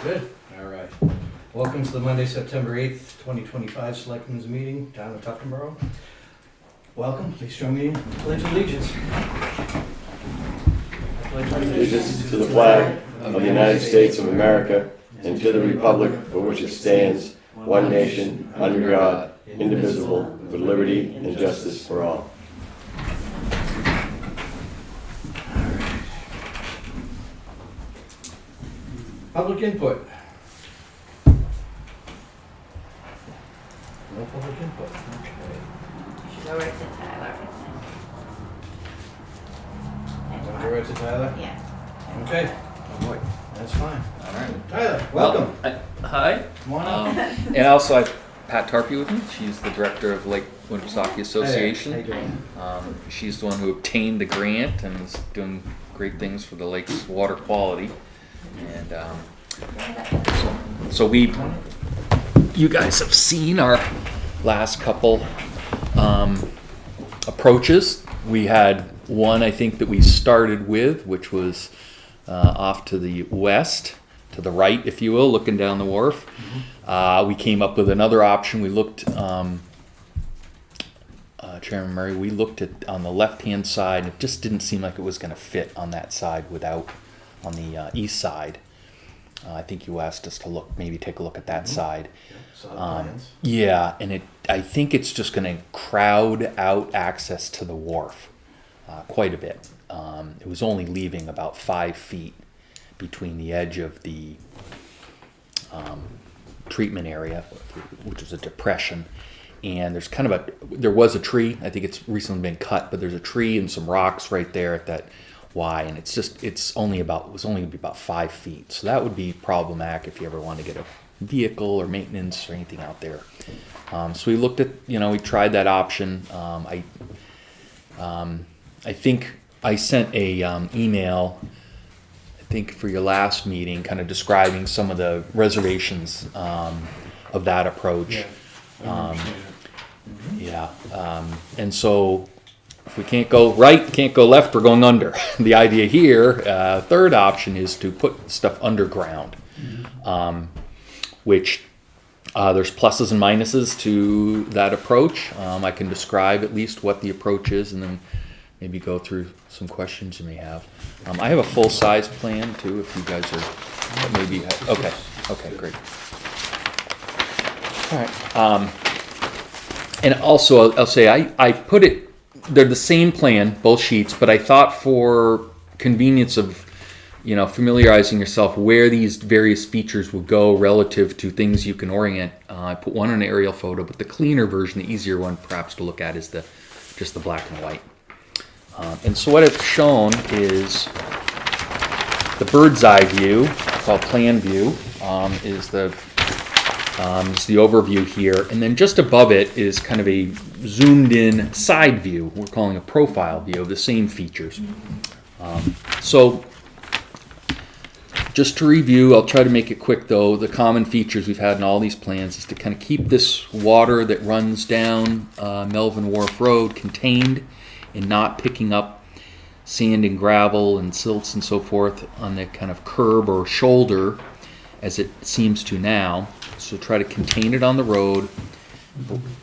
Good, all right. Welcome to the Monday, September 8th, 2025 Selectmen's Meeting, Town of Tuftonboro. Welcome, please join me in the Pledge of Allegiance. Allegiance to the flag of the United States of America and to the republic for which it stands, one nation, under God, indivisible, with liberty and justice for all. Public input. No public input, okay. Go right to Tyler. Want to go right to Tyler? Yeah. Okay, Oh boy. that's fine. All right. Tyler, welcome. Hi. Come on up. And also I have Pat Tarpey with me. She's the director of Lake Winnipesaukee Association. How you doing? She's the one who obtained the grant and is doing great things for the lake's water quality. And so you guys have seen our last couple approaches. We had one, I think, that we started with, which was off to the west, to the right, if you will, looking down the wharf. We came up with another option. We looked, Chairman Murray, we looked at on the left-hand side. It just didn't seem like it was going to fit on that side without on the east side. I think you asked us to maybe take a look at that side. Saw the plans. Yeah, and I think it's just going to crowd out access to the wharf quite a bit. It was only leaving about 5 feet between the edge of the treatment area, which is a depression, and there's there was a tree. I think it's recently been cut, but there's a tree and some rocks right there at that Y, and it was only about 5 feet. So that would be problematic if you ever wanted to get a vehicle or maintenance or anything out there. So we looked at, we tried that option. I think I sent a email, I think for your last meeting, kind of describing some of the reservations of that approach. And so if we can't go right, can't go left, we're going under. The idea here, third option, is to put stuff underground, which there's pluses and minuses to that approach. I can describe at least what the approach is and then maybe go through some questions you may have. I have a full-size plan too, if you guys are maybe, okay, great. All right. And also, I'll say I put it, they're the same plan, both sheets, but I thought for convenience of, familiarizing yourself where these various features will go relative to things you can orient, I put one on an aerial photo, but the cleaner version, the easier one perhaps to look at, is just the black and white. And so what I've shown is the bird's eye view, called plan view, is the overview here, and then just above it is kind of a zoomed in side view. We're calling a profile view of the same features. So just to review, I'll try to make it quick though. The common features we've had in all these plans is to kind of keep this water that runs down Melvin Wharf Road contained and not picking up sand and gravel and silts and so forth on the kind of curb or shoulder as it seems to now. So try to contain it on the road.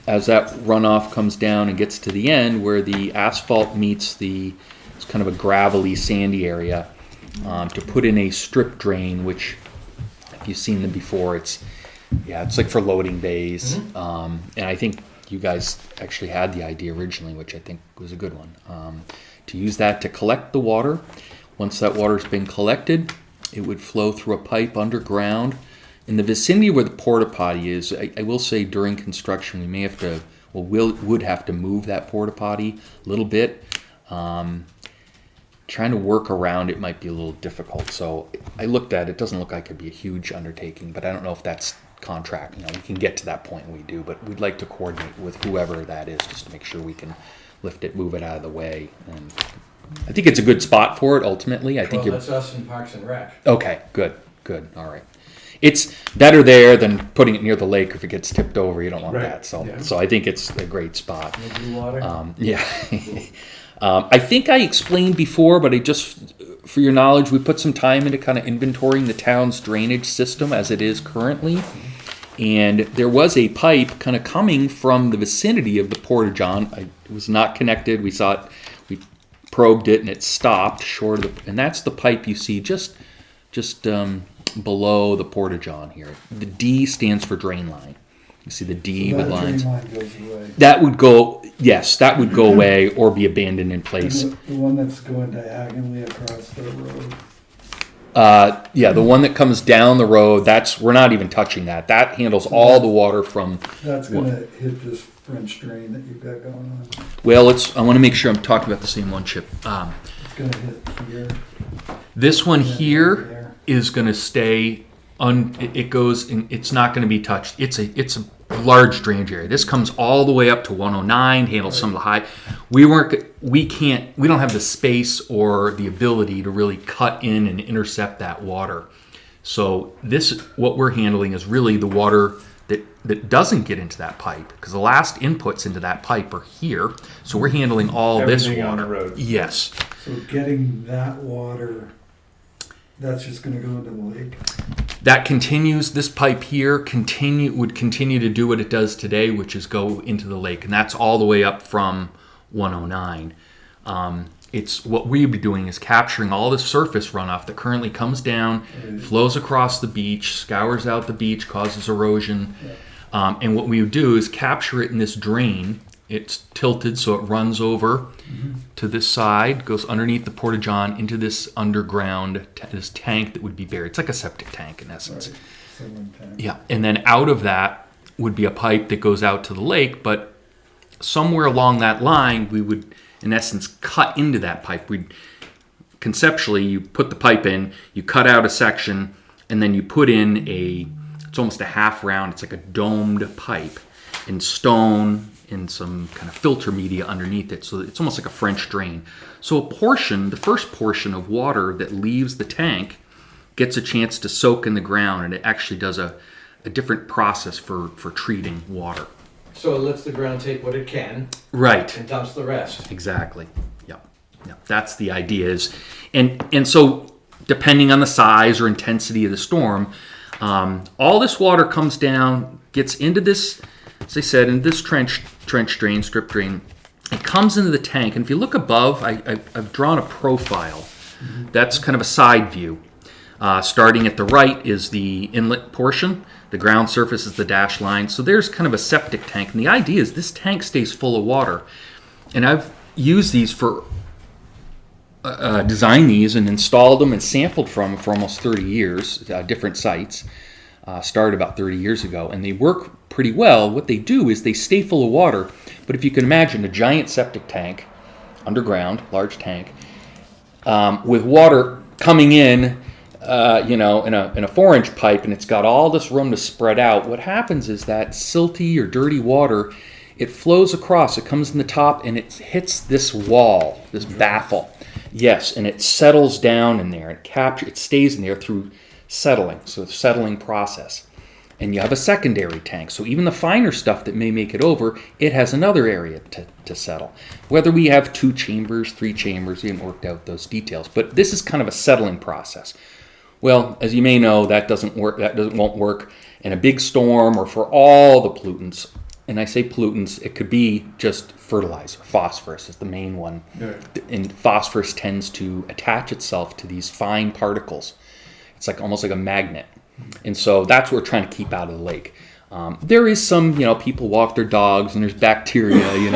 As that runoff comes down and gets to the end where the asphalt meets it's kind of a gravelly, sandy area, to put in a strip drain, which if you've seen them before, it's like for loading bays. And I think you guys actually had the idea originally, which I think was a good one, to use that to collect the water. Once that water's been collected, it would flow through a pipe underground. In the vicinity where the porta potty is, I will say during construction we may have to, would have to move that porta potty a little bit. Trying to work around it might be a little difficult. So I looked at it. It doesn't look like it'd be a huge undertaking, but I don't know if that's contract. We can get to that point, we do, but we'd like to coordinate with whoever that is just to make sure we can lift it, move it out of the way. And I think it's a good spot for it ultimately. That's us in Parks and Rec. Okay, good, all right. It's better there than putting it near the lake. If it gets tipped over, you don't want that. So I think it's a great spot. No blue water? I think I explained before, but I just for your knowledge, we put some time into kind of inventorying the town's drainage system as it is currently. And there was a pipe kind of coming from the vicinity of the Porta-John. It was not connected. We saw it, we probed it, and it stopped short of the, and that's the pipe you see just below the Porta-John here. The D stands for drain line. You see the D with lines. That drain line goes away. That would go, yes, that would go away or be abandoned in place. And the one that's going diagonally across the road. Yeah, the one that comes down the road, we're not even touching that. That handles all the water from, That's gonna hit this French drain that you've got going on. well, I want to make sure I'm talking about the same one, Chip. It's gonna hit here. This one and then here there. is going to stay, it goes, in, it's not going to be touched. It's a large drainage area. This comes all the way up to 109, handles some of the high. We don't have the space or the ability to really cut in and intercept that water. So what we're handling is really the water that doesn't get into that pipe, because the last inputs into that pipe are here. So we're handling all this Everything water. on the road. Yes. So getting that water, that's just gonna go into the lake. That continues, this pipe here would continue to do what it does today, which is go into the lake. And that's all the way up from 109. It's what we'd be doing is capturing all the surface runoff that currently comes down, flows across the beach, scours out the beach, causes erosion. And what we would do is capture it in this drain. It's tilted so it runs over to this side, goes underneath the Porta-John into this underground, this tank that would be buried. It's like a septic tank in essence. Right. Someone tank. Yeah, and then out of that would be a pipe that goes out to the lake, but somewhere along that line, we would, in essence, cut into that pipe. Conceptually, you put the pipe in, you cut out a section, and then you put in it's almost a half round, it's like a domed pipe in stone, and some kind of filter media underneath it. So it's almost like a French drain. So the first portion of water that leaves the tank gets a chance to soak in the ground, and it actually does a different process for treating water. So it lets the ground take what it can Right. and dumps the rest. Exactly. Yep. That's the idea is, and so depending on the size or intensity of the storm, all this water comes down, gets into this, as I said, in this trench drain, strip drain. It comes into the tank, and if you look above, I've drawn a profile. That's kind of a side view. Starting at the right is the inlet portion. The ground surface is the dashed line. So there's kind of a septic tank, and the idea is this tank stays full of water. And I've used these for designed these and installed them and sampled from for almost 30 years, different sites. Started about 30 years ago, and they work pretty well. What they do is they stay full of water, but if you can imagine a giant septic tank, underground, large tank, with water coming in, in a 4-inch pipe, and it's got all this room to spread out, what happens is that silty or dirty water, it flows across, it comes in the top, and it hits this wall, this baffle. Yes, and it settles down in there, it stays in there through settling, so it's a settling process. And you have a secondary tank, so even the finer stuff that may make it over, it has another area to settle. Whether we have 2 chambers, 3 chambers, we haven't worked out those details, but this is kind of a settling process. Well, as you may know, that won't work in a big storm or for all the pollutants. And I say pollutants, it could be just fertilizer. Phosphorus is the main one. Right. And phosphorus tends to attach itself to these fine particles. It's almost like a magnet. And so that's what we're trying to keep out of the lake. There is some, people walk their dogs and there's bacteria,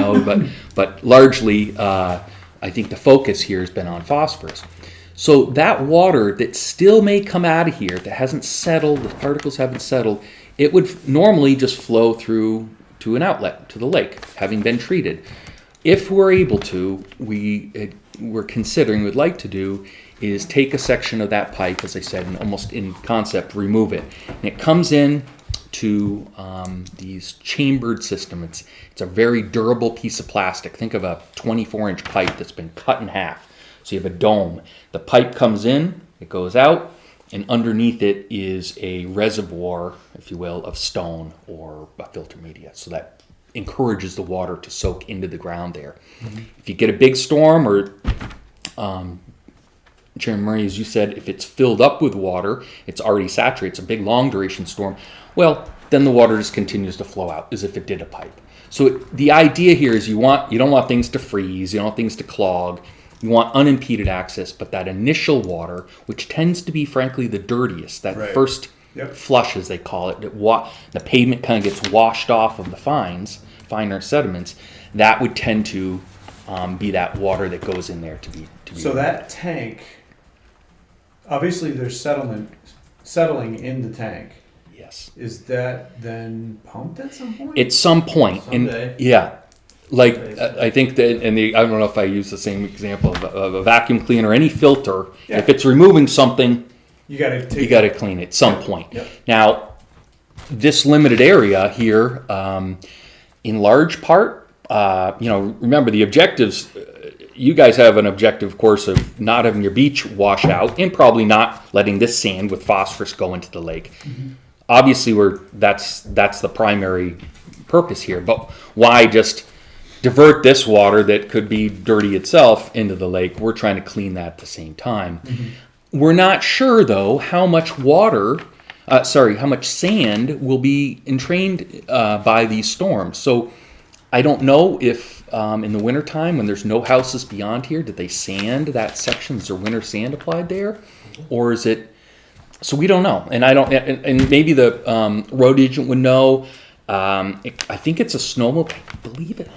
but largely I think the focus here has been on phosphorus. So that water that still may come out of here that hasn't settled, the particles haven't settled, it would normally just flow through to an outlet, to the lake, having been treated. If we're able to, we're considering, would like to do, is take a section of that pipe, as I said, and almost in concept, remove it. And it comes in to these chambered system. It's a very durable piece of plastic. Think of a 24-inch pipe that's been cut in half. So you have a dome. The pipe comes in, it goes out, and underneath it is a reservoir, if you will, of stone or a filter media. So that encourages the water to soak into the ground there. Mm-hmm. If you get a big storm or Chairman Murray, as you said, if it's filled up with water, it's already saturated. It's a big, long duration storm. Well, then the water just continues to flow out as if it did a pipe. So the idea here is you don't want things to freeze, you don't want things to clog. You want unimpeded access, but that initial water, which tends to be, frankly, the dirtiest, that Right. first Yep. flush, as they call it, the pavement kind of gets washed off of the finer sediments, that would tend to be that water that goes in there to be. So that tank, obviously there's settling in the tank. Yes. Is that then pumped at some point? At some point, Someday. yeah, like I think that, I don't know if I use the same example of a vacuum cleaner, any filter. Yeah. If it's removing something, You gotta take. you got to clean it at some point. Yep. Now, this limited area here, in large part, remember the objectives. You guys have an objective, of course, of not having your beach wash out and probably not letting this sand with phosphorus go into the lake. Mm-hmm. Obviously, that's the primary purpose here. But why just divert this water that could be dirty itself into the lake? We're trying to clean that at the same time. Mm-hmm. We're not sure, though, how much sand will be entrained by these storms. So I don't know if in the wintertime, when there's no houses beyond here, did they sand that section? Is there winter sand applied there? Or is it... So we don't know. And I don't... And maybe the road agent would know. I think it's a snowmobile... I believe it.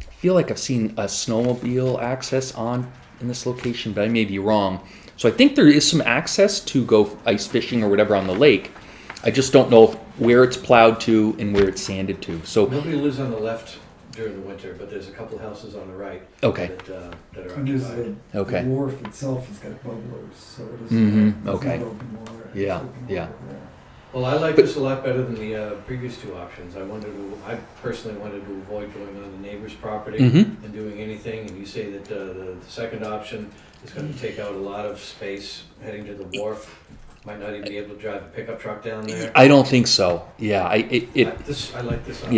I feel like I've seen a snowmobile access in this location, but I may be wrong. So I think there is some access to go ice fishing or whatever on the lake. I just don't know where it's plowed to and where it's sanded to. So Nobody lives on the left during the winter, but there's a couple houses on the right. Okay. That are And there's occupied. Okay. the wharf itself has got bubblers, so it is. Mhm, it's okay. not open water, it's Yeah, open yeah. water there. Well, I like this a lot better than the previous two options. I personally wanted to avoid going on the neighbor's property Mhm. and doing anything, and you say that the second option is gonna take out a lot of space heading to the wharf. Might not even be able to drive a pickup truck down there. I don't think so. Yeah, I like this option.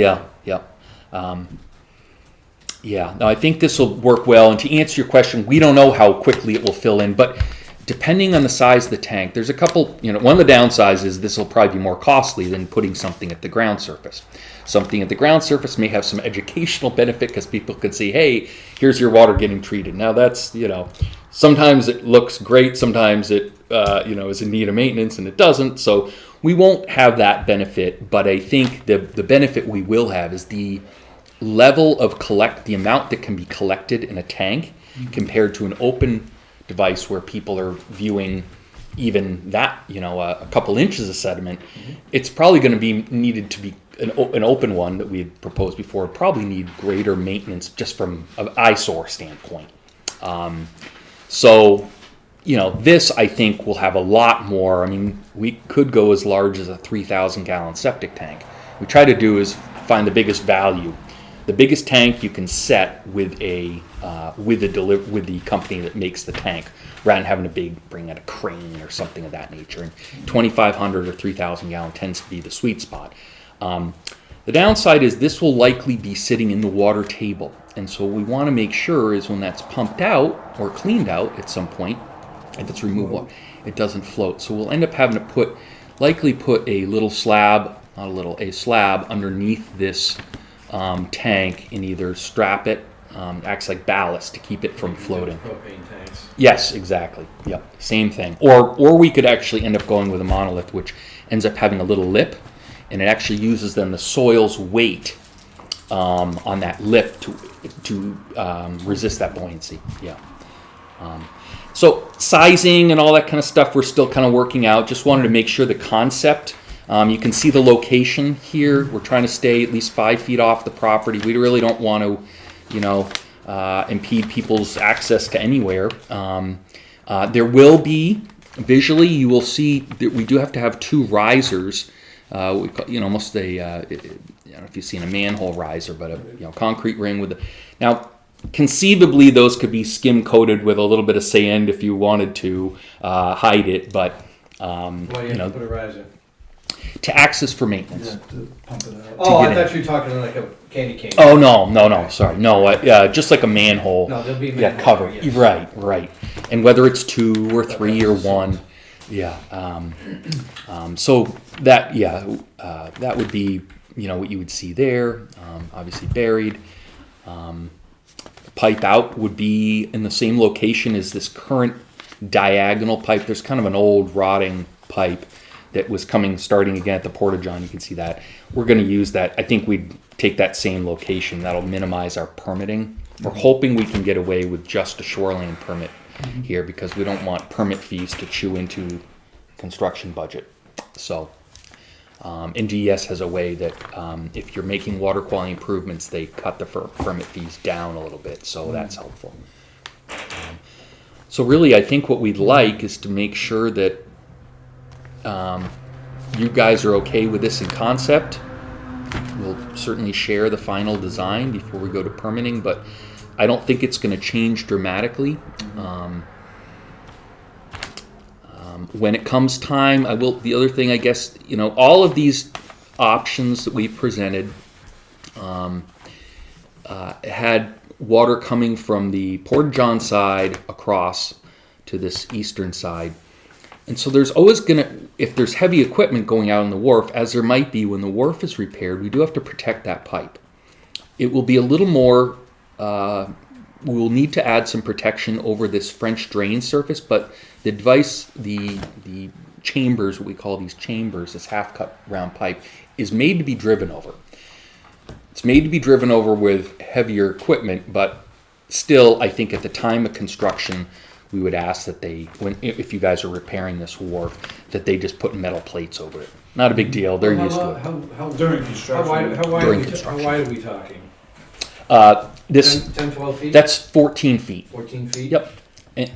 yeah. No, I think this will work well. And to answer your question, we don't know how quickly it will fill in, but depending on the size of the tank, there's a couple, one of the downsides is this will probably be more costly than putting something at the ground surface. Something at the ground surface may have some educational benefit because people could see, hey, here's your water getting treated. Now that's, sometimes it looks great, sometimes it, is in need of maintenance and it doesn't. So we won't have that benefit, but I think the benefit we will have is the level of the amount that can be collected in a tank compared to an open device where people are viewing even that, a couple inches of sediment. It's probably going to be needed to be an open one that we had proposed before. Probably need greater maintenance just from an eyesore standpoint. This I think will have a lot more. I mean, we could go as large as a 3,000 gallon septic tank. We try to do is find the biggest value. The biggest tank you can set with the company that makes the tank, rather than having to bring out a crane or something of that nature. And 2,500 or 3,000 gallon tends to be the sweet spot. The downside is this will likely be sitting in the water table, and so what we want to make sure is when that's pumped out or cleaned out at some point, if it's removed water, it doesn't float. So we'll end up having to likely put a slab underneath this tank and either strap it, acts like ballast to keep it from floating. Propane tanks. Yes, exactly. Yep, same thing. Or we could actually end up going with a monolith, which ends up having a little lip, and it actually uses then the soil's weight on that lip to resist that buoyancy. Yeah. So sizing and all that kind of stuff we're still kind of working out. Just wanted to make sure the concept. You can see the location here. We're trying to stay at least 5 feet off the property. We really don't want to, impede people's access to anywhere. There will be, visually, you will see that we do have to have 2 risers. Almost a, I don't know if you've seen a manhole riser, but a concrete ring with now, conceivably, those could be skim coated with a little bit of sand if you wanted to hide it, but Why do you have to put a riser? to access for maintenance. Yeah, to pump it out. Oh, I get in. thought you were talking like a candy cane. Oh no, sorry, no, just like a manhole. No, there'll be a Yeah, manhole cover. there, yes. Right. And whether it's 2 or 3 or 1, yeah. So that, that would be, what you would see there. Obviously buried. Pipe out would be in the same location as this current diagonal pipe. There's kind of an old rotting pipe that was starting again at the Porta-John. You can see that. We're going to use that. I think we'd take that same location. That'll minimize our permitting. We're hoping we can get away with just a shoreline permit here because we don't want permit fees to chew into construction budget. So, and DES has a way that if you're making water quality improvements, they cut the permit fees down a little bit. So that's helpful. So really, I think what we'd like is to make sure that you guys are okay with this in concept. We'll certainly share the final design before we go to permitting, but I don't think it's going to change dramatically. When it comes time, the other thing, I guess, all of these options that we presented had water coming from the Porta-John side across to this eastern side. And so there's always if there's heavy equipment going out on the wharf, as there might be when the wharf is repaired, we do have to protect that pipe. It will be a little more, we will need to add some protection over this French drain surface, but the chambers, what we call these chambers, this half-cut round pipe, is made to be driven over. It's made to be driven over with heavier equipment, but still, I think at the time of construction, we would ask that if you guys are repairing this wharf, that they just put metal plates over it. Not a big deal. They're used to it. During construction. How wide During are construction. we talking? 10, 12 feet? That's 14 feet. 14 feet? Yep.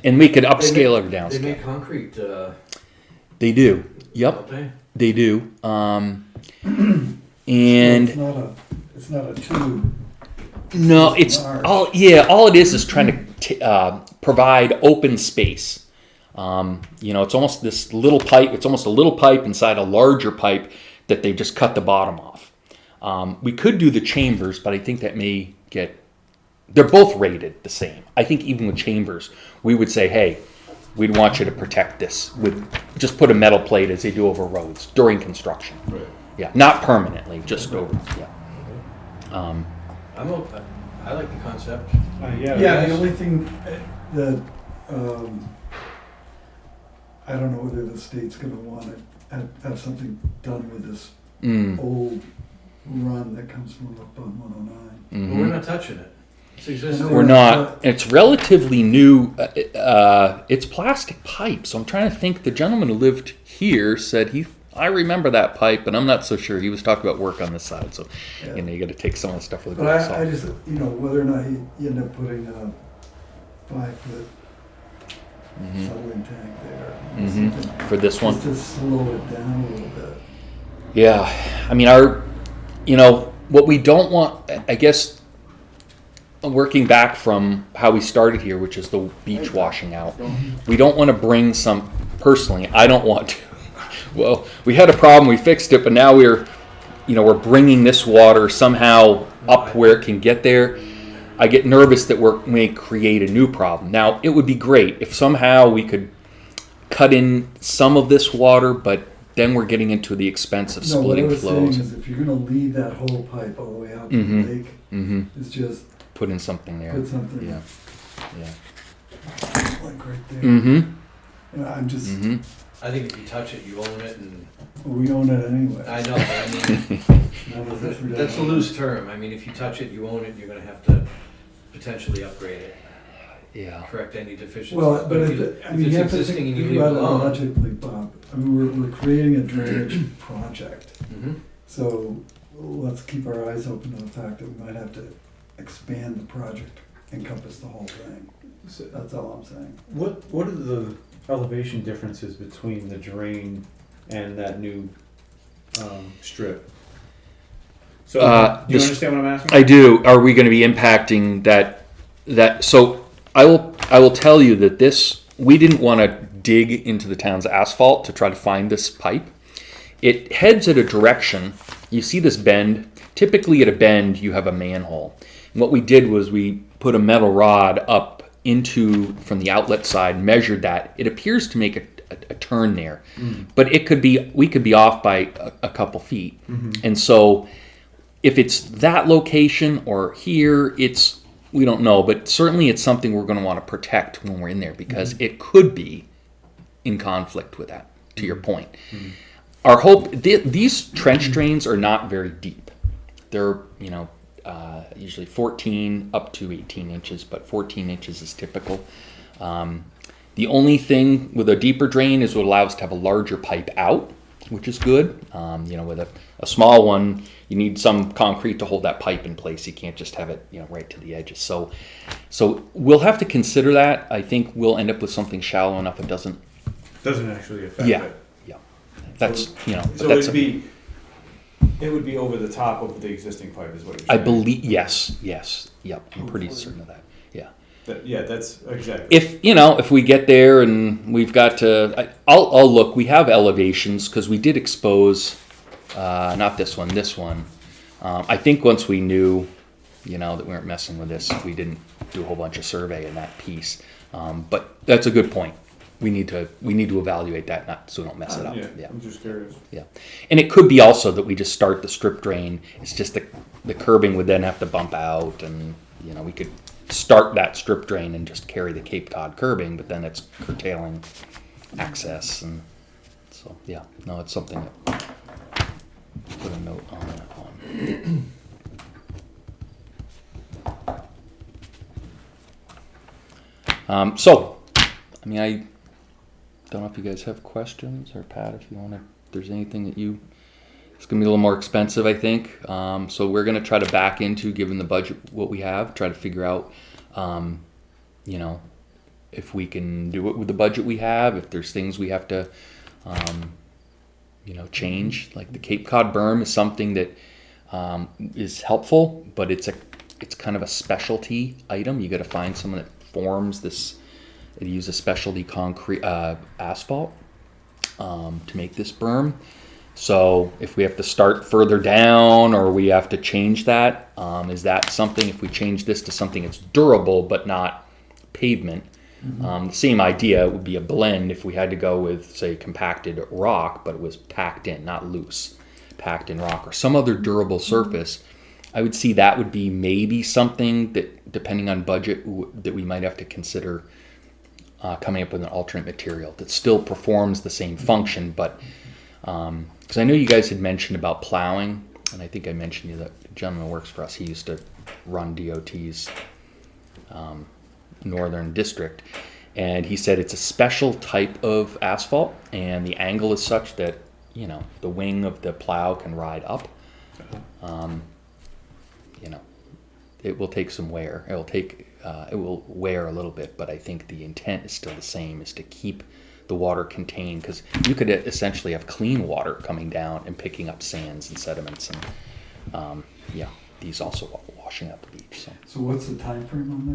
And we could upscale or downscale. They make concrete, They do. Yep. don't they? They do. So And it's not a tube. no, it's large. all. Yeah, all it is trying to provide open space. It's almost this little pipe. It's almost a little pipe inside a larger pipe that they just cut the bottom off. We could do the chambers, but I think that may get. They're both rated the same. I think even with chambers, we would say, hey, we'd want you to protect this with just put a metal plate as they do over roads during construction. Right. Yeah, not permanently, just over. Yeah. I like the concept. Yeah, the only thing that, I don't know whether the state's gonna want to have something done with this old run that comes from up on 109. But we're not touching it. It's existing. We're not. It's relatively new. It's plastic pipe. So I'm trying to think. The gentleman who lived here said I remember that pipe, but I'm not so sure. He was talking about work on this side. So, Yeah. you got to take some of the stuff with a But grain of salt. I just, whether or not you end up putting a 5-foot Mhm. settling tank there. Mhm. something, For this one. Just to slow it down a little bit. Yeah. I mean, what we don't want, I guess, working back from how we started here, which is the beach washing out, we don't want to bring personally, I don't want to. Well, we had a problem, we fixed it, but now we're bringing this water somehow up where it can get there. I get nervous that we may create a new problem. Now, it would be great if somehow we could cut in some of this water, but then we're getting into the expense of splitting what I was flows. saying is if you're gonna leave that whole pipe all the way out to Mhm. the lake, Mm-hmm. it's just Put in something there. put something Yeah. like right there. Mm-hmm. I'm just, Mm-hmm. I think if you touch it, you own it, and we own it anyway. I know, but I mean, None of us are that's a down. loose term. I mean, if you touch it, you own it, you're gonna have to potentially upgrade it, Yeah. correct any deficiencies. Well, but if you it's have to existing and you think leave it about it alone. logically, Bob. I mean, we're creating a drainage project. Mhm. So let's keep our eyes open to the fact that we might have to expand the project, encompass the whole thing. So That's all I'm saying. what are the elevation differences between the drain and that new strip? So do you this- understand what I'm asking? I do. Are we going to be impacting that? So I will tell you that we didn't want to dig into the town's asphalt to try to find this pipe. it heads at a direction. You see this bend. Typically at a bend, you have a manhole. And what we did was we put a metal rod up from the outlet side, measured that. It appears to make a turn there, but we could be off by a couple feet. And so if it's that location or here, we don't know, but certainly it's something we're going to want to protect when we're in there, because it could be in conflict with that, to your point. Our hope, these trench drains are not very deep. They're, usually 14 up to 18 inches, but 14 inches is typical. The only thing with a deeper drain is it would allow us to have a larger pipe out, which is good. With a small one, you need some concrete to hold that pipe in place. You can't just have it, right to the edges. So we'll have to consider that. I think we'll end up with something shallow enough it doesn't actually affect Yeah. it. That's, So it would be over the top of the existing pipe, is what you're I saying? believe, yes, yep, I'm pretty certain of that, yeah. That's exactly. If we get there and we've got to, I'll look, we have elevations, because we did expose, not this one. I think once we knew, that we weren't messing with this, we didn't do a whole bunch of survey in that piece. But that's a good point. We need to evaluate that, so we don't mess it up. Yeah, I'm just curious. Yeah, and it could be also that we just start the strip drain. It's just the curbing would then have to bump out, and we could start that strip drain and just carry the Cape Cod curbing, but then it's curtailing access, and so it's something that put a note on that one. I don't know if you guys have questions, or Pat, if you want to, if there's anything that it's going to be a little more expensive, I think. So we're going to try to back into, given the budget, what we have, try to figure out, if we can do it with the budget we have, if there's things we have to, change. Like the Cape Cod berm is something that is helpful, but it's kind of a specialty item. You got to find someone that forms this. They use a specialty concrete asphalt to make this berm. So if we have to start further down, or we have to change that, is that something? If we change this to something that's durable but not pavement, the same idea would be a blend. If we had to go with, say, compacted rock, but it was packed in, not loose, packed in rock or some other durable surface, I would see that would be maybe something that, depending on budget, that we might have to consider. Coming up with an alternate material that still performs the same function, but because I know you guys had mentioned about plowing, and I think I mentioned to you that the gentleman who works for us, he used to run DOT's northern district, and he said it's a special type of asphalt, and the angle is such that the wing of the plow can ride up. It will take some wear. It will wear a little bit, but I think the intent is still the same, is to keep the water contained, because you could essentially have clean water coming down and picking up sands and sediments, and these also washing up the beach. So what's the time frame on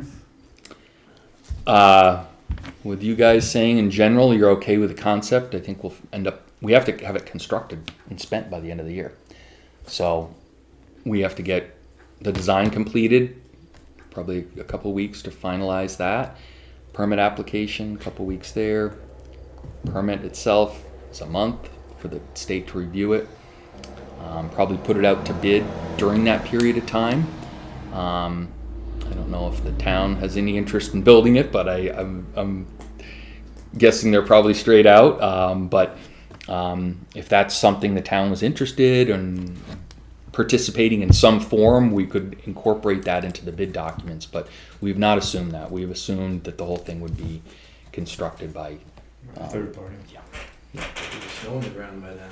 this? With you guys saying in general you're okay with the concept, I think we have to have it constructed and spent by the end of the year. So we have to get the design completed, probably a couple weeks to finalize that. Permit application, a couple weeks there. Permit itself is a month for the state to review it. Probably put it out to bid during that period of time. I don't know if the town has any interest in building it, but I'm guessing they're probably straight out. But if that's something the town was interested in participating in some form, we could incorporate that into the bid documents, but we've not assumed that. We've assumed that the whole thing would be constructed by Third party. There's snow on the ground by then.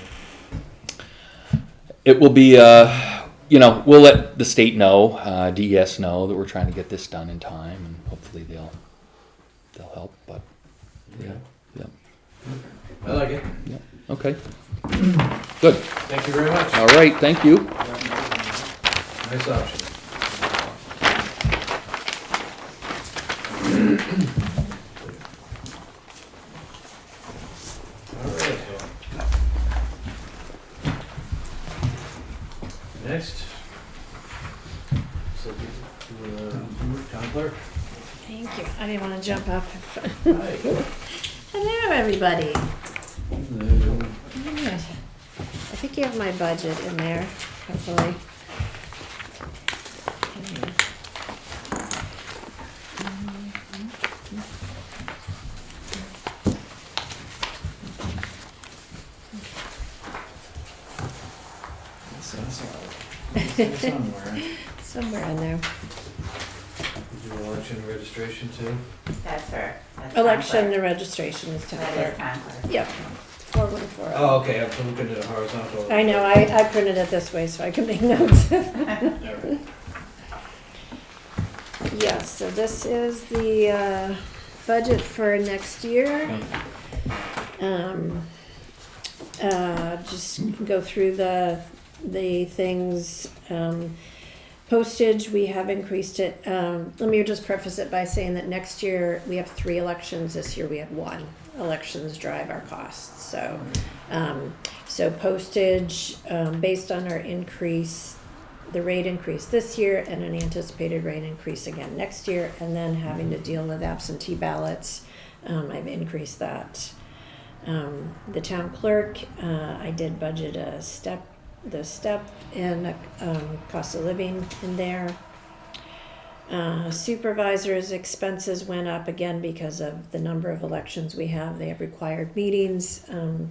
It will be, we'll let the state know, DES know that we're trying to get this done in time, and hopefully they'll help, but yeah. I like it. Yeah. Okay. Good. Thank you very much. All right. Thank you. Nice option. All right. Next. So, town clerk. Thank you. I didn't want to jump up. Hi. Hello, everybody. Hello. Good. I think you have my budget in there, hopefully. Somewhere. Somewhere in there. Do election registration too? That's her. That's Election town and registration is town clerk. That is clerk. town clerk. Yep. 4140. Oh, okay, I'm looking at a horizontal. I know, I printed it this way so I can make notes. Alright. Yes, so this is the budget for next year. Just go through the things. Postage, we have increased it. Let me just preface it by saying that next year we have 3 elections. This year we had 1. Elections drive our costs. So postage, based on our increase, the rate increase this year and an anticipated rate increase again next year, and then having to deal with absentee ballots, I've increased that. The town clerk, I did budget the step and cost of living in there. Supervisors' expenses went up again because of the number of elections we have. They have required meetings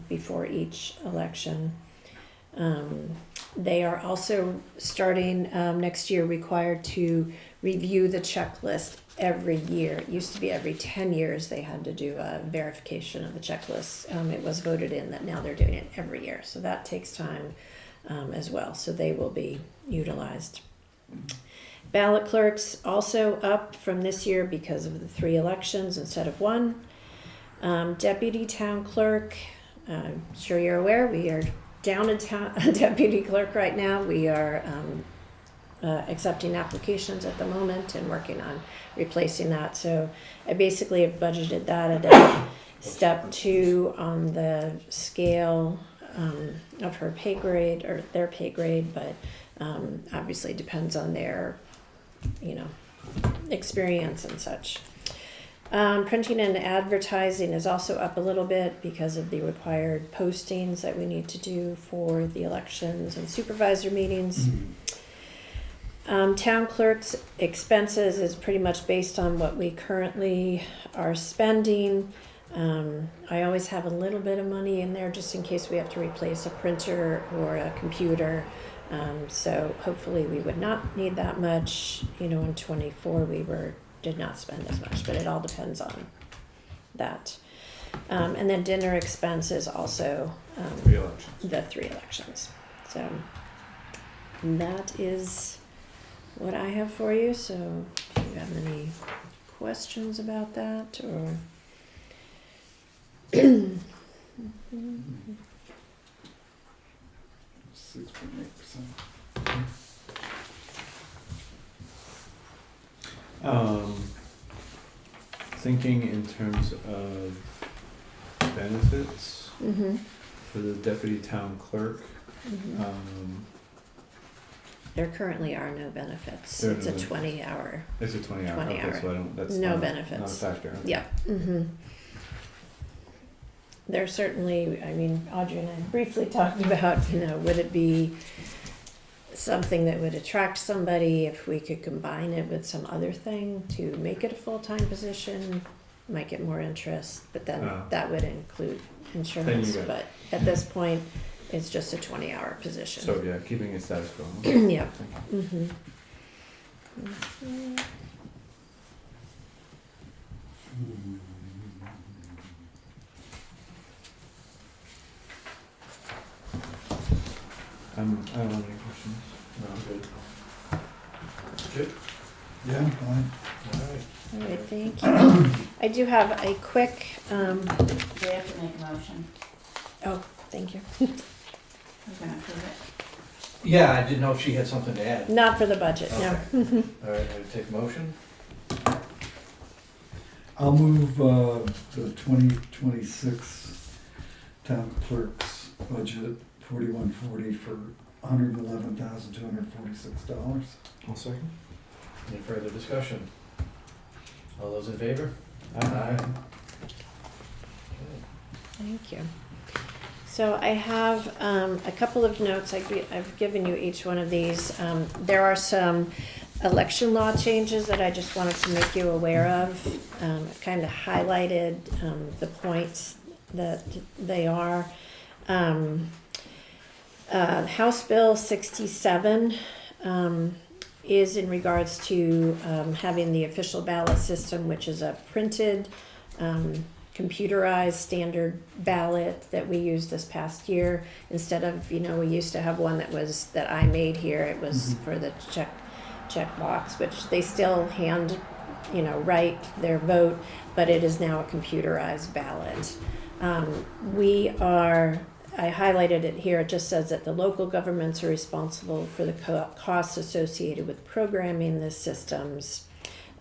before each election. They are also starting next year required to review the checklist every year. It used to be every 10 years they had to do a verification of the checklist. It was voted in that now they're doing it every year. So that takes time as well. So they will be utilized. Ballot clerks also up from this year because of the 3 elections instead of 1. Deputy town clerk, I'm sure you're aware, we are down a deputy clerk right now. We are accepting applications at the moment and working on replacing that. So I basically have budgeted that at a step 2 on the scale of her pay grade or their pay grade, but obviously depends on their experience and such. Printing and advertising is also up a little bit because of the required postings that we need to do for the elections and supervisor meetings. Town clerk's expenses is pretty much based on what we currently are spending. I always have a little bit of money in there just in case we have to replace a printer or a computer. So hopefully we would not need that much. In 24 we did not spend as much, but it all depends on that. And then dinner expense is also 3 elections. the 3 elections. So that is what I have for you. So if you have any questions about that or 6.8%. Thinking in terms of benefits for the deputy town clerk. There currently are no benefits. There are It's no a benefits. 20-hour. It's a 20 hour. 20 Okay, hour. so I don't. That's No not, benefits. Not a factor. Okay. Yeah. There's certainly, Audrey and I briefly talked about, would it be something that would attract somebody if we could combine it with some other thing to make it a full-time position, might get more interest, but then that would include insurance. But at this point, it's just a 20-hour position. So yeah, keeping it status quo. Yeah. Thank you. I don't have any questions. No, good. Good? Yeah, fine. Alright. All right, thank you. I do have a quick, We have to make a motion. oh, thank you. Who's gonna approve it? Yeah, I didn't know if she had something to add. Not for the budget, no. Alright, I take a motion. I'll move the 2026 town clerk's budget 4140 for $111,246. I'll second. Any further discussion? All those in favor? Thank you. So I have a couple of notes. I've given you each one of these. There are some election law changes that I just wanted to make you aware of. I've kind of highlighted the points that they are. House Bill 67 is in regards to having the official ballot system, which is a printed, computerized standard ballot that we used this past year. Instead of, we used to have one that I made here. It was for the check box, which they still hand, write their vote, but it is now a computerized ballot. I highlighted it here. It just says that the local governments are responsible for the costs associated with programming the systems.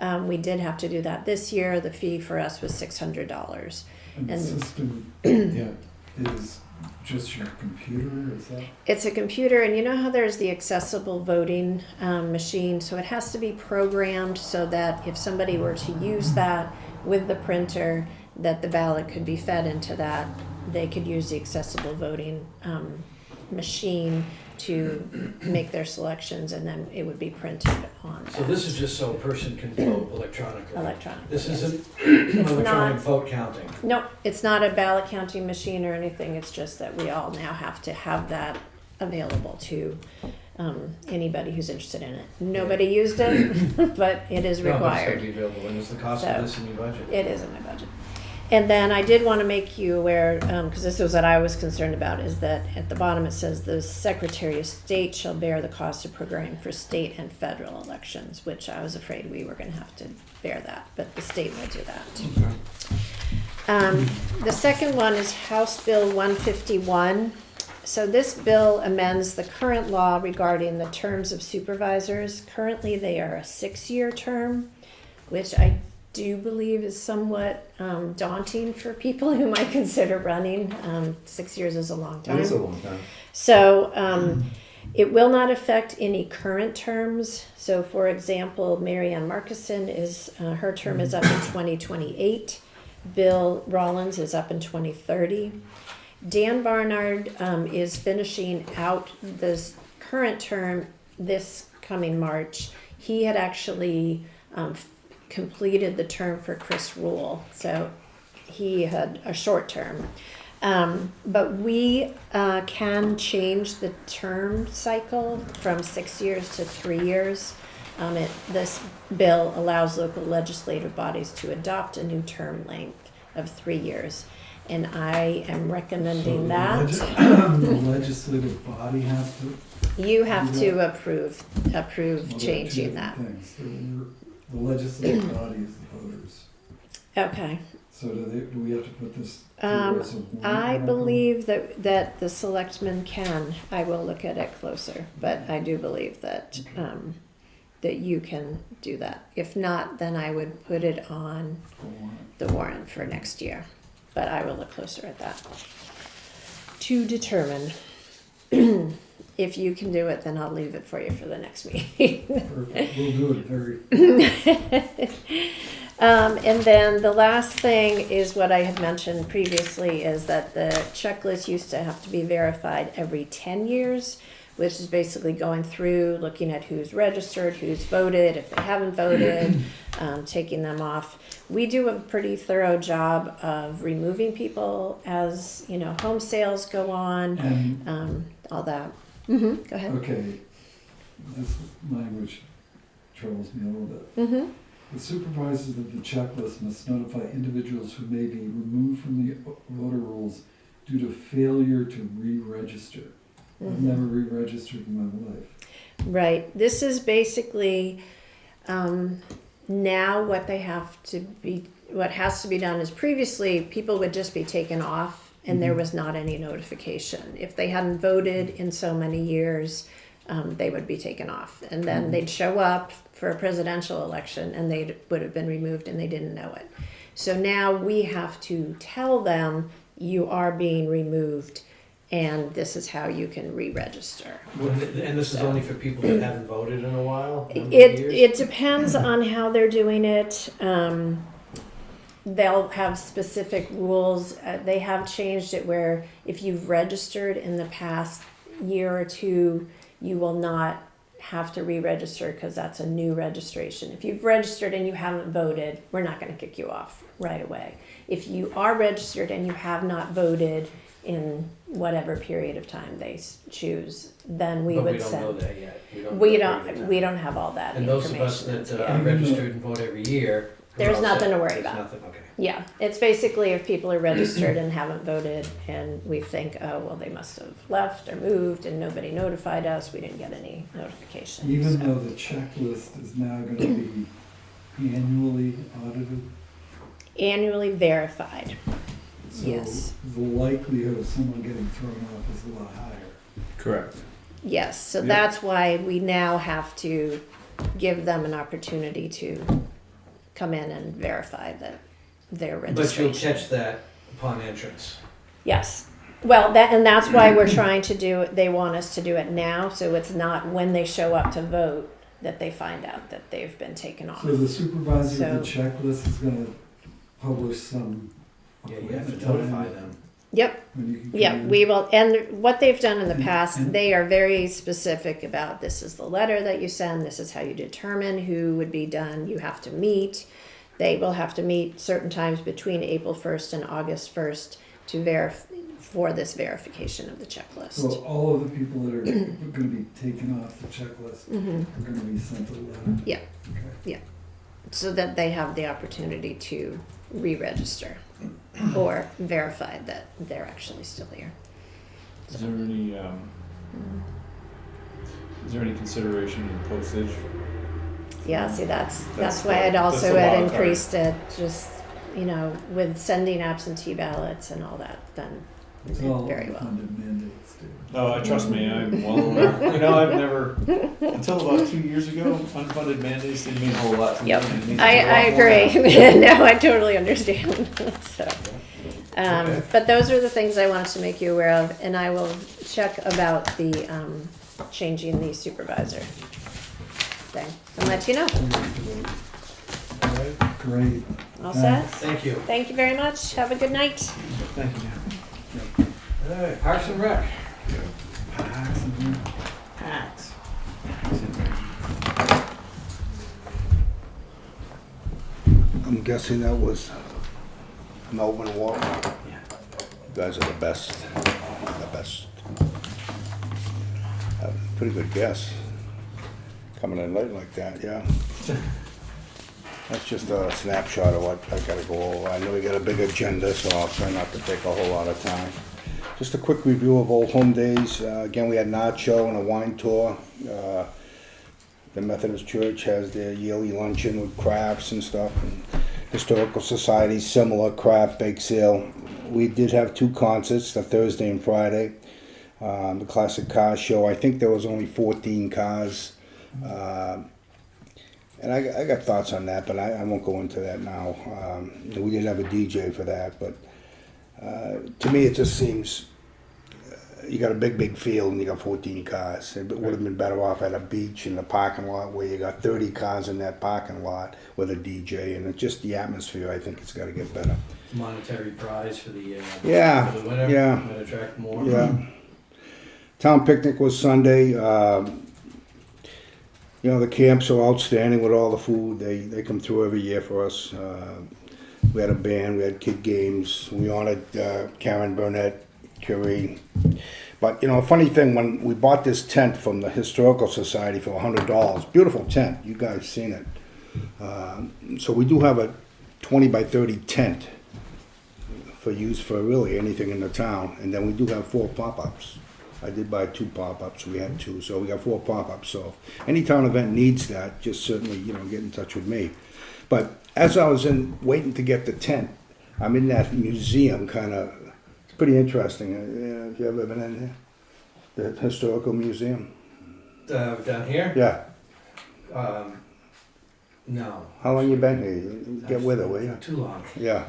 We did have to do that this year. The fee for us was $600. And the And- system Yeah. is just your computer, is that? It's a computer, and you know how there's the accessible voting machine? So it has to be programmed so that if somebody were to use that with the printer, that the ballot could be fed into that. They could use the accessible voting machine to make their selections, and then it would be printed on So this is just so a person can vote electronically? electronic. This yes. isn't It's electronic not. vote counting? No, it's not a ballot counting machine or anything. It's just that we all now have to have that available to anybody who's interested in it. Nobody used it, but it is No, but it's required. gonna be available. And is the cost So- of this in your budget? It is in my budget. And then I did want to make you aware, because this was what I was concerned about, is that at the bottom it says the Secretary of State shall bear the cost of programming for state and federal elections, which I was afraid we were going to have to bear that, but the state will do that. The second one is House Bill 151. So this bill amends the current law regarding the terms of supervisors. Currently, they are a 6-year term, which I do believe is somewhat daunting for people who might consider running. 6 years is a long time. It is a long time. So it will not affect any current terms. So for example, Mary Ann Markison her term is up in 2028. Bill Rollins is up in 2030. Dan Barnard is finishing out this current term this coming March. He had actually completed the term for Chris Rule, so he had a short term. But we can change the term cycle from 6 years to 3 years. This bill allows local legislative bodies to adopt a new term length of 3 years. And I am recommending that. The legislative body has to. You have do to that? approve Well, there are two changing that. different things. The legislative body is the voters. Okay. So do we have to put this through as a warrant I article? believe that the selectmen can. I will look at it closer, but I do believe that that you can do that. If not, then I would put it on For warrant. the warrant for next year. But I will look closer at that to determine. If you can do it, then I'll leave it for you for the next meeting. Perfect, we'll do it very. And then the last thing is what I had mentioned previously, is that the checklist used to have to be verified every 10 years, which is basically going through, looking at who's registered, who's voted, if they haven't voted, taking them off. We do a pretty thorough job of removing people as, home sales go on, And, all that. Go ahead. okay, this language troubles me a little bit. Mm-hmm. The supervisors of the checklist must notify individuals who may be removed from the voter rolls due to failure to re-register. I've never re-registered in my life. Right. This is basically now what has to be done is previously people would just be taken off and there was not any notification. If they hadn't voted in so many years, they would be taken off. And then they'd show up for a presidential election and they would have been removed and they didn't know it. So now we have to tell them you are being removed and this is how you can re-register. And this is only for people that haven't voted in a while? number of It years? it depends on how they're doing it. They'll have specific rules. They have changed it where if you've registered in the past year or two, you will not have to re-register because that's a new registration. If you've registered and you haven't voted, we're not going to kick you off right away. If you are registered and you have not voted in whatever period of time they choose, then we But would we don't know send. that yet. We don't have all that And those of us information. that are registered and vote every year. we're There's all nothing set. to worry There's about. nothing, okay. Yeah, it's basically if people are registered and haven't voted and we think, oh, well, they must have left or moved and nobody notified us, we didn't get any notification. Even so. though the checklist is now gonna be annually audited, Annually verified, so yes. the likelihood of someone getting thrown off is a lot higher. Correct. Yes, so Yep. that's why we now have to give them an opportunity to come in and verify that their But you'll registration. catch that upon entrance. Yes. Well, that's why we're trying to do it. They want us to do it now, so it's not when they show up to vote that they find out that they've been taken off. So the supervisor of the So- checklist is gonna publish some Yeah, you have to appointment notify time them. Yep. when you can come Yeah, in. we will. And what they've done in the And- past, and- they are very specific about this is the letter that you send, this is how you determine who would be done. You have to meet. They will have to meet certain times between April 1st and August 1st to for this verification of the checklist. So all of the people that are gonna be taken off the checklist Mhm. are gonna be sent a letter? Yeah. Okay. So that they have the opportunity to re-register or verify that they're actually still here. Is there any consideration in postage? Yeah, see, that's That's why I'd the also wild had card. increased it, just, with sending absentee ballots and all that, then It's all very well. funded mandates, too. Oh, trust me, I'm well aware. I've never, until about 2 years ago, unfunded mandates didn't mean a whole lot to me. Yep. It means I a lot more agree. now. No, I totally understand. So, Okay. but those are the things I wanted to make you aware of, and I will check about the changing the supervisor thing and let you know. Great. All set? Thank you. Thank you very much. Have a good night. Thank you. All right, Parks and Rec. I'm guessing that was Melvin Walker. You guys are the best. The best. Pretty good guess. Coming in late like that, yeah. That's just a snapshot of what I gotta go over. I know we got a big agenda, so I'll try not to take a whole lot of time. Just a quick review of Old Home Days. Again, we had an art show and a wine tour. The Methodist Church has their yearly luncheon with crafts and stuff. And Historical Society, similar craft bake sale. We did have 2 concerts, the Thursday and Friday. The Classic Car Show, I think there was only 14 cars. And I got thoughts on that, but I won't go into that now. We did have a DJ for that, but to me it just seems you got a big field and you got 14 cars. It would have been better off at a beach in the parking lot where you got 30 cars in that parking lot with a DJ, and it's just the atmosphere. I think it's got to get better. Monetary prize for the Yeah, for the winner. yeah. Might attract more. Yeah. Town picnic was Sunday. The camps are outstanding with all the food. They come through every year for us. We had a band, we had kid games. We honored Karen Burnett, Curie. But, a funny thing, when we bought this tent from the Historical Society for $100, beautiful tent, you guys seen it. So we do have a 20 by 30 tent for use for really anything in the town. And then we do have 4 pop-ups. I did buy 2 pop-ups, we had 2, so we got 4 pop-ups. So if any town event needs that, just certainly, get in touch with me. But as I was waiting to get the tent, I'm in that museum it's pretty interesting. Have you ever been in there? The Historical Museum? Down here. Yeah. No. How long you been here? You get with it, will you? Not too long. Yeah.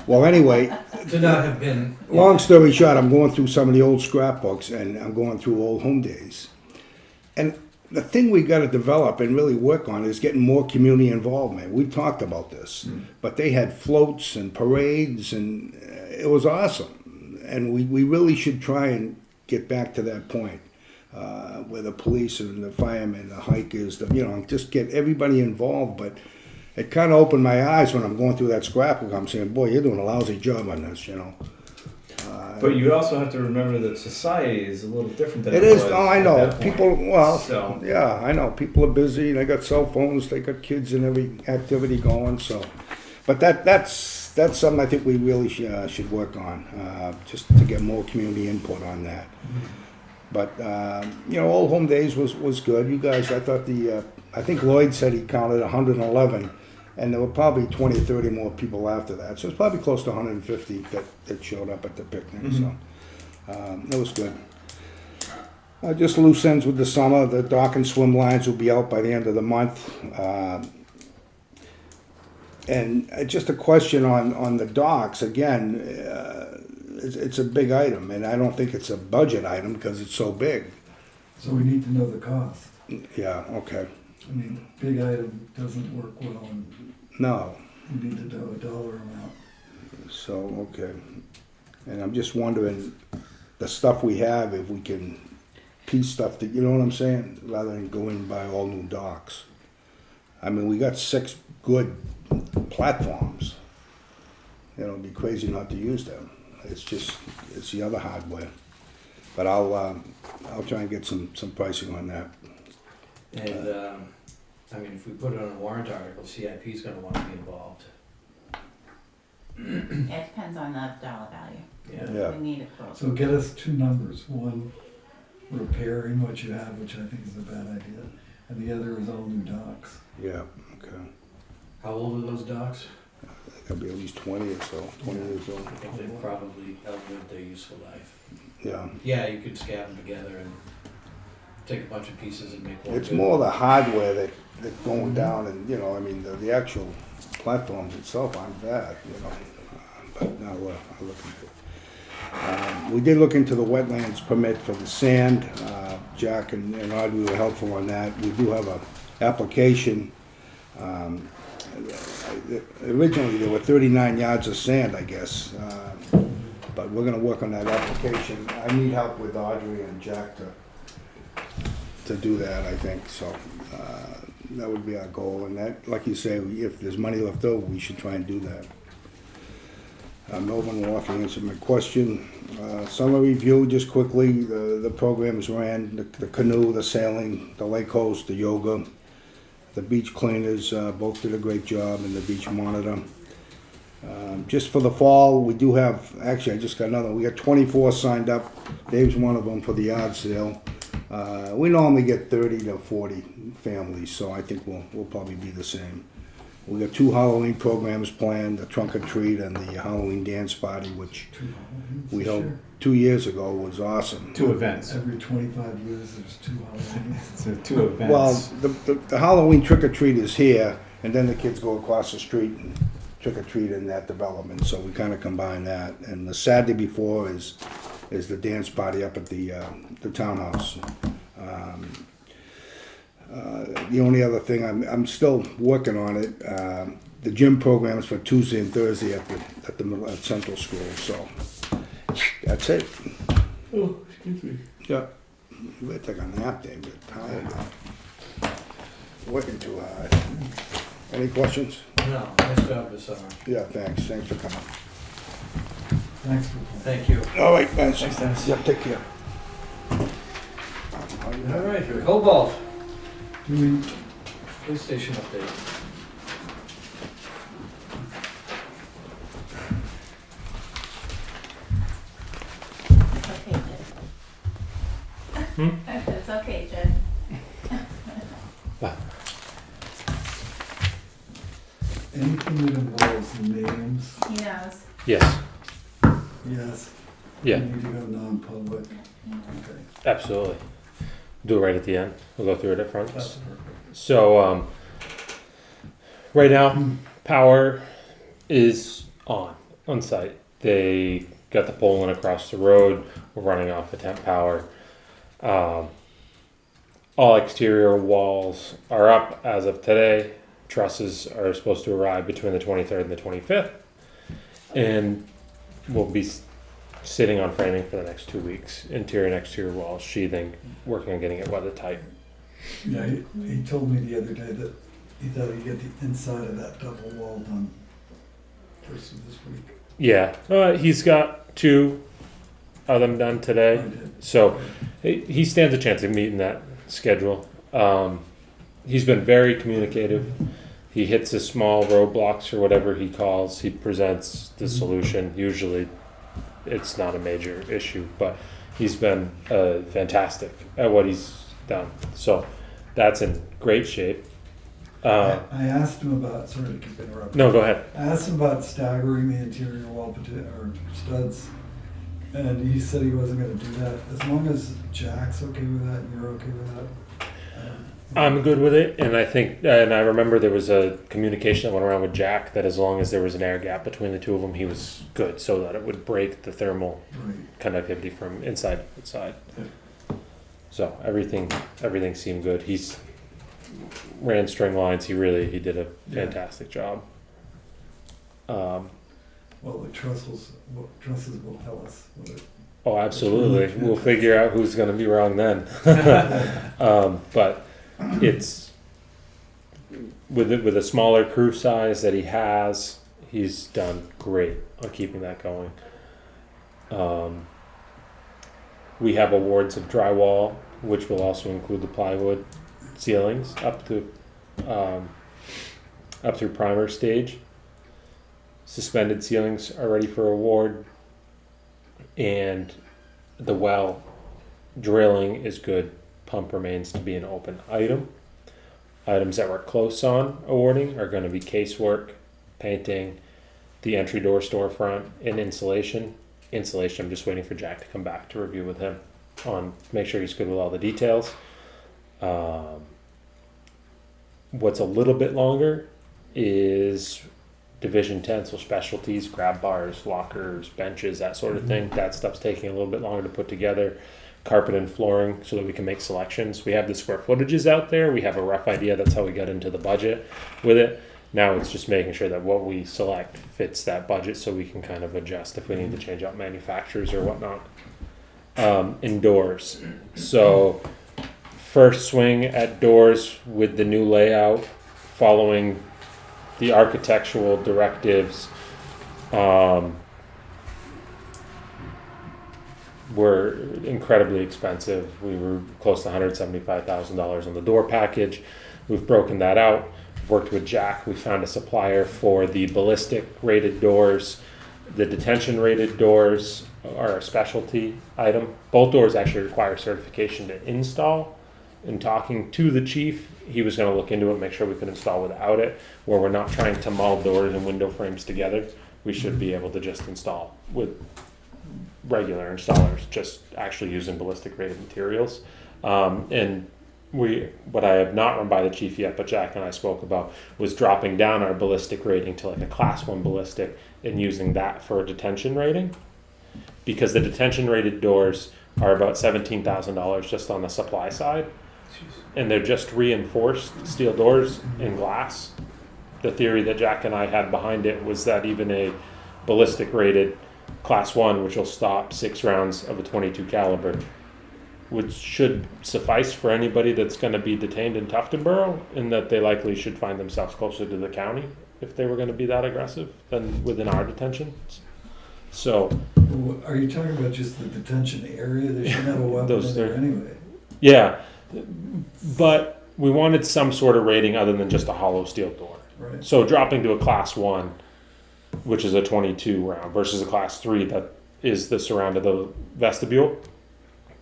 Well, anyway, To not have been. long story short, I'm going through some of the old scrapbooks and I'm going through old home days. And the thing we got to develop and really work on is getting more community involvement. We talked about this, but they had floats and parades and it was awesome. And we really should try and get back to that point where the police and the firemen, the hikers, just get everybody involved. But it kind of opened my eyes when I'm going through that scrapbook. I'm saying, boy, you're doing a lousy job on this, But you also have to remember that society is a little different than It it is. was Oh, I at know. that point. People. Well, So- yeah, I know. People are busy. They got cell phones. They got kids and every activity going. So, but that's something I think we really should work on, just to get more community input on that. But Old Home Days was good. You guys, I thought I think Lloyd said he counted 111, and there were probably 20 or 30 more people after that. So it's probably close to 150 that showed up at the picnic. So it was good. Just loose ends with the summer. The dock and swim lines will be out by the end of the month. And just a question on the docks, again, it's a big item, and I don't think it's a budget item because it's so big. So we need to know the cost. Yeah, okay. I mean, big item doesn't work well, and No, we need to know a dollar amount. so, okay. And I'm just wondering, the stuff we have, if we can piece stuff, you know what I'm saying? Rather than go in and buy all new docks. I mean, we got 6 good platforms. It'd be crazy not to use them. It's the other hardware. But I'll try and get some pricing on that. And, if we put it on a warrant article, CIP's gonna wanna be involved. It depends on the dollar value. Yeah. We need a quote. So get us 2 numbers. One, repairing what you have, which I think is a bad idea, and the other is all new docks. Yeah, okay. How old are those docks? They'll be at least 20 or so, 20 years old. I think they've probably outlived their useful life. Yeah. Yeah, you could scab them together and take a bunch of pieces and make one. It's good more one. the hardware that going down and, the actual platforms itself aren't bad, But now I'll look into it. We did look into the wetlands permit for the sand. Jack and Audrey were helpful on that. We do have a application. Originally, there were 39 yards of sand, I guess. But we're gonna work on that application. I need help with Audrey and Jack to do that, I think, so, that would be our goal, and that, like you say, if there's money left over, we should try and do that. Melvin Walker answered my question. Summer review, just quickly, the programs ran, the canoe, the sailing, the lake host, the yoga, the beach cleaners, both did a great job, and the beach monitor. Just for the fall, we do have, actually, I just got another, we got 24 signed up. Dave's one of them for the yard sale. We normally get 30 to 40 families, so I think we'll probably be the same. We got 2 Halloween programs planned, the trunk or treat and the Halloween dance party, which 2 Halloweens we this held year. 2 years ago was awesome. 2 events. Every 25 years, there's 2 Halloweens. So 2 events. Well, the Halloween trick or treat is here, and then the kids go across the street and trick or treat in that development, so we kind of combine that. And the Saturday before is the dance party up at the townhouse. The only other thing, I'm still working on it. The gym programs for Tuesday and Thursday at Central School. So that's it. Oh, excuse me. Yeah, you better take a nap, Dave. You're tired. Working too hard. Any questions? No, nice job this summer. Yeah, thanks. Thanks for coming. Thanks for coming. Thank you. All right, thanks. Thanks, Dennis. Yep, take care. All right, Cobalt, Do we, police station update. It's okay, Jen. It's okay, Jen. anything that involves names, He knows. Yes, yes. yeah, We need to go non-public. Okay. absolutely. Do it right at the end. We'll go through it at front. That's perfect. So, Right now, power is on site. They got the pole in across the road. We're running off of temp power. All exterior walls are up as of today. Trusses are supposed to arrive between the 23rd and the 25th, and we'll be sitting on framing for the next 2 weeks. Interior and exterior walls, sheathing, working on getting it weather tight. Yeah, he told me the other day that he thought he'd get the inside of that double wall done first of this week. Yeah, he's got 2 of them done I today, did. so he stands a chance of meeting that schedule. He's been very communicative. He hits his small roadblocks or whatever he calls. He presents the solution. Usually, it's not a major issue, but he's been fantastic at what he's done. So that's in great shape. I asked him about, sorry to keep interrupting. No, go ahead. I asked him about staggering the interior wall or studs, and he said he wasn't gonna do that. As long as Jack's okay with that and you're okay with that. I'm good with it, and I think, and I remember there was a communication that went around with Jack that as long as there was an air gap between the 2 of them, he was good, so that it would break the thermal Right. conductivity from inside to outside. So everything seemed good. He's ran string lines. He did a fantastic job. Well, the trusses will tell us whether. Oh, absolutely. We'll figure out who's going to be wrong then. But it's with a smaller crew size that he has, he's done great on keeping that going. We have awards of drywall, which will also include the plywood ceilings up through primer stage. Suspended ceilings are ready for award, and the well drilling is good. Pump remains to be an open item. Items that we're close on awarding are going to be casework, painting, the entry door storefront, and insulation. Insulation, I'm just waiting for Jack to come back to review with him on make sure he's good with all the details. What's a little bit longer is division tents, so specialties, grab bars, lockers, benches, that sort of thing. That stuff's taking a little bit longer to put together. Carpet and flooring so that we can make selections. We have the square footages out there. We have a rough idea. That's how we got into the budget with it. Now it's just making sure that what we select fits that budget so we can kind of adjust if we need to change out manufacturers or whatnot. Indoors. So first swing at doors with the new layout following the architectural directives. Were incredibly expensive. We were close to $175,000 on the door package. We've broken that out. Worked with Jack. We found a supplier for the ballistic rated doors. The detention rated doors are a specialty item. Both doors actually require certification to install. In talking to the chief, he was going to look into it, make sure we could install without it, where we're not trying to mold doors and window frames together. We should be able to just install with regular installers, just actually using ballistic rated materials. And what I have not run by the chief yet, but Jack and I spoke about, was dropping down our ballistic rating to like a class 1 ballistic and using that for a detention rating. Because the detention rated doors are about $17,000 just on the supply side. And they're just reinforced steel doors and glass. The theory that Jack and I had behind it was that even a ballistic rated class 1, which will stop 6 rounds of a .22 caliber, which should suffice for anybody that's going to be detained in Tuftonboro, and that they likely should find themselves closer to the county if they were going to be that aggressive than within our detentions. So, Are you talking about just the detention area? They shouldn't have a weapon in there anyway. Yeah, but we wanted some sort of rating other than just a hollow steel door. Right. So dropping to a class 1, which is a .22 round, versus a class 3 that is the surround of the vestibule,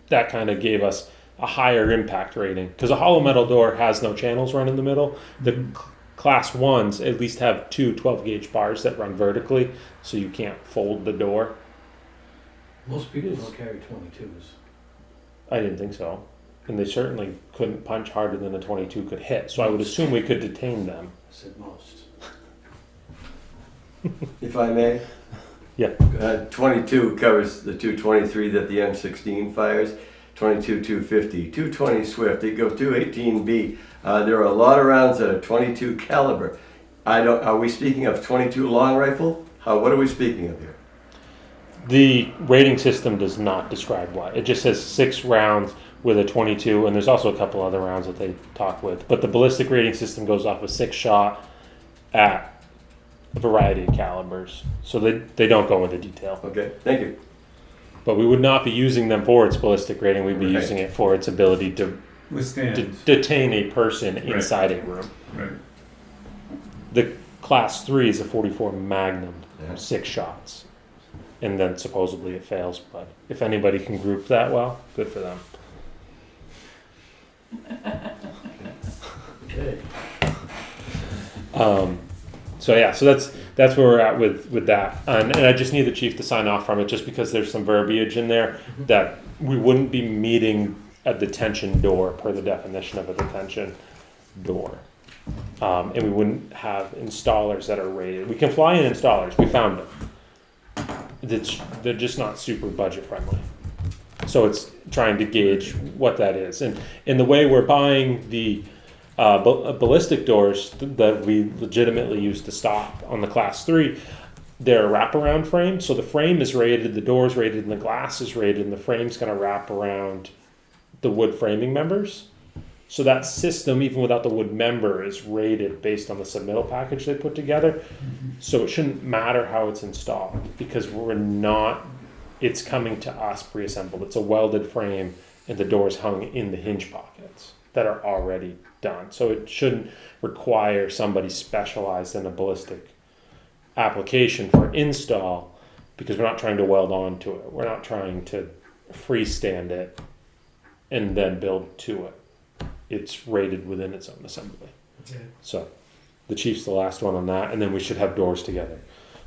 that kind of gave us a higher impact rating. Because a hollow metal door has no channels run in the middle. The class 1s at least have 2 12-gauge bars that run vertically, so you can't fold the door. Most people don't carry 22s. I didn't think so. and they certainly couldn't punch harder than a 22 could hit. So I would assume we could detain them. I said most. If I may? Yeah. 22 covers the 223 that the M16 fires, 22 250, 220 Swift, they go 218B. There are a lot of rounds that are 22 caliber. Are we speaking of 22 long rifle? What are we speaking of here? The rating system does not describe what. It just says 6 rounds with a 22, and there's also a couple other rounds that they talk with. But the ballistic rating system goes off a 6-shot at a variety of calibers. So they don't go into detail. Okay, thank you. But we would not be using them for its ballistic rating. We'd be Right. using it for its ability to Withstand. detain a person inside a room. Right. The class 3 is a 44 Magnum, Yeah. 6 shots. And then supposedly it fails, but if anybody can group that well, good for them. Okay. So yeah, so that's where we're at with that, and I just need the chief to sign off from it, just because there's some verbiage in there that we wouldn't be meeting a detention door per the definition of a detention door, and we wouldn't have installers that are rated. We can fly in installers. We found them. They're just not super budget friendly. So it's trying to gauge what that is, and in the way we're buying the ballistic doors that we legitimately use to stop on the class 3, they're a wraparound frame. So the frame is rated, the door is rated, and the glass is rated, and the frame's going to wrap around the wood framing members. So that system, even without the wood member, is rated based on the submittal package they put together. So it shouldn't matter how it's installed, because it's coming to us pre-assembled. It's a welded frame, and the door's hung in the hinge pockets that are already done. So it shouldn't require somebody specialized in a ballistic application for install, because we're not trying to weld onto it. We're not trying to freestand it and then build to it. It's rated within its own assembly. Okay. So the chief's the last one on that, and then we should have doors together,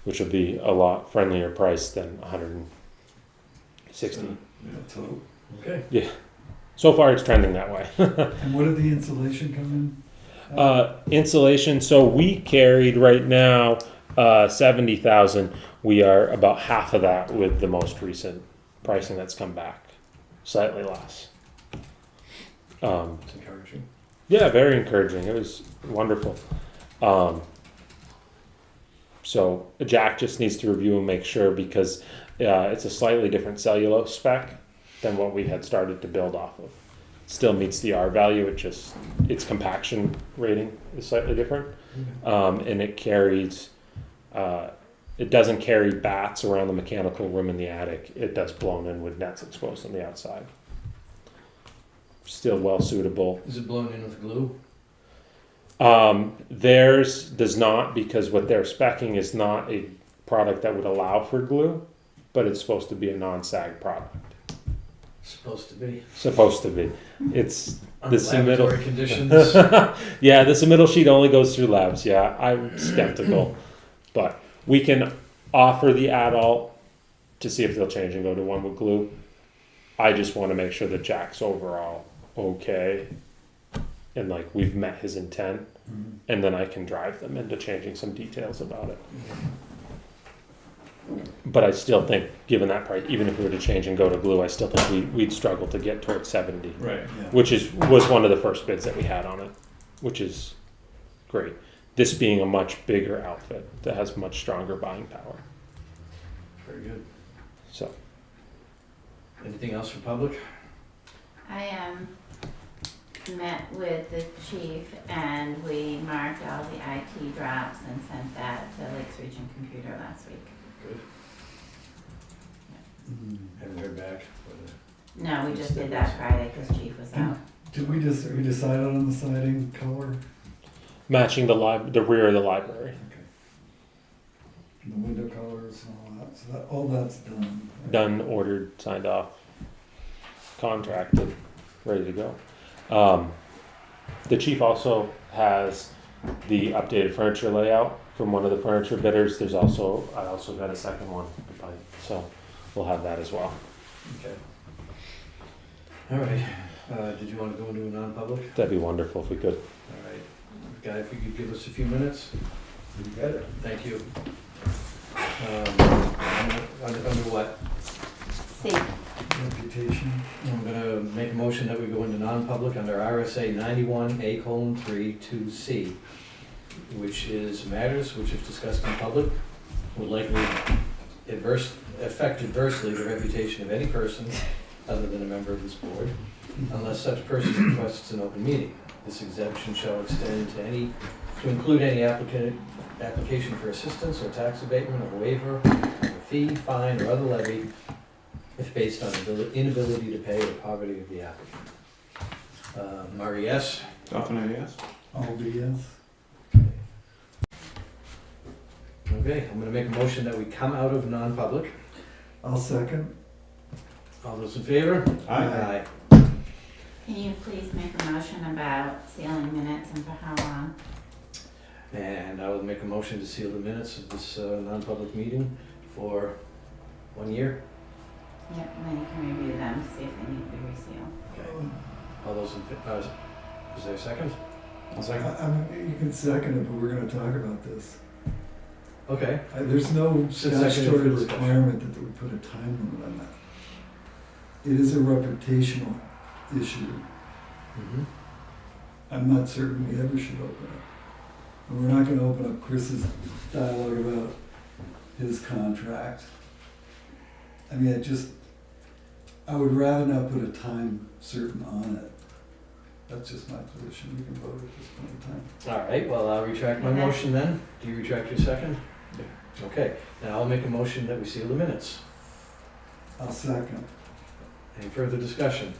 which would be a lot friendlier price than 160. Okay. So far, it's trending that way. And what did the insulation come in? Insulation. So we carried right now 70,000. We are about half of that with the most recent pricing that's come back, slightly less. It's encouraging. Yeah, very encouraging. It was wonderful. So Jack just needs to review and make sure, because it's a slightly different cellulose spec than what we had started to build off of. It still meets the R value, its compaction rating is slightly different. And it carries, it doesn't carry bats around the mechanical room in the attic. It does blown in with nets exposed on the outside. Still well suitable. Is it blown in with glue? Theirs does not, because what they're speccing is not a product that would allow for glue, but it's supposed to be a non-sag product. Supposed to be. Supposed to be. It's the Under submittal. laboratory conditions. Yeah, the submittal sheet only goes through labs. Yeah, I'm skeptical, but we can offer the adult to see if they'll change and go to one with glue. I just want to make sure that Jack's overall okay, and like we've met his intent, and then I can drive them into changing some details about it. But I still think, given that price, even if we were to change and go to glue, I still think we'd struggle to get towards 70, Right. which was one of the first bids that we had on it, which is great. This being a much bigger outfit that has much stronger buying power. Very good. So Anything else for public? I met with the chief and we marked all the IT drops and sent that to Lakes Region Computer last week. Good. Haven't heard back. No, we just did that Friday because chief was out. Did we decided on the siding color? matching the rear of the library. Okay. And the window colors and all that, so all that's done. right? Done, ordered, signed off, contracted, ready to go. The chief also has the updated furniture layout from one of the furniture bidders. I also got a second one, so we'll have that as well. Okay. All right. Did you want to go into a non-public? That'd be wonderful if we could. All right. Guy, if you could give us a few minutes. You got it. Thank you. Under what? See, Reputation. I'm gonna make a motion that we go into non-public under RSA 91A:3 2C, which is matters which if discussed in public would likely affect adversely the reputation of any person other than a member of this board, unless such person requests an open meeting. This exemption shall extend to include any application for assistance or tax abatement or waiver of a fee, fine, or other levy if based on inability to pay or poverty of the applicant. Murray, yes? Often I ask. I'll be yes. Okay, I'm gonna make a motion that we come out of non-public. I'll second. All those in favor? Aye. can you please make a motion about sealing minutes and for how long? And I will make a motion to seal the minutes of this non-public meeting for 1 year. Yep, and then you can review them, to see if they need to be resealed. Okay. All those in, is there a second? You can second it, but we're gonna talk about this. Okay. There's no Second for statutory discussion. requirement that we put a time limit on that. It is a reputational issue. Mm-hmm. I'm not certain we ever should open it. And we're not gonna open up Chris's dialogue about his contract. I mean, I would rather not put a time certain on it. That's just my position. We can vote at this point in time. All right, well, I'll retract my Okay. motion then. Do you retract your second? Okay, now I'll make a motion that we seal the minutes. I'll second. Any further discussion?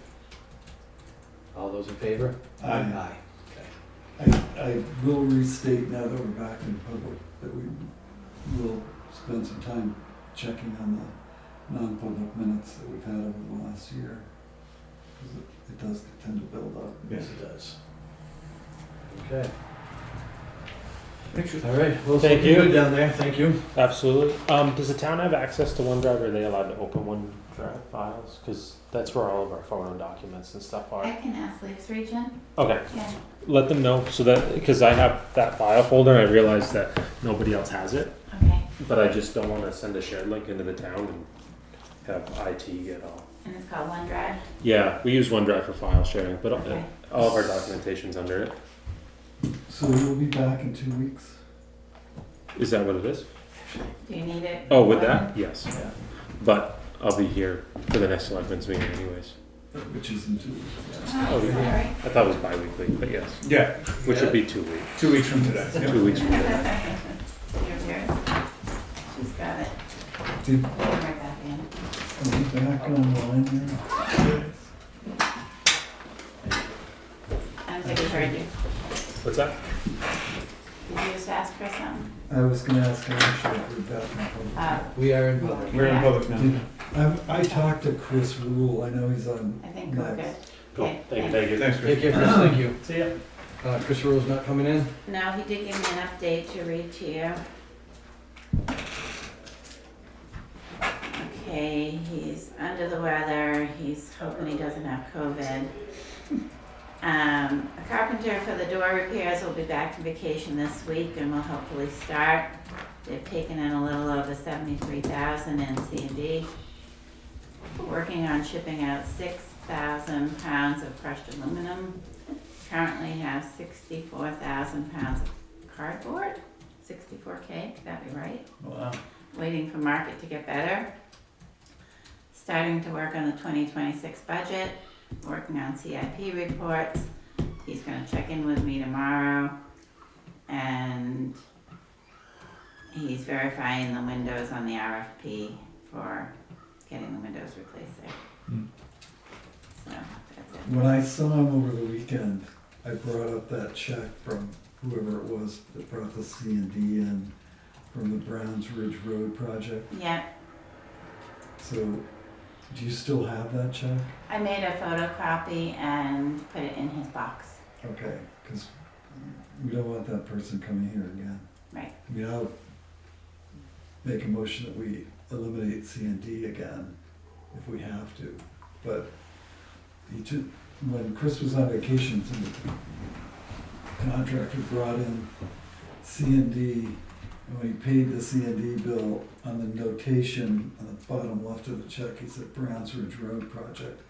All those in favor? Aye. Okay. I will restate now that we're back in public, that we will spend some time checking on the non-public minutes that we've had over the last year. Because it does tend to build up. Yes, it does. Okay, Thanks. all right, well, Thank thank you. you down there, thank you. Absolutely. Does the town have access to OneDrive? Are they allowed to open OneDrive files? Because that's where all of our photo documents and stuff I are. can ask Lakes Region, Okay, yeah. let them know so that, because I have that file folder and I realize that nobody else has it, Okay, but I just don't want to send a shared link into the town and have IT get all. and it's called OneDrive? Yeah, we use OneDrive for file sharing, but Okay. all of our documentation's under it. So we'll be back in 2 weeks. Is that what it is? Do you need it? Oh, with before that? Yes. But I'll be here for the next selectmen's meeting anyways. Which is in 2 weeks. then? Oh, Oh, yeah. sorry. I thought it was bi-weekly, but yes. Yeah, Which would be 2 weeks. 2 weeks from today. 2 weeks from today. Here's yours. She's got it. Did, Put it right back in. are we back online now? I'm going to heard you. What's that? Did you just ask for something? I was gonna ask Ashley if we're back in public. We are in public. We're in public now. Did, I talked to Chris Rule, I know he's on I think we're good. next. Cool. Okay, Thank you. Thanks, Chris. Take care, Chris, thank you. See ya. Chris Rule's not coming in? No, he did give me an update to read to you. Okay, he's under the weather, he's hoping he doesn't have COVID. A carpenter for the door repairs will be back from vacation this week and will hopefully start. They've taken in a little over 73,000 in C&D. Working on shipping out 6,000 pounds of crushed aluminum. Currently have 64,000 pounds of cardboard, 64K, could that be right? Wow. Waiting for market to get better. Starting to work on the 2026 budget, working on CIP reports. He's gonna check in with me tomorrow. And he's verifying the windows on the RFP for getting the windows replaced there. Hmm. So, that's it. When I saw him over the weekend, I brought up that check from whoever it was that brought the C&D in from the Browns Ridge Road project. Yeah, So, do you still have that check? I made a photocopy and put it in his box. Okay, because we don't want that person coming here again. Right. I mean, I'll make a motion that we eliminate C&D again if we have to, but when Chris was on vacation, the contractor brought in C&D, and when he paid the C&D bill, on the notation on the bottom left of the check, he said Browns Ridge Road project.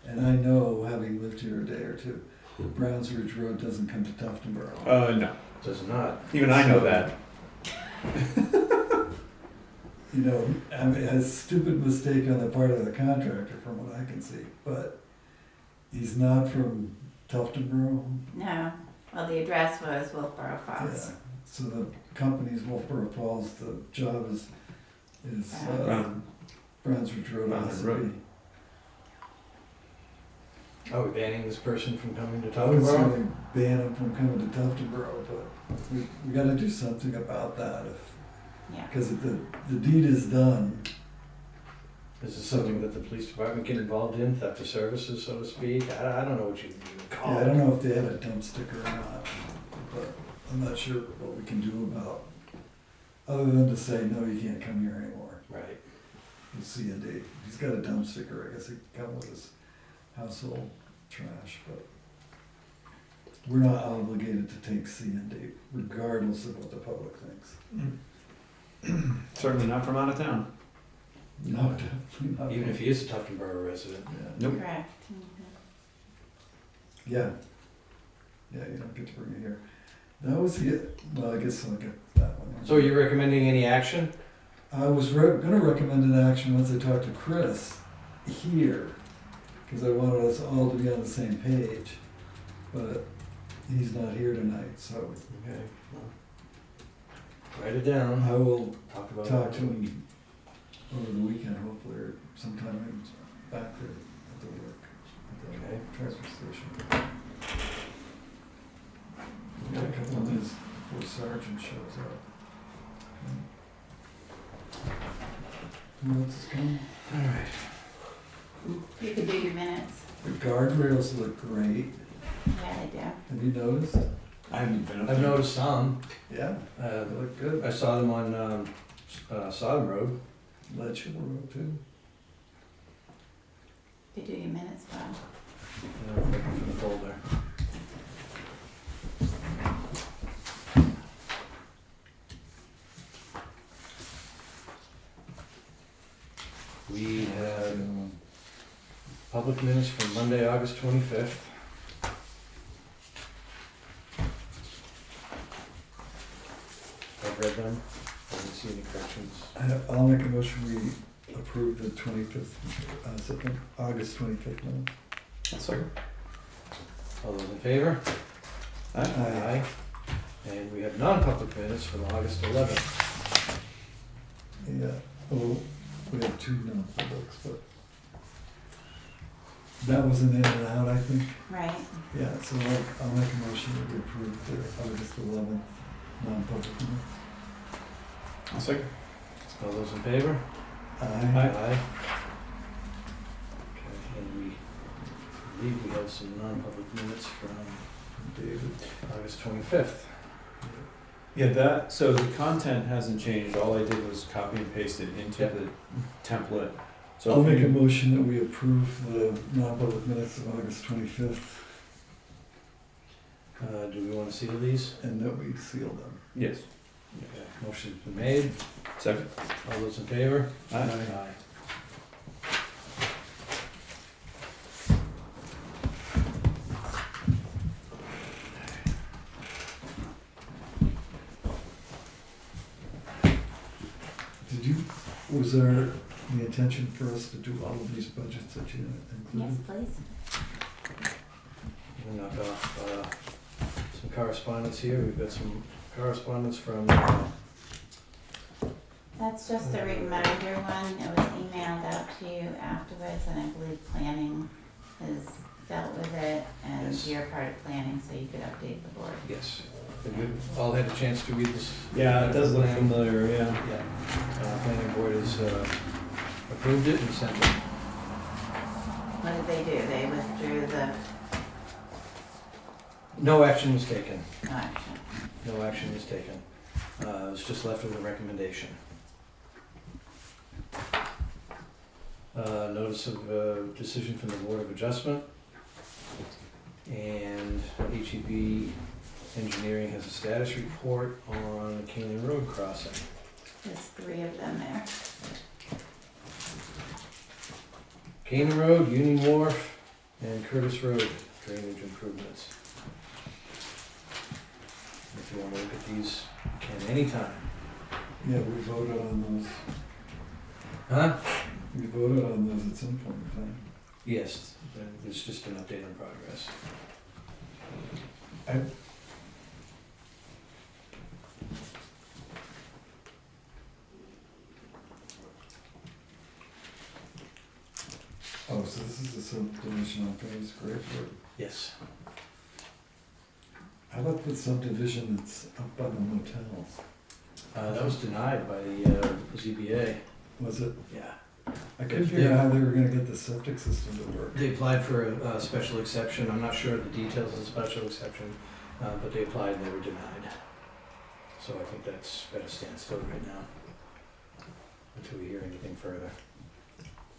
And I know, having lived here a day or two, Browns Ridge Road doesn't come to Tuftonboro. No. Does not. Even I know that. You know, I mean, a stupid mistake on the part of the contractor from what I can see, but he's not from Tuftonboro. No, well, the address was Wolfboro Falls. Yeah, so the company's Wolfboro Falls, the job is Browns Ridge Road. Browns Road. LCD. Are we banning this person from coming to I would Tuftonboro? certainly ban him from coming to Tuftonboro, but we gotta do something about that Yeah. because the deed is done. Is this something that the police department get involved in, theft of services, so to speak? I don't know what you would call Yeah, I it. don't know if they have a dump sticker or not, but I'm not sure what we can do about, other than to say, no, you can't come here anymore. Right. You see a date. He's got a dump sticker, I guess it come with his household trash, but we're not obligated to take C&D regardless of what the public thinks. Certainly not from out of town. No, definitely not. Even if he is a Tuftonboro resident. Yeah. Nope. Correct. Yeah. Yeah, you don't get to bring it here. That was it. Well, I guess I'll get that one. So are you recommending any action? I was gonna recommend an action once I talked to Chris here, because I wanted us all to be on the same page, but he's not here tonight, so Okay. well, Write it down. I will Talk about talk it. to him over the weekend, hopefully, or sometime when he's back there at the work, at the Okay. transfer station. Got a couple of minutes before Sergeant shows up. Who else is coming? All right. You could do your minutes. The guardrails look great. Yeah, they do. Have you noticed? I haven't been up I've there. noticed some. Yeah, Uh, they look good. I saw them on Sodom Road. Ledger Road too. You do your minutes well. I'm looking for the folder. We have public minutes from Monday, August 25th. I've read them. I didn't see any corrections. I'll make a motion, we approve the 25th, September, August 25th minute. Second. All those in favor? Aye. And we have non-public minutes from August 11th. Yeah, well, we have two non-publics, but that was an in and out, I think. Right. Yeah, so I'll make a motion that we approve the August 11th non-public minutes. Second. All those in favor? Aye. Aye. Okay, and we believe we have some non-public minutes from David. August 25th. Yeah, so the content hasn't changed. All I did was copy and paste it into Yep. the template. So I'll if make a you- motion that we approve the non-public minutes of August 25th Do we want to seal these? and that we seal them. Yes. Okay, motion's been made. Second. All those in favor? Aye. Was there the intention for us to do all of these budgets that you Yes, included? please. We'll knock off some correspondence here. We've got some correspondence from, That's just a reminder one. It was emailed out to you afterwards, and I believe planning has dealt with it, and Yes. you're part of planning, so you could update the board. yes, have you all had a chance to read this? Yeah, it does look Plan? familiar, yeah. Yeah. Planning board has approved it and sent it. What did they do? They withdrew the No action was taken. action. No action was taken. It was just left with a recommendation. Notice of decision from the Board of Adjustment. HEB Engineering has a status report on the Canaan Road crossing. There's 3 of them there. Canaan Road, Union Wharf, and Curtis Road drainage improvements. If you wanna look at these, you can anytime. Yeah, we voted on those. Huh? We voted on those at some point in time. Yes, it's just an update on progress. Oh, so this is a subdivision on Paris Grave Road. Yes. How about the subdivision that's up by the motel? That was denied by the ZBA. Was it? Yeah. I couldn't figure out how they were gonna get the septic system to work. They applied for a special exception. I'm not sure of the details of the special exception, but they applied and they were denied. So I think that's at a standstill right now until we hear anything further.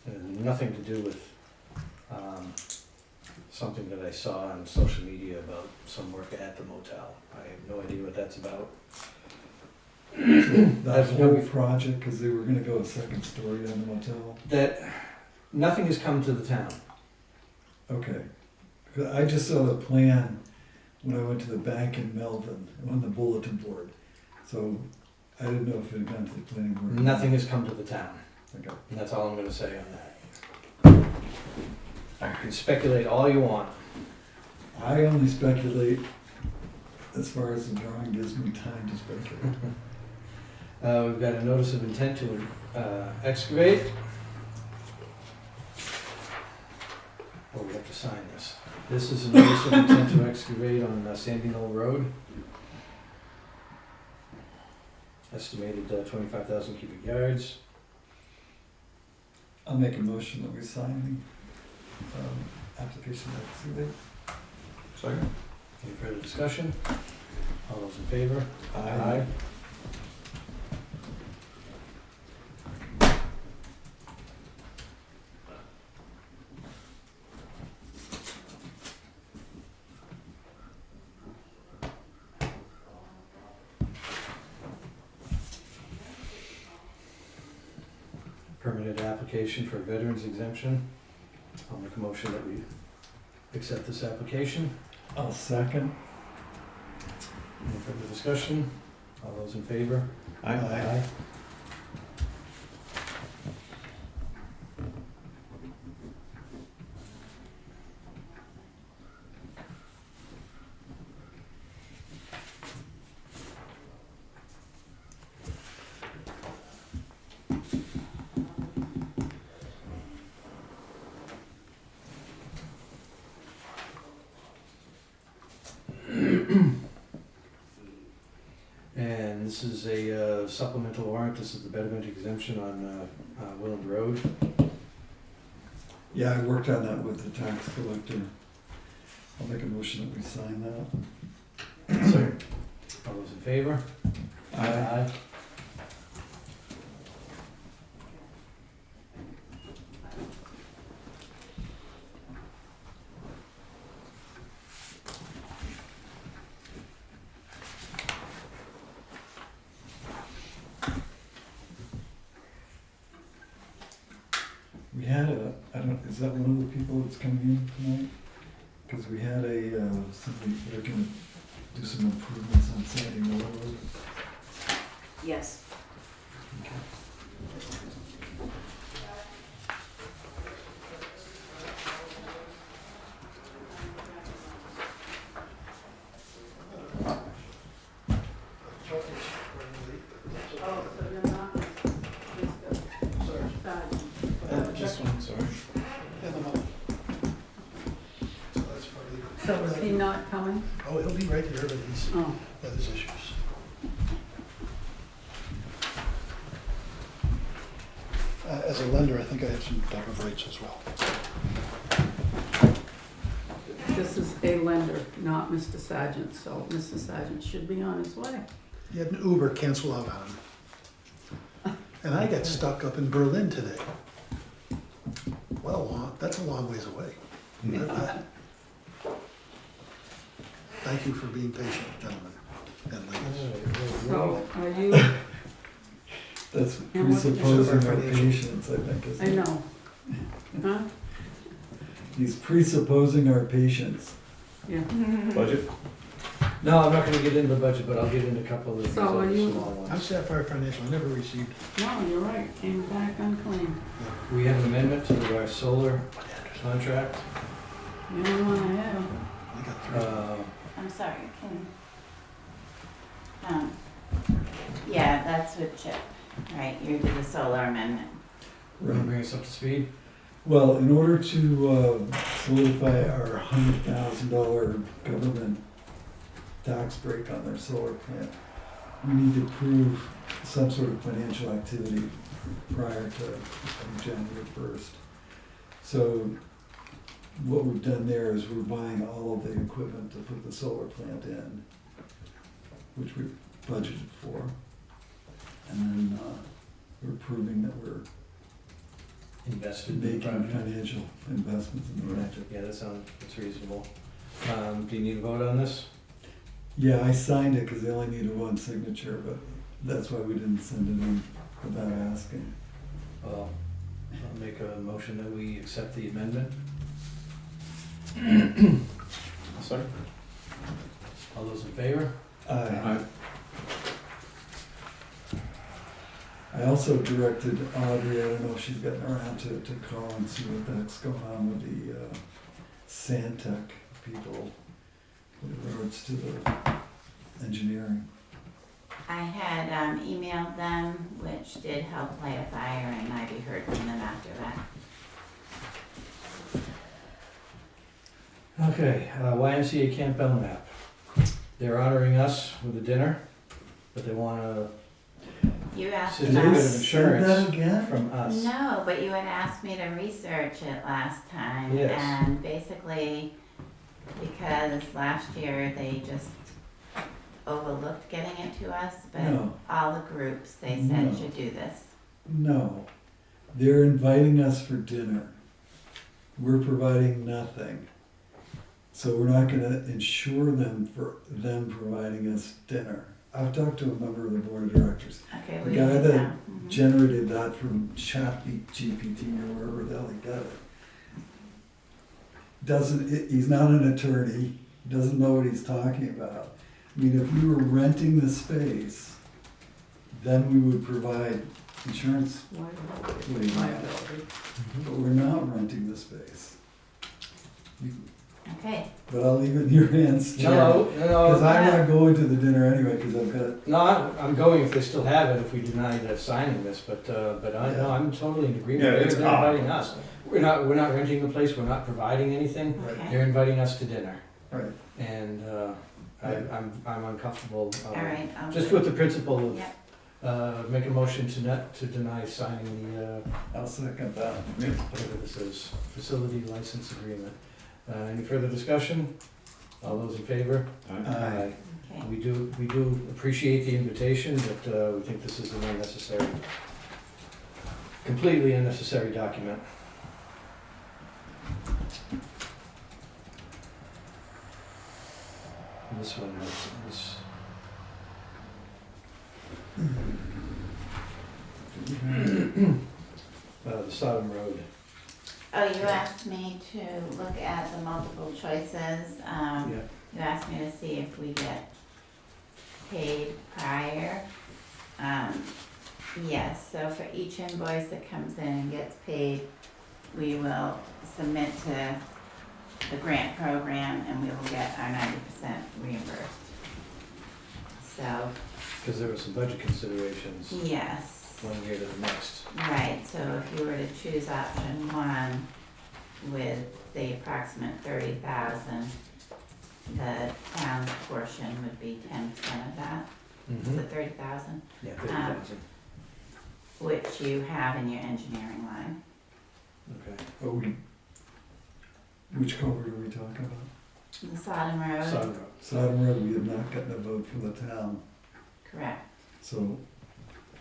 And it has nothing to do with something that I saw on social media about some work at the motel. I have no idea what that's about. That whole project, cause they were gonna go a second story on the motel? That nothing has come to the town. Okay. 'Cause I just saw the plan when I went to the bank in Melvin, on the bulletin board. So I didn't know if it had gone to the planning board. Nothing has come to the town. Okay. And that's all I'm gonna say on that. You can speculate all you want. I only speculate as far as the drawing gives me time to speculate. We've got a notice of intent to excavate. Oh, we have to sign this. This is a notice of intent to excavate on Sandy Knoll Road. Estimated 25,000 cubic yards. I'll make a motion that we sign the application to excavate. Second. Any further discussion? All those in favor? Aye. Permitted application for veterans exemption. I'll make a motion that we accept this application. I'll second. Any further discussion? All those in favor? Aye. And this is a supplemental warrant. This is the betterment exemption on Willand Road. Yeah, I worked on that with the tax collector. I'll make a motion that we sign that. Sorry. All those in favor? Aye. We had is that one of the people that's coming in tonight? Because we had somebody, they're gonna do some improvements on Sandy Knoll Road. Yes. This one, sorry. So is he not coming? Oh, he'll be right here, but he's, Oh. there's issues. As a lender, I think I have some type of rights as well. This is a lender, not Mr. Sargent, so Mr. Sargent should be on his way. He had an Uber cancel out on him. And I got stuck up in Berlin today. Well, that's a long ways away. Thank you for being patient, gentlemen and ladies. So, are you, That's And what- presupposing our patience, I think, I isn't it? know. Huh? He's presupposing our patience. Yeah. Budget? No, I'm not gonna get into the budget, but I'll get into a couple of these So are other you- small I'm ones. Sapphire Financial, I never received. No, you're right, came back unclean. We have an amendment to our solar contract. The only one I have. I got three. I'm sorry, yeah, that's with Chip, right, you did the solar amendment. Wanna bring us up to speed? Well, in order to solidify our $100,000 government tax break on their solar plant, we need to prove some sort of financial activity prior to January 1st. So what we've done there is we're buying all of the equipment to put the solar plant in, which we budgeted for. And then we're proving that we're Invested in the making project. financial investments in the project. Yeah, that's reasonable. Do you need a vote on this? Yeah, I signed it because they only needed one signature, but that's why we didn't send it in without asking. Well, I'll make a motion that we accept the amendment. Sorry? All those in favor? I also directed Audrey, I don't know if she's gotten around to call and see what the heck's going on with the Sandtech people with regards to the engineering. I had emailed them, which did help light a fire, and I heard from them after that. Okay, YMCA Camp Belknap. They're honoring us with a dinner, but they wanna You asked certificate of us, Say insurance that again? from us. no, but you had asked me to research it last time. Yes. And basically, because last year they just overlooked getting it to us, but No. all the groups, they said No. should do this. No, they're inviting us for dinner. We're providing nothing. So we're not gonna insure them for them providing us dinner. I've talked to a member of the board of directors. Okay, The we guy did that that. Mhm. generated that from GPT or wherever the hell he got it. He's not an attorney, doesn't know what he's talking about. I mean, if we were renting the space, then we would provide insurance waivers. Liability. But we're not renting the space. Okay, But I'll leave it in your hands, Chair. No, Because I'm no, not going to the dinner anyway, because I've got, no, I'm going if they still have it, if we deny that signing this, but no, I'm totally in agreement. Yeah, They're it's they're inviting us. We're not renting the place, we're not providing anything. okay, They're inviting us to dinner. right, And I'm uncomfortable, all right. I'll just do with it. the principle of, Yep. make a motion to deny signing the, I'll second that. whatever this is, facility license agreement. Any further discussion? All those in favor? Aye. Okay, We do appreciate the invitation, but we think this is an unnecessary, completely unnecessary document. And this one, this. The Sodom Road. oh, you asked me to look at the multiple choices. Yeah. You asked me to see if we get paid prior. Yes, so for each invoice that comes in and gets paid, we will submit to the grant program and we will get our 90% reimbursed. So, Because there were some budget considerations, yes. one year to the next. Right, so if you were to choose option one with the approximate 30,000, the town's portion would be 10% of that, is it 30,000? Yeah, 30,000, Which you have in your engineering line. okay. But which culvert are we talking about? The Sodom Road, Sodom Road. Sodom Road, we have not gotten a vote from the town, correct, so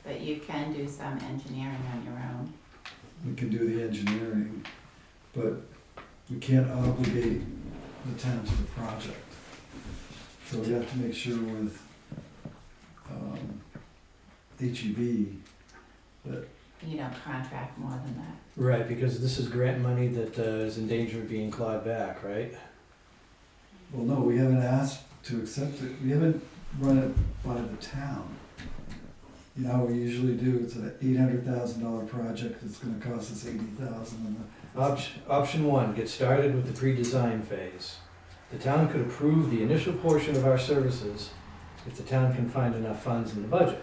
but you can do some engineering on your own. we can do the engineering, but we can't obligate the town to the project. So we have to make sure with HEB that, You don't contract more than that. Right, because this is grant money that is in danger of being clawed back, right? well, no, we haven't asked to accept it, we haven't run it by the town. You know, how we usually do, it's an $800,000 project, it's gonna cost us $80,000 and Option one, get started with the pre-design phase. The town could approve the initial portion of our services if the town can find enough funds in the budget.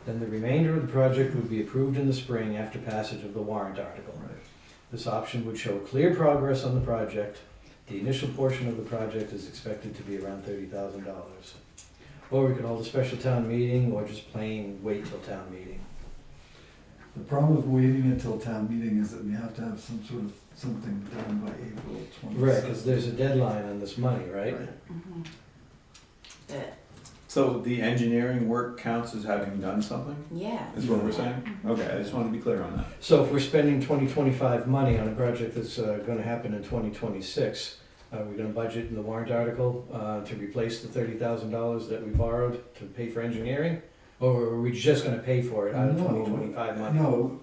Then the remainder of the project would be approved in the spring after passage of the warrant article. Right. This option would show clear progress on the project. The initial portion of the project is expected to be around $30,000. Or we could hold a special town meeting, or just plain wait till town meeting. The problem with waiting until town meeting is that we have to have some sort of, something done by April 27th. Right, because there's a deadline on this money, right? Mm-hmm. But, So the engineering work counts as having done something, yeah. is what we're saying? Mhm. Okay, I just want to be clear on that. So if we're spending 2025 money on a project that's gonna happen in 2026, are we gonna budget in the warrant article to replace the $30,000 that we borrowed to pay for engineering? Or are we just gonna pay for it out of No, 2025 money? No,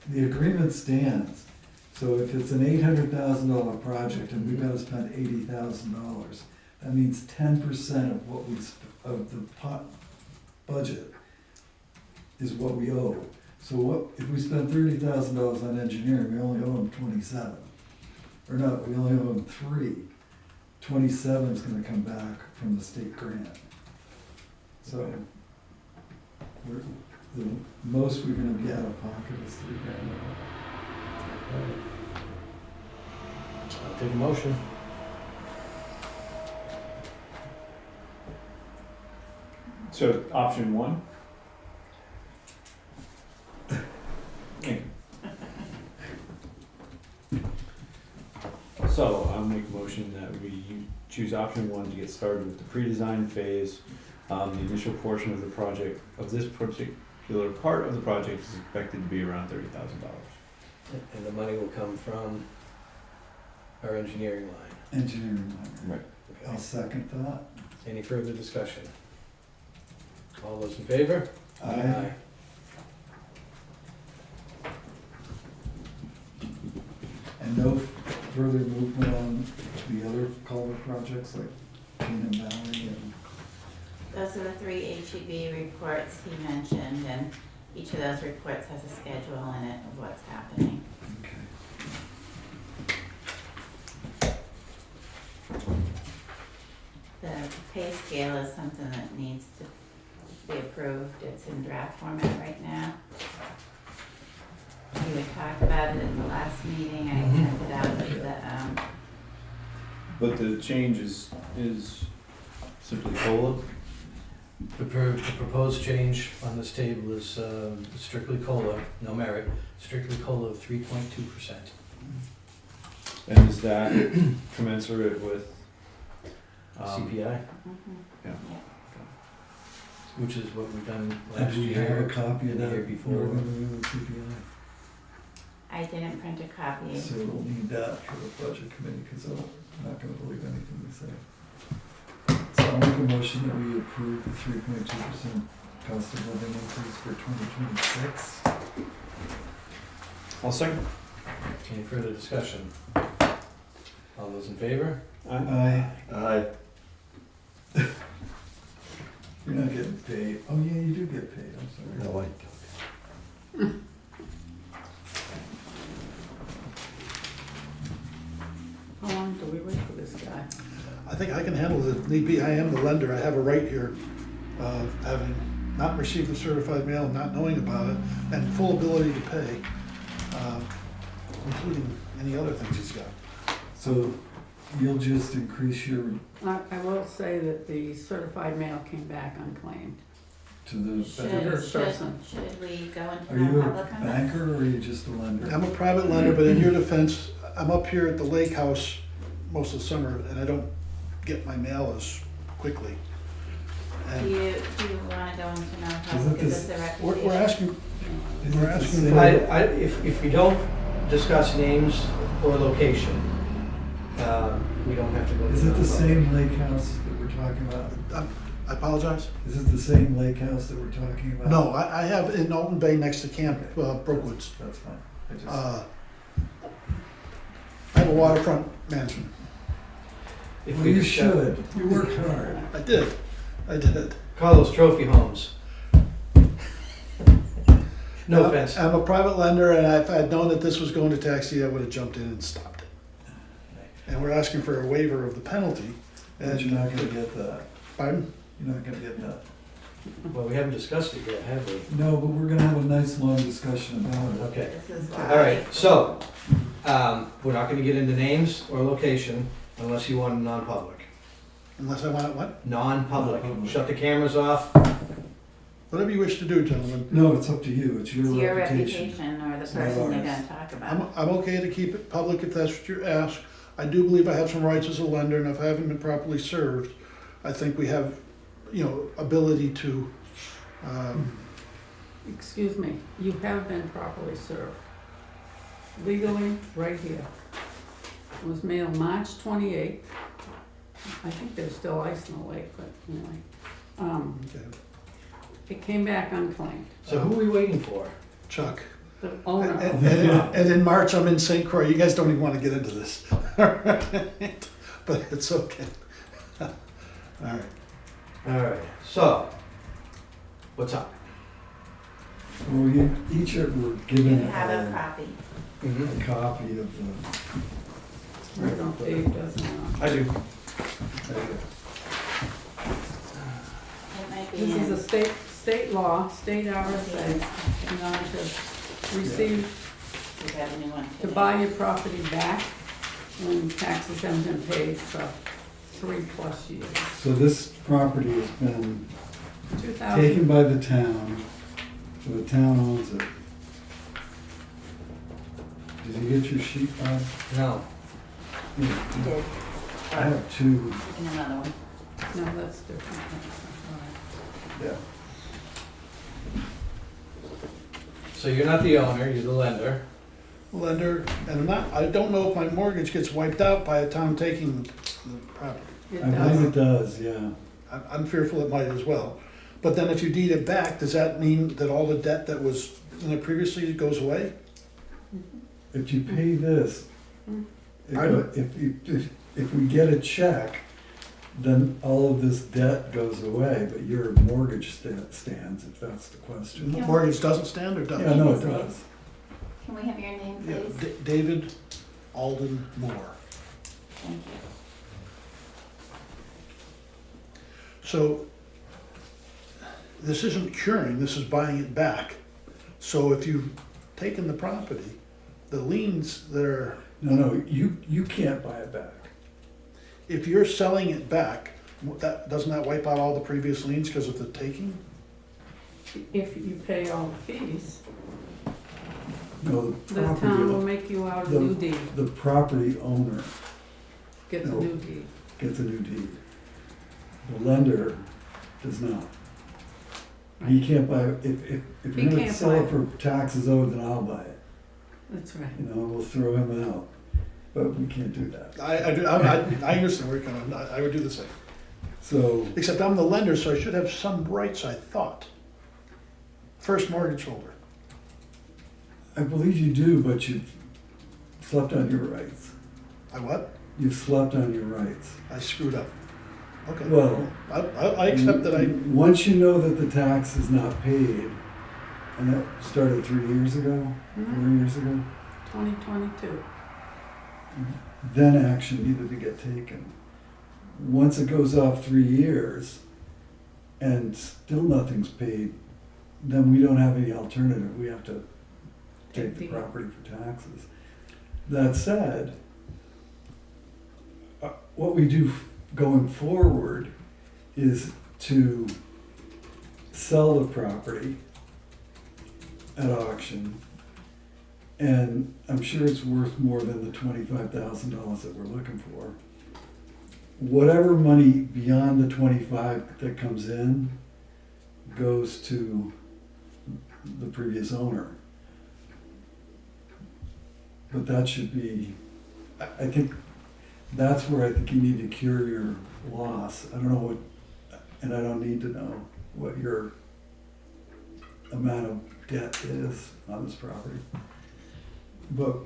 the agreement stands. So if it's an $800,000 project and we've gotta spend $80,000, that means 10% of what of the budget is what we owe. So what, if we spend $30,000 on engineering, we only owe them 27. Or no, we only owe them 3. 27 is gonna come back from the state grant. So, the most we're gonna be out of pocket is $3,000. I'll take a motion. So option one? So I'll make a motion that we choose option one to get started with the pre-design phase. The initial portion of the project, of this particular part of the project is expected to be around $30,000. And the money will come from our engineering line. Engineering line. Right. I'll second that. Any further discussion? All those in favor? Aye. And no further movement on the other culvert projects like Keenan Valley and, Those are the 3 HEB reports he mentioned, and each of those reports has a schedule in it of what's happening. okay. The pay scale is something that needs to be approved. It's in draft format right now. We had talked about it at the last meeting. I sent it out to the, But the change is simply COLA? The proposed change on this table is strictly COLA, no merit, strictly COLA of 3.2%. And is that commensurate with? CPI, Yeah. which is what we've done And last do we year. have a copy of the that? year before. Northern CPI? I didn't print a copy. So we'll need that for the budget committee, because I'm not gonna believe anything we say. So I'll make a motion that we approve the 3.2% cost of living increase for 2026. I'll second. Any further discussion? All those in favor? Aye. Aye. You're not getting paid. Oh, yeah, you do get paid, I'm sorry. No, I How long do we wait for this guy? I think I can handle it if need be. I am the lender. I have a right here, having not received the certified mail, not knowing about it, and full ability to pay, including any other things he's got. So you'll just increase your, I will say that the certified mail came back unclaimed. to the, Should we go into are you a non-public on this? banker or are you just a lender? I'm a private lender, but in your defense, I'm up here at the lake house most of the summer, and I don't get my mail as quickly. Do And you wanna go into Isn't non-public? Is this- this a we're recommendation? asking, Is we're it the asking same- for, If we don't discuss names or location, we don't have to go. Is to it the non-public. same lake house that we're talking about? I apologize? Is it the same lake house that we're talking about? No, I have in Alton Bay next to Camp Brookwoods. That's fine. I just, I have a waterfront mansion. If well, we you could should. You worked hard. I did. call those trophy homes. No offense. I'm a private lender, and if I'd known that this was going to tax deed, I would have jumped in and stopped it. And we're asking for a waiver of the penalty. But you're not gonna get that. Pardon? You're not gonna get that. Well, we haven't discussed it yet, have we? No, but we're gonna have a nice long discussion about it. Okay. This is why. All right, so, we're not gonna get into names or location unless you want a non-public. Unless I want what? Non-public. Non-public. Shut the cameras off. Whatever you wish to do, gentlemen. No, it's up to you. It's It's your your reputation. reputation or the It's not person you're ours. gonna talk about. I'm okay to keep it public if that's what you ask. I do believe I have some rights as a lender, and if I haven't been properly served, I think we have, ability to, Excuse me, you have been properly served. Legally, right here. It was mailed March 28th. I think there's still ice in the lake, but anyway. okay. It came back unclaimed. So who are we waiting for? Chuck. The owner And, of and in March, I'm in St. Croix. You guys don't even want to get into this. But it's okay. All right. All right, so, what's up? Well, you each were You given have a copy. a copy of the. I don't, Dave doesn't know. I do. It might be This is in. a state law, state RSA, in order to receive, We have a new one to today. buy your property back when taxes haven't been paid for 3+ years. So this property has been 2000, taken by the town, so the town owns it. Did you get your sheet, Bob? No. You did. I have two. And another one. no, that's different. All right. Yeah. So you're not the owner, you're the lender. Lender, and I don't know if my mortgage gets wiped out by the town taking the property. It I believe does. it does, yeah. I'm fearful it might as well. But then if you deed it back, does that mean that all the debt that was in it previously goes away? If you pay this, Pardon? if we get a check, then all of this debt goes away, but your mortgage stands, if that's the question. The mortgage doesn't stand or does? Yeah, no, it does. Can we have your name, Yeah, please? David Alden Moore. Thank you. So this isn't curing, this is buying it back. So if you've taken the property, the liens that are, No, you can't buy it back. if you're selling it back, doesn't that wipe out all the previous liens because of the taking? If you pay all the fees, No, the town will make you out a new deed, the property owner gets a No. new deed. gets a new deed. The lender does not. He can't buy, if He you're gonna can't sell buy it it. for taxes owed, then I'll buy it. That's right. We'll throw him out, but we can't do that. I understand where you're coming from, I would do the same. So, Except I'm the lender, so I should have some rights, I thought. First mortgage holder. I believe you do, but you've slept on your rights. I what? You've slept on your rights. I screwed up. Okay. Well, I accept that I, once you know that the tax is not paid, and that started 3 years ago, 4 years ago, 2022. then action needed to get taken. Once it goes off 3 years and still nothing's paid, then we don't have any alternative. We have to take the property for taxes. That said, what we do going forward is to sell the property at auction, and I'm sure it's worth more than the $25,000 that we're looking for. Whatever money beyond the 25 that comes in goes to the previous owner. But that should be, I think that's where I think you need to cure your loss. I don't know what, and I don't need to know what your amount of debt is on this property. But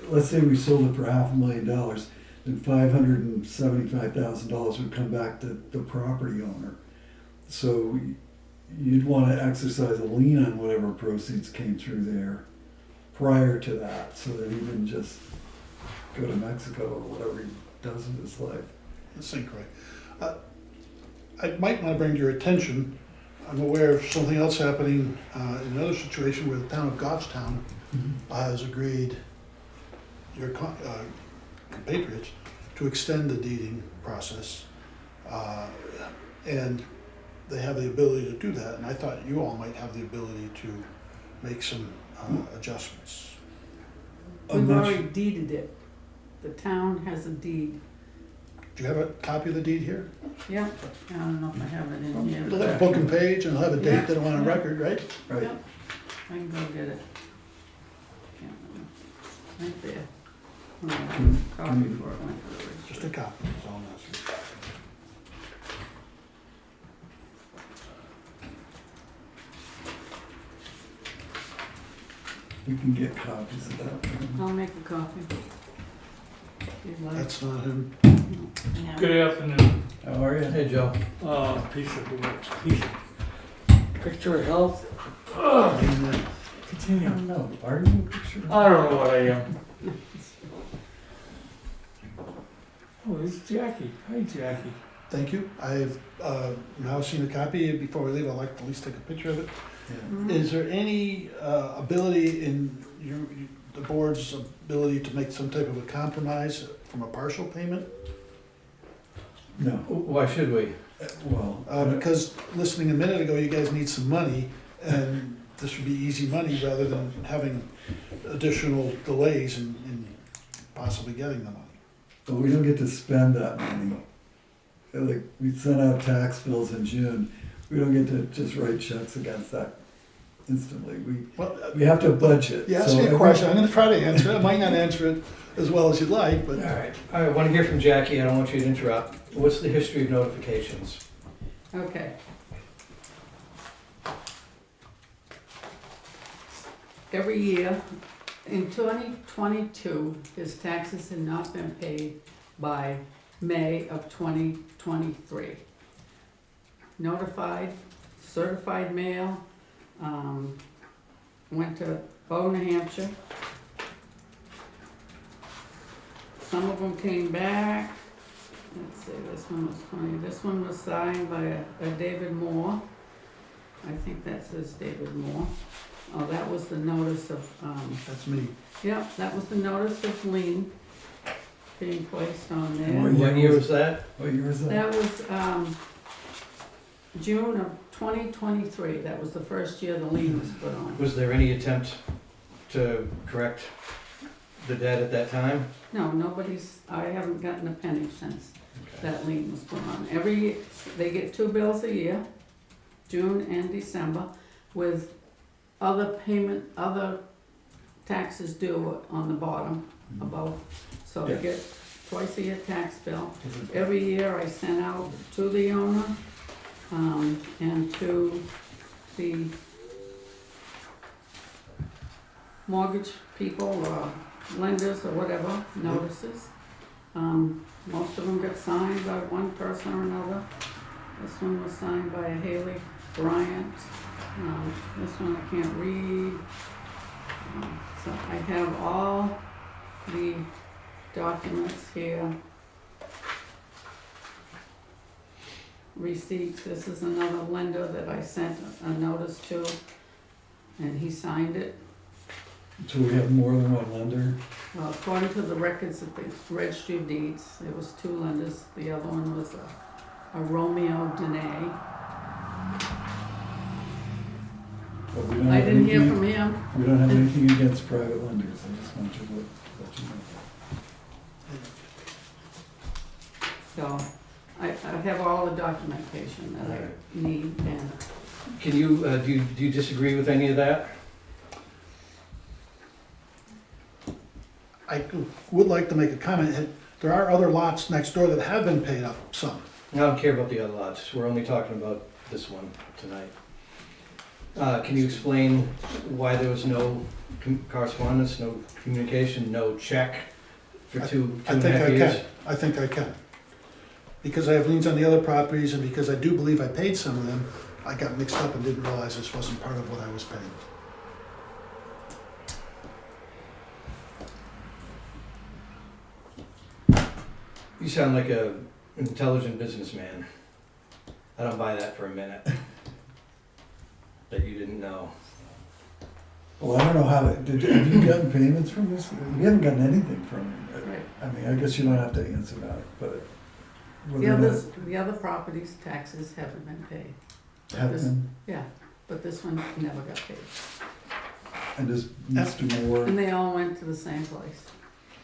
let's say we sold it for $500,000, then $575,000 would come back to the property owner. So you'd want to exercise a lien on whatever proceeds came through there prior to that, so that he didn't just go to Mexico or whatever he does in his life. This ain't correct. I might want to bring to your attention, I'm aware of something else happening in another situation where the town of Goffstown has agreed, your compatriots, to extend the deeding process. And they have the ability to do that, and I thought you all might have the ability to make some adjustments. We've already deeded it. The town has a deed. Do you have a copy of the deed here? Yeah, I don't know if I have it in here. It'll have a book and page, and it'll have a date Yeah. that I want on record, right? Right. Yep. I can go get it. Can't remember. Right there. Copy for it went to the registry. Just a copy, that's all I'm asking. We can get copies of that. I'll make a copy. If you'd like. That's not him. Yeah. Good afternoon. How are you? Hey, Joe. Piece of picture of health. Continue. I don't know, are you a picture? I don't know what I am. Oh, it's Jackie. Hi, Jackie. Thank you. I've now seen a copy. Before we leave, I'd like to at least take a picture of it. Yeah. Is there any ability in the board's ability to make some type of a compromise from a partial payment? No, Why should we? well, Because listening a minute ago, you guys need some money, and this would be easy money rather than having additional delays in possibly getting the money. but we don't get to spend that money. Like, we sent out tax bills in June, we don't get to just write checks against that instantly. Well, We have to budget. you asked So me a every- question. I'm going to try to answer it. I might not answer it as well as you'd like, but All right, I want to hear from Jackie, I don't want you to interrupt. What's the history of notifications? Okay. Every year, in 2022, his taxes had not been paid by May of 2023. Notified, certified mail, went to Bow, New Hampshire. Some of them came back. Let's see, this one was 20, this one was signed by a David Moore. I think that says David Moore. Oh, that was the notice of, that's me. yeah, that was the notice of lien being placed on there. What year was that? What year is that? That was, June of 2023, that was the first year the lien was put on. Was there any attempt to correct the debt at that time? No, I haven't gotten a penny since Okay. that lien was put on. They get 2 bills a year, June and December, with other taxes due on the bottom above. So they get twice a year tax bill. Every year I send out to the owner, and to the mortgage people or lenders or whatever, notices. Most of them get signed by one person or another. This one was signed by Haley Bryant. This one I can't read. So I have all the documents here. Receipts, this is another lender that I sent a notice to, and he signed it. So we have more than one lender? Well, according to the records at the registry of deeds, there was 2 lenders. The other one was a Romeo Dene. But we don't I have didn't hear anything- from him. We don't have anything against private lenders, I just want you to let you know. So I have all the documentation that I need, and Can you, do you disagree with any of that? I would like to make a comment. There are other lots next door that have been paid up some. I don't care about the other lots, we're only talking about this one tonight. Can you explain why there was no correspondence, no communication, no check for two I and a think half I years? can. I think I can. Because I have liens on the other properties and because I do believe I paid some of them, I got mixed up and didn't realize this wasn't part of what I was paying. You sound like an intelligent businessman. I don't buy that for a minute. That you didn't know. Well, I don't know how, have you gotten payments from this? We haven't gotten anything from him. Right. I mean, I guess you don't have to answer that, but The whether or not others, the other properties' taxes haven't been paid. have this- been, Yeah, but this one never got paid. and just Mr. Moore, And they all went to the same place.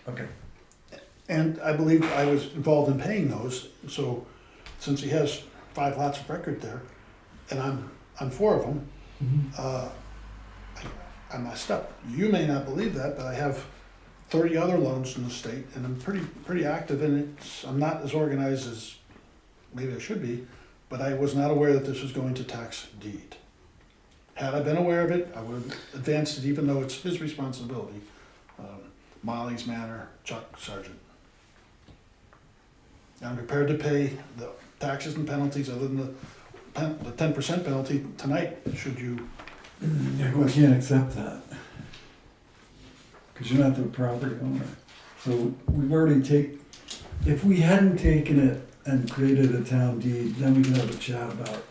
okay. And I believe I was involved in paying those, so since he has 5 lots of record there, and I'm on 4 of them, I messed up. You may not believe that, but I have 30 other loans in the state, and I'm pretty active in it. I'm not as organized as maybe I should be, but I was not aware that this was going to tax deed. Had I been aware of it, I would have advanced it, even though it's his responsibility. Molly's Manor, Chuck Sargent. I'm prepared to pay the taxes and penalties other than the 10% penalty tonight, should you. Yeah, we can't accept that. Because you're not the property owner. So we've already if we hadn't taken it and created a town deed, then we could have a chat about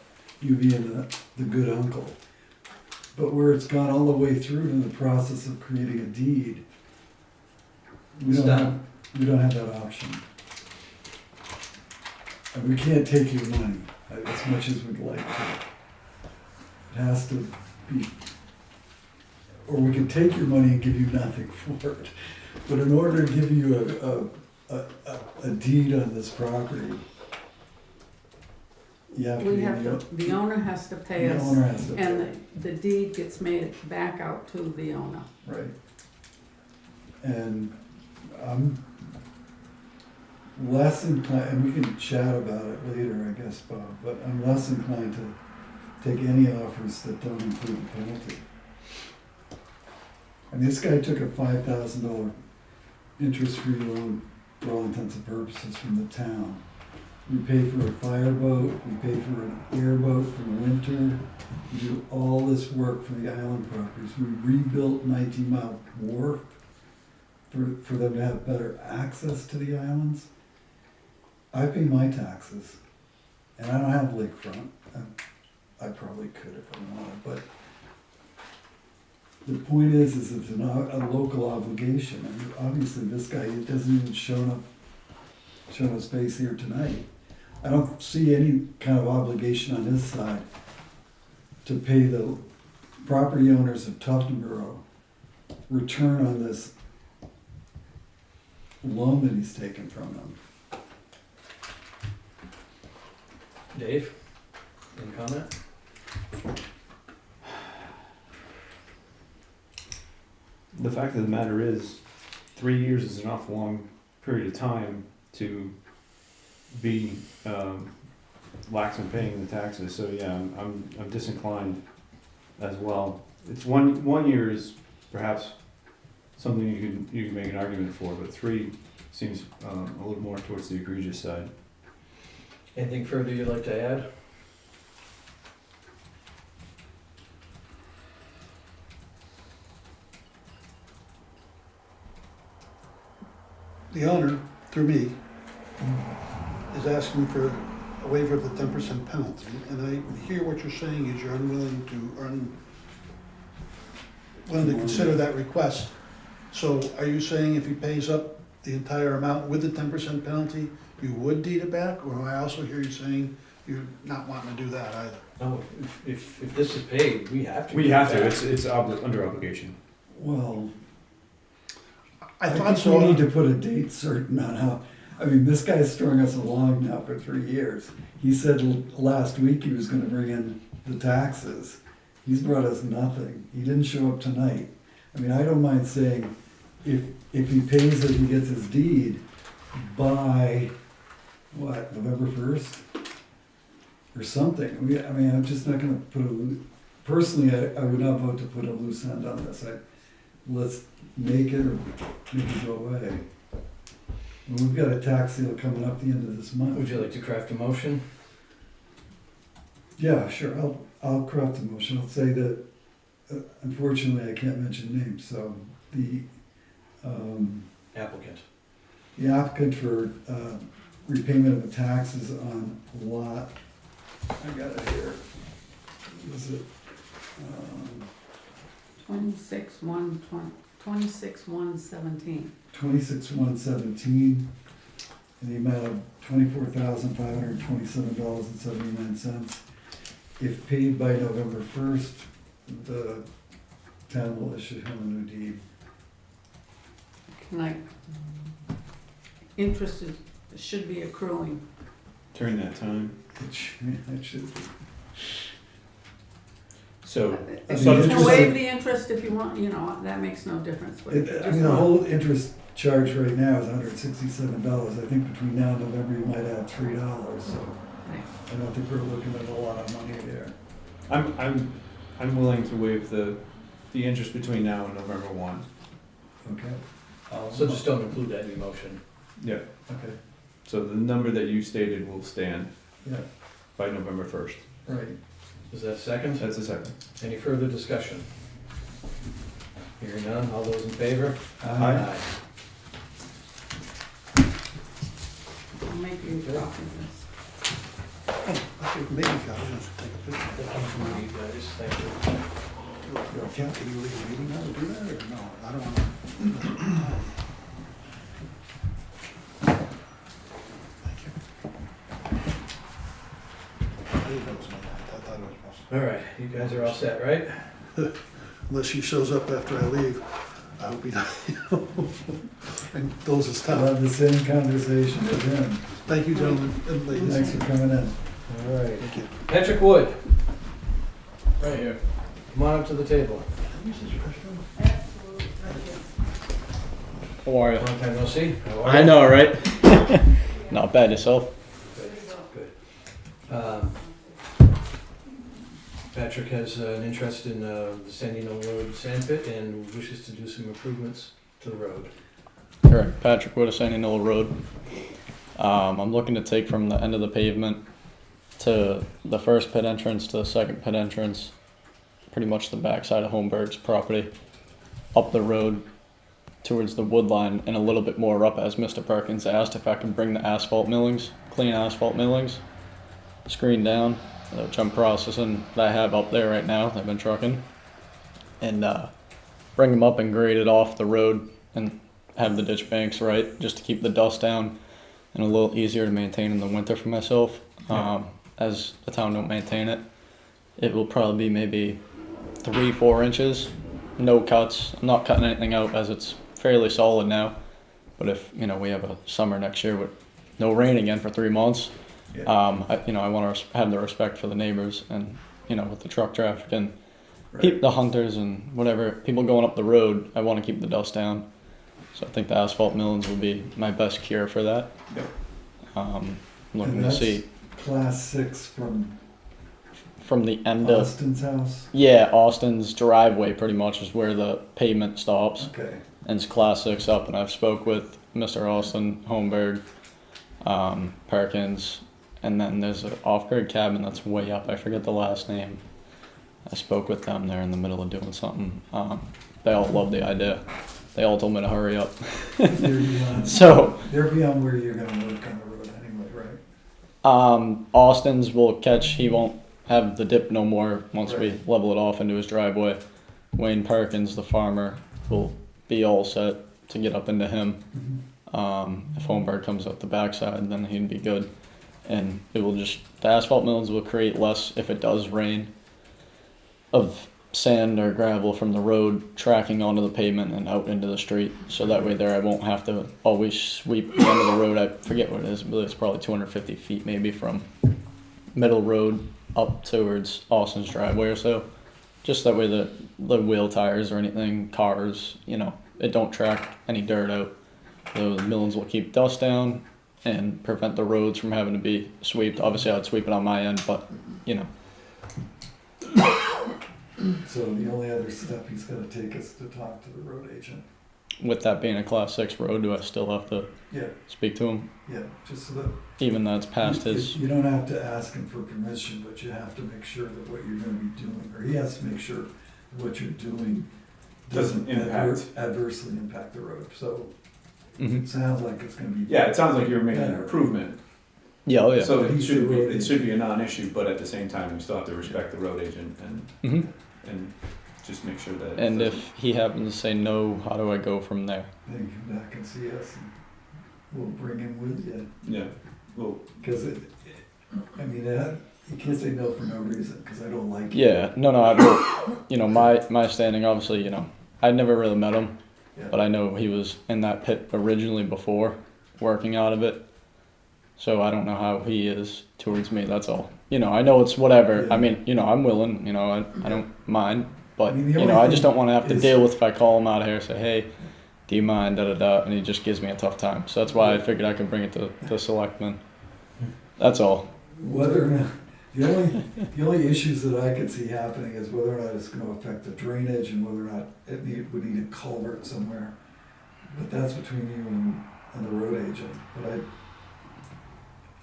you being the good uncle. But where it's gone all the way through to the process of creating a deed, we It's don't have that option. And we can't take your money as much as we'd like to. It has to be, or we can take your money and give you nothing for it. But in order to give you a deed on this property, you have to We be have to, the owner has to pay the us, owner has to pay. and the deed gets made back out to the owner. Right. And I'm less inclined, and we can chat about it later, I guess, Bob, but I'm less inclined to take any offers that don't include a penalty. And this guy took a $5,000 interest-free loan for all intents and purposes from the town. We pay for a fireboat, we pay for an airboat for the winter, we do all this work for the island properties. We rebuilt 19 Mile Wharf for them to have better access to the islands. I pay my taxes, and I don't have lakefront. I probably could if I wanted, but the point is it's a local obligation. And obviously this guy, it doesn't even show his face here tonight. I don't see any kind of obligation on his side to pay the property owners of Tuftonboro return on this loan that he's taken from them. Dave, any comment? The fact of the matter is, 3 years is an awful long period of time to be lax in paying the taxes. So yeah, I'm disinclined as well. It's one year is perhaps something you can make an argument for, but 3 seems a little more towards the egregious side. Anything further you'd like to add? The owner, through me, is asking for a waiver of the 10% penalty, and I hear what you're saying is you're unwilling to consider that request. So are you saying if he pays up the entire amount with the 10% penalty, you would deed it back? Or I also hear you saying you're not wanting to do that either? No, if this is paid, we have to. We have to. It's under obligation. Well, I I thought think so. we need to put a date certain on how, I mean, this guy's stringing us along now for 3 years. He said last week he was gonna bring in the taxes. He's brought us nothing. He didn't show up tonight. I mean, I don't mind saying, if he pays it, he gets his deed, by, what, November 1st? Or something. I mean, I'm just not gonna put personally, I would not vote to put a loose end on this. Let's make it or make it go away. And we've got a tax sale coming up the end of this month. Would you like to craft a motion? Yeah, sure, I'll craft a motion. I'll say that, unfortunately, I can't mention names, so the Applicant. applicant for repayment of taxes on lot, I got it here. Is it, 26-1-17. 26/117, in the amount of $24,527.79. If paid by November 1st, the town will issue him a new deed. Can I, interest should be accruing. During that time. It should be. So, I mean, You can interest- waive the interest if you want, that makes no difference. But I just mean, the want- whole interest charge right now is $167. I think between now and November, you might add $3, so Right. I don't think we're looking at a lot of money there. I'm willing to waive the interest between now and November 1. Okay? So just don't include that in your motion. Yeah. Okay, So the number that you stated will stand yeah, by November 1st. right. Is that a second? That's a second. Any further discussion? Hearing none, all those in favor? Aye. I'll make you a copy of this. Okay, maybe I'll just take a picture. That comes from you guys, thank you. Can you leave the meeting now to do that, or no? I don't wanna. Thank you. I didn't know it was my night. I thought it was possible. All right, you guys are all set, right? Unless he shows up after I leave, I hope he does, and those is I'll tough. have the same conversation with him. Thank you, gentlemen and ladies. Thanks for coming in. All right. Thank you. Patrick Wood. Right here. Come on up to the table. How are you? Long time no see. How are I you? know, right? Not bad yourself. Good. Patrick has an interest in the Sandy Knoll Road sand pit and wishes to do some improvements to the road. Correct. Patrick Wood, Sandy Knoll Road. I'm looking to take from the end of the pavement to the first pit entrance to the second pit entrance, pretty much the backside of Holmberg's property, up the road towards the wood line and a little bit more up, as Mr. Perkins asked, if I can bring the asphalt millings, clean asphalt millings, screen down, which I'm processing that I have up there right now, I've been trucking, and bring them up and grade it off the road and have the ditch banks right, just to keep the dust down and a little easier to maintain in the winter for myself. As the town don't maintain it, it will probably be maybe 3-4 inches, no cuts. I'm not cutting anything out as it's fairly solid now, but if we have a summer next year with no rain again for 3 months, Yeah. I want to have the respect for the neighbors and with the truck traffic and Right. the hunters and whatever people going up the road, I want to keep the dust down. So I think the asphalt millings will be my best cure for that. Yep. I'm looking And to that's see Class 6 from the end of Austin's house? Austin's driveway pretty much is where the pavement stops, Okay. and it's class 6 up. And I've spoke with Mr. Austin Holmberg, Perkins, and then there's an off-grid cabin that's way up. I forget the last name. I spoke with them. They're in the middle of doing something. They all love the idea. They all told me to hurry up. They're beyond, So they're beyond where you're gonna work on the road anyway, right? Austin's will catch. He won't have the dip no more once we Right. level it off into his driveway. Wayne Perkins, the farmer, will be all set to get up into him. If Holmberg comes up the backside, then he'd be good. And it will just, the asphalt mills will create less, if it does rain, of sand or gravel from the road tracking onto the pavement and out into the street. So that way there I won't have to always sweep the end of the road. I forget what it is, but it's probably 250 feet maybe from middle road up towards Austin's driveway or so. Just that way the wheel tires or anything, cars, it don't track any dirt out. The millings will keep dust down and prevent the roads from having to be swept. Obviously, I'd sweep it on my end, but you know. So the only other step he's gotta take is to talk to the road agent. With that being a class 6 road, do I still have to Yeah, speak to him, yeah, just so that. even though it's past his? You don't have to ask him for permission, but you have to make sure that what you're gonna be doing, or he has to make sure what you're doing doesn't adversely impact the road, so Mhm. it sounds like it's gonna be. Yeah, it sounds like you're making an better. improvement. Yeah, oh yeah. So But it he's should the be, road it should be a non-issue, but at the same time, we still have to respect the road agent Mhm. and just make sure that. And if he happens to say no, how do I go from there? Then come back and see us and we'll bring him with you, Yeah, well, cause I mean, you can't say no for no reason, cause I don't like it. Yeah, no, my standing, obviously, I'd never really met him, Yeah. but I know he was in that pit originally before, working out of it. So I don't know how he is towards me, that's all. I know it's whatever, Yeah. I mean, I'm willing, I don't mind, but, I mean, the only I just thing don't wanna have to is- deal with if I call him out here and say, hey, do you mind, da-da-da, and he just gives me a tough time. So that's why I figured I could bring it to the selectmen. That's all. Whether or not, the only issues that I could see happening is whether or not it's gonna affect the drainage and whether or not would need a culvert somewhere. But that's between you and the road agent, but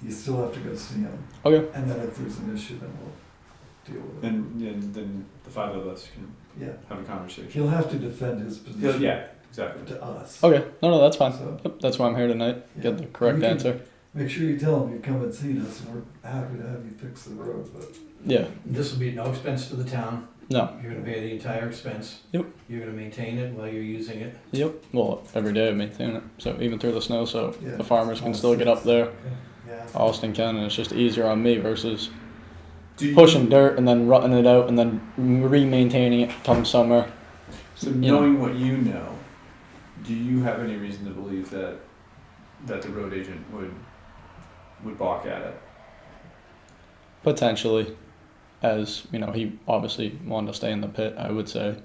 you still have to go see him. Okay. And then if there's an issue, then we'll deal with it. then the five of us can Yeah, have a conversation. he'll have to defend his position Yeah, exactly. to us. Okay, no, that's fine. So, Yep, that's why I'm here tonight, get the Yeah. correct You can- answer. make sure you tell him you come and seen us, and we're happy to have you fix the road, but. Yeah, This will be no expense to the town. no, You're gonna pay the entire expense. Yep. You're gonna maintain it while you're using it. yep, well, every day I maintain it, so even through the snow, so Yeah. the farmers can still get up there. Yeah. Austin can, and it's just easier on me versus Do you- pushing dirt and then rutting it out and then re-maintaining it come summer. So you know. knowing what you know, do you have any reason to believe that the road agent would balk at it? Potentially, as he obviously wanted to stay in the pit, I would say.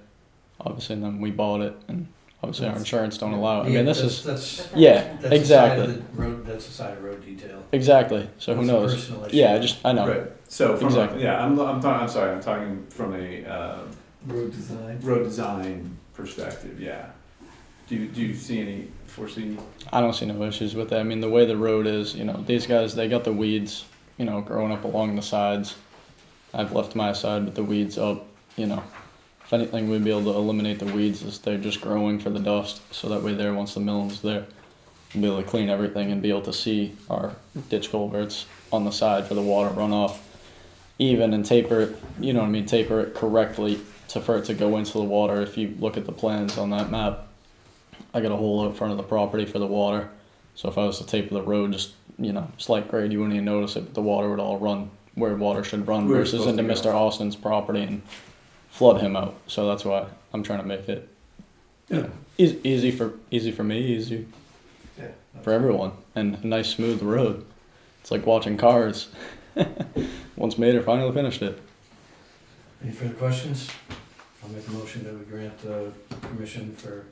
Obviously, and then we bought it, and obviously our insurance don't allow it. I Yeah, mean, this that's- is That's, yeah, that's the exactly, side of the road, that's the side of road detail. exactly. So who That's a knows? personal issue. Yeah, I know. Right. So from Exactly. I'm sorry, I'm talking from a Road design. road design perspective. Yeah. Do you foresee? I don't see no issues with that. I mean, the way the road is, these guys, they got the weeds, growing up along the sides. I've left my side with the weeds up, If anything, we'd be able to eliminate the weeds as they're just growing for the dust. So that way there, once the milling's there, we'll be able to clean everything and be able to see our ditch culverts on the side for the water runoff. Even and taper it, taper it correctly for it to go into the water. If you look at the plans on that map, I got a hole out front of the property for the water. So if I was to taper the road, just, slight grade, you wouldn't even notice it, but the water would all run where water should run Where it's versus supposed into to go. Mr. Austin's property and flood him out. So that's why I'm trying to make it easy for me, easy Yeah. for everyone, and a nice smooth road. It's like watching cars. Once made it, finally finished it. Any further questions? I'll make a motion that we grant permission for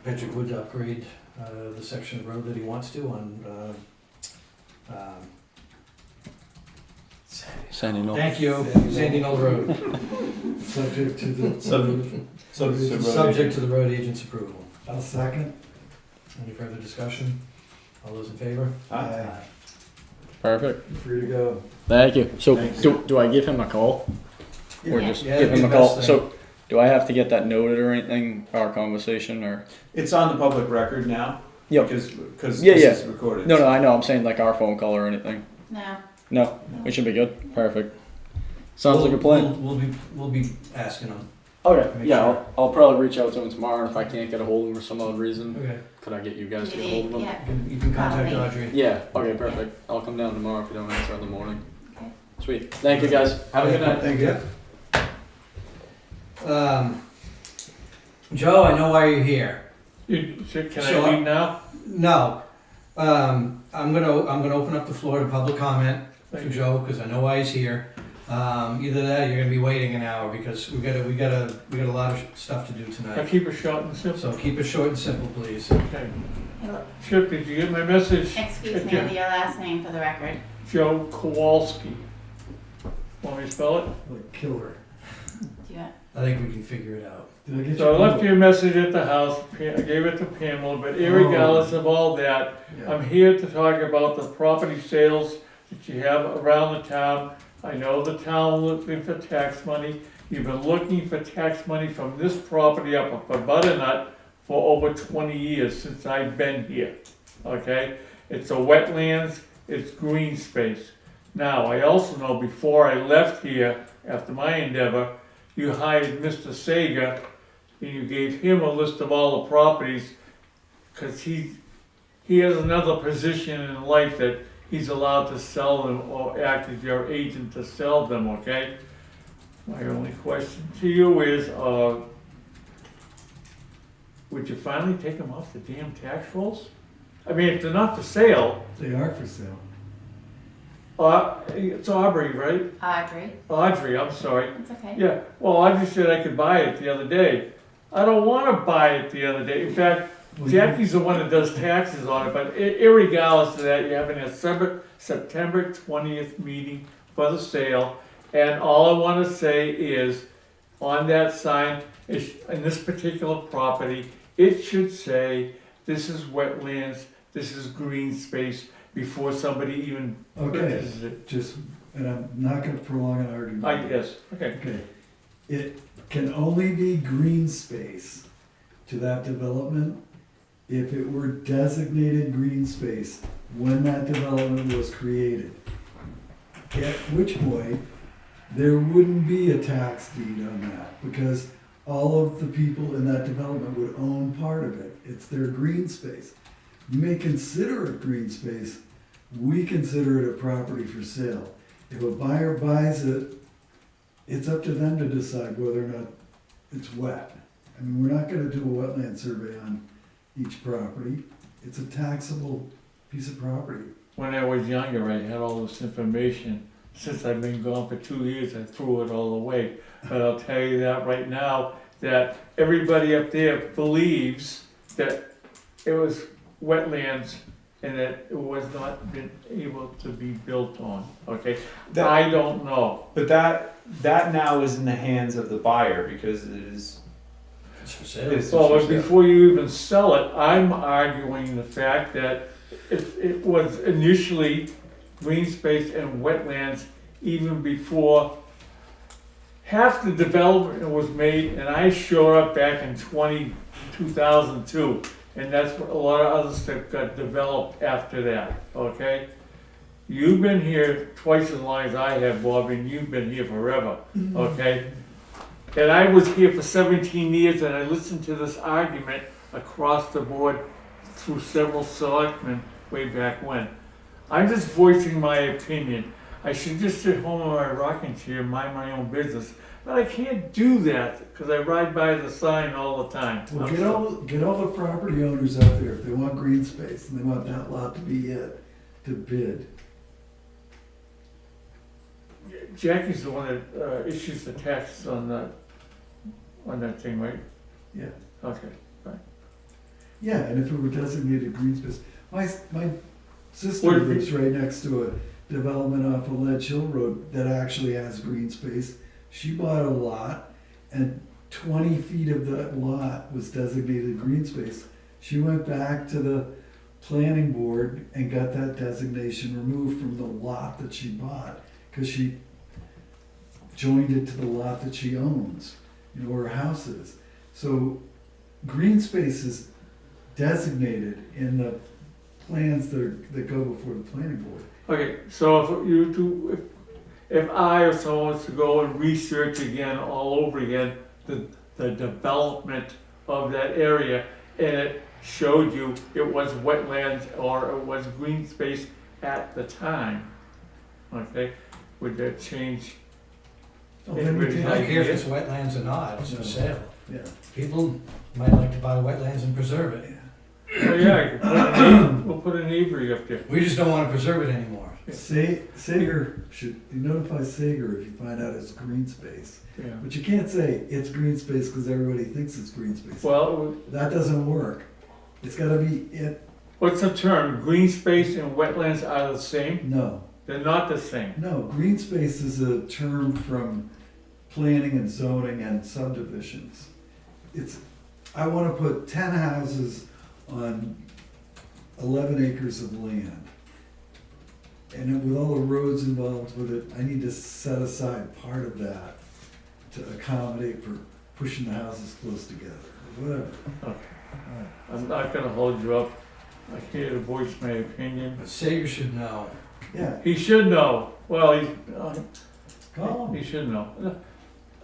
Patrick Wood to upgrade the section of road that he wants to on, Sandy Knoll. thank you, Sandy Knoll Road. Subject to the. Subject to the road agent's approval. I'll second. Any further discussion? All those in favor? Aye. Perfect. Free to go. Thank you. So Thanks. do I give him a call? Or Yeah. just Yeah, give that'd him be a the call? best So do I have to get that noted or anything, our conversation, or? It's on the public record now. Yep. Because Yeah, this yeah. is recorded. No, I know. I'm saying like our phone call or anything. No, No, we should be good. Perfect. Sounds like a plan. We'll be asking them. Okay. Make Yeah, sure. I'll probably reach out to him tomorrow, and if I can't get a hold of him for some odd reason, Okay. could I get you guys to get a hold of him? yeah, You can contact Call me. Audrey. Yeah. Okay. Perfect. I'll come down tomorrow if you don't answer in the morning. okay. Sweet. Thank you guys. Have a good night. Thank you. Joe, I know why you're here. Can So I leave now? No. I'm gonna open up the floor to public comment for Joe, because I know why he's here. Either that, or you're gonna be waiting an hour, because we got a lot of stuff to do I tonight. keep it short and simple. So keep it short and simple, please. Okay. Chip, did you get my message? Excuse me, your last name for the record. Joe Kowalski. Want me to spell it? Like killer. Do you want? I think we can figure it out. Did I get So I your left you a message at the house, I gave it to Pamela, but irregardless of all that, Yeah. I'm here to talk about the property sales that you have around the town. I know the town looking for tax money. You've been looking for tax money from this property up for Butternut for over 20 years since I've been here, okay? It's a wetlands, it's green space. Now, I also know before I left here, after my endeavor, you hired Mr. Sager, and you gave him a list of all the properties, because he has another position in life that he's allowed to sell them or act as your agent to sell them, okay? My only question to you is, would you finally take them off the damn tax rolls? I mean, if they're not for sale, They are for sale. it's Aubrey, right? Audrey. Audrey, I'm sorry. It's okay. Yeah, well, Audrey said I could buy it the other day. I don't wanna buy it the other day. In fact, Well, Jackie's the one that does taxes on it, but irregardless of that, you're having a September 20th meeting for the sale. And all I wanna say is, on that sign, in this particular property, it should say, this is wetlands, this is green space, before somebody even Okay, purchases it. just, and I'm not gonna prolong an argument. Yes, okay. Okay, it can only be green space to that development if it were designated green space when that development was created. At which point, there wouldn't be a tax deed on that, because all of the people in that development would own part of it. It's their green space. You may consider it green space, we consider it a property for sale. If a buyer buys it, it's up to them to decide whether or not it's wet. I mean, we're not gonna do a wetland survey on each property. It's a taxable piece of property. When I was younger, I had all this information. Since I've been gone for 2 years, I threw it all away. But I'll tell you that right now, that everybody up there believes that it was wetlands and that it was not been able to be built on, okay? I don't know. But that now is in the hands of the buyer because it is. It's for sale. It's Well, for but sale. before you even sell it, I'm arguing the fact that it was initially green space and wetlands even before half the development was made, and I showed up back in 2002, and that's what a lot of other stuff got developed after that, okay? You've been here twice as long as I have, Bob, and you've been here forever, okay? And I was here for 17 years, and I listened to this argument across the board through several selectmen way back when. I'm just voicing my opinion. I should just sit home in my rocking chair and mind my own business, but I can't do that because I ride by the sign all the time. Well, get all the property owners out there, if they want green space and they want that lot to be it, to bid. Jackie's the one that issues the taxes on that thing, right? Yeah. Okay. Yeah, and if it were designated green space, my sister Would it be- lives right next to a development off of Ledge Hill Road that actually has green space. She bought a lot, and 20 feet of that lot was designated green space. She went back to the planning board and got that designation removed from the lot that she bought, because she joined it to the lot that she owns, you know, where her house is. So green space is designated in the plans that go before the planning board. Okay, so if I or someone was to go and research again, all over again, the development of that area, and it showed you it was wetlands or it was green space at the time, okay, would that change? Oh, then we I can- don't care if it's wetlands or not, it's for sale. Yeah. People might like to buy wetlands and preserve it. Oh yeah, we'll put an aviary up there. We just don't wanna preserve it anymore. Sager should, you notify Sager if you find out it's green space. Yeah. But you can't say it's green space because everybody thinks it's green space. Well, That doesn't work. It's gotta be it, what's the term? Green space and wetlands are the same? no, They're not the same. no, green space is a term from planning and zoning and subdivisions. It's, I wanna put 10 houses on 11 acres of land. And then with all the roads involved with it, I need to set aside part of that to accommodate for pushing the houses close together, or whatever. I'm not gonna hold you up. I'm here to voice my opinion. But Sager should know. Yeah, He should know. Well, call he them. should know.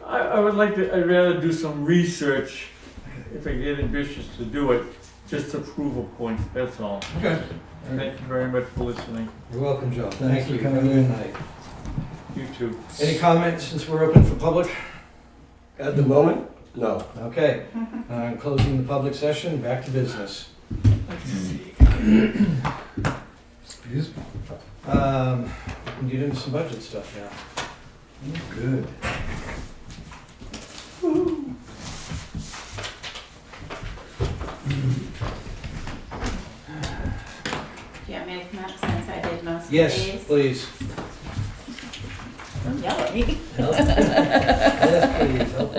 I would like to, I'd rather do some research, if I get ambitious to do it, just to prove a point, that's all. Okay. Thank you very much for listening. You're welcome, Joe. Thanks Thank for you. coming Have a good in. night. You too. Any comments since we're open for public? At the moment, no. Okay, closing the public session, back to business. Excuse me. We can get into some budget stuff now. Oh, good. Do you want me to come up since I did most of these? Yes, please. Don't yell at me. Help. Yes, please, help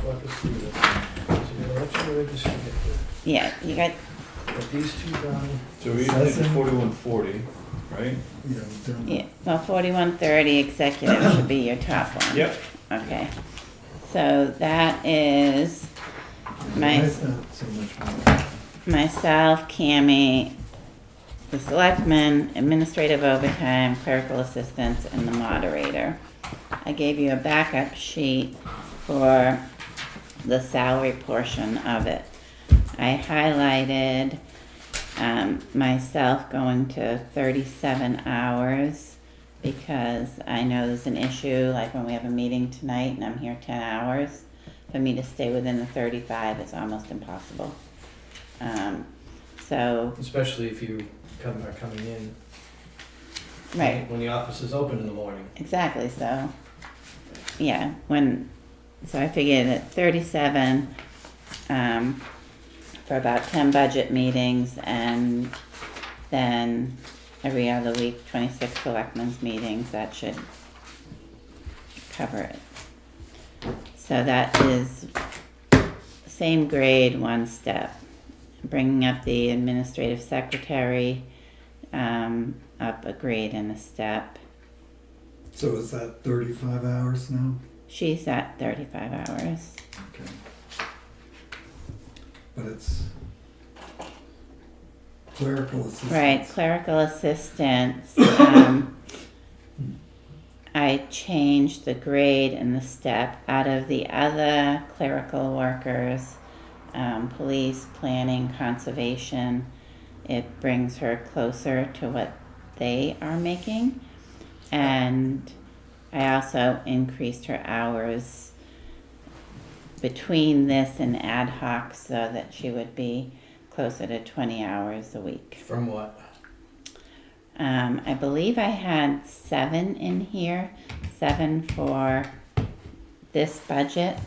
walk us through this. So you're gonna let your register get Yeah, you got, these two done. So we did Assessing. 4140, right? Yeah, done. yeah, well, 4130 executive should be your top one. Yep. Okay. So that is Why my, is that so much more? myself, Cammy, the selectmen, administrative overtime, clerical assistants, and the moderator. I gave you a backup sheet for the salary portion of it. I highlighted myself going to 37 hours because I know there's an issue, like when we have a meeting tonight and I'm here 10 hours, for me to stay within the 35 is almost impossible. So, Especially if you are coming in. right. When the office is open in the morning. Exactly, so, yeah, so I figured at 37, for about 10 budget meetings, and then every other week, 26 selectmen's meetings, that should cover it. So that is same grade, one step. Bringing up the administrative secretary, up a grade and a step. So is that 35 hours now? She's at 35 hours. Okay. But it's clerical assistance. Right, clerical assistants. I changed the grade and the step out of the other clerical workers, police, planning, conservation. It brings her closer to what they are making. And I also increased her hours between this and ad hoc so that she would be closer to 20 hours a week. From what? I believe I had 7 in here, 7 for this budget,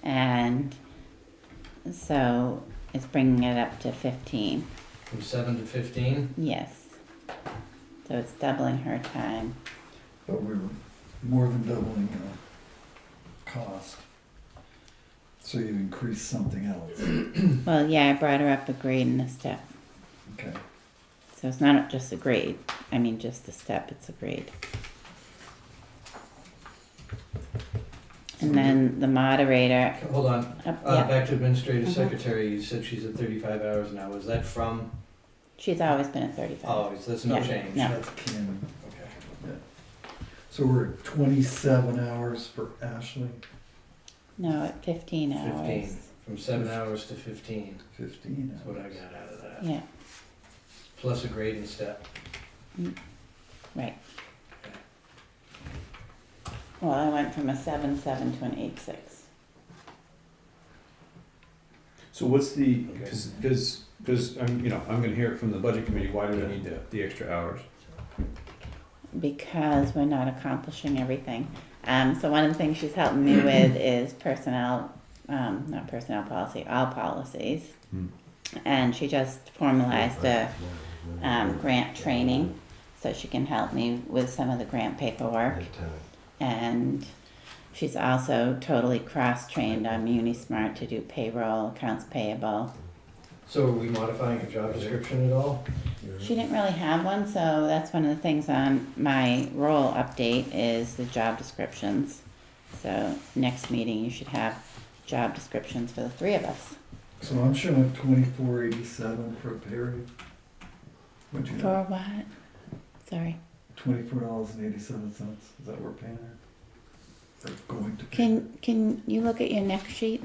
and so it's bringing it up to 15. From 7 to 15? Yes. So it's doubling her time. But we're more than doubling the cost. So you increase something else. Well, yeah, I brought her up a grade and a step. Okay. So it's not just a grade. I mean, just a step, it's a grade. And then the moderator, Hold on, yeah, back to administrative Mhm. secretary, you said she's at 35 hours now, is that from, she's always been at 35. oh, so that's no Yeah, change? no. That's Kim. Okay. So we're at 27 hours for Ashley, No, at 15 hours. 15, from 7 hours to 15, 15 that's hours. what I got out of that. Yeah, Plus a grade and step. right. Well, I went from a 7.7 to an 8.6. So what's the, because I'm, I'm gonna hear it from the budget committee, why do we need the extra hours? because we're not accomplishing everything. So one of the things she's helping me with is personnel, not personnel policy, all policies. And she just formalized a grant training so she can help me with some of the grant paperwork. And she's also totally cross-trained on MuniSmart to do payroll, accounts payable. So are we modifying her job description at all? She didn't really have one, so that's one of the things on my role update is the job descriptions. So next meeting you should have job descriptions for the three of us. So I'm showing $24.87 for a pay rate. What'd you For know? what? Sorry. $24.87. Is that what we're paying her? Or going to pay? Can you look at your next sheet?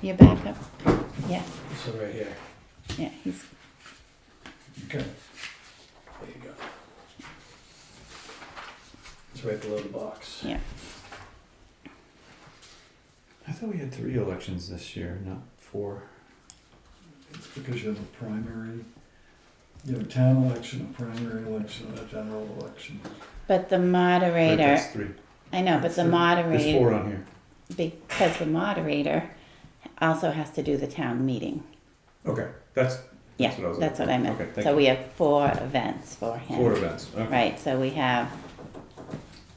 Your backup? Yeah, So right here, yeah, he's, Okay. there you go. It's right below the box. yeah. I thought we had 3 elections this year, not 4. It's because you have a primary, you have a town election, a primary election, and a general election. But the Right, moderator, that's 3. I know, but the There's There's 4 moderator, on here. because the moderator also has to do the town meeting. Okay, that's Yeah, what I was that's what looking I for. meant. Okay, thank So you. we have 4 events for him. 4 events. Okay. Right, so we have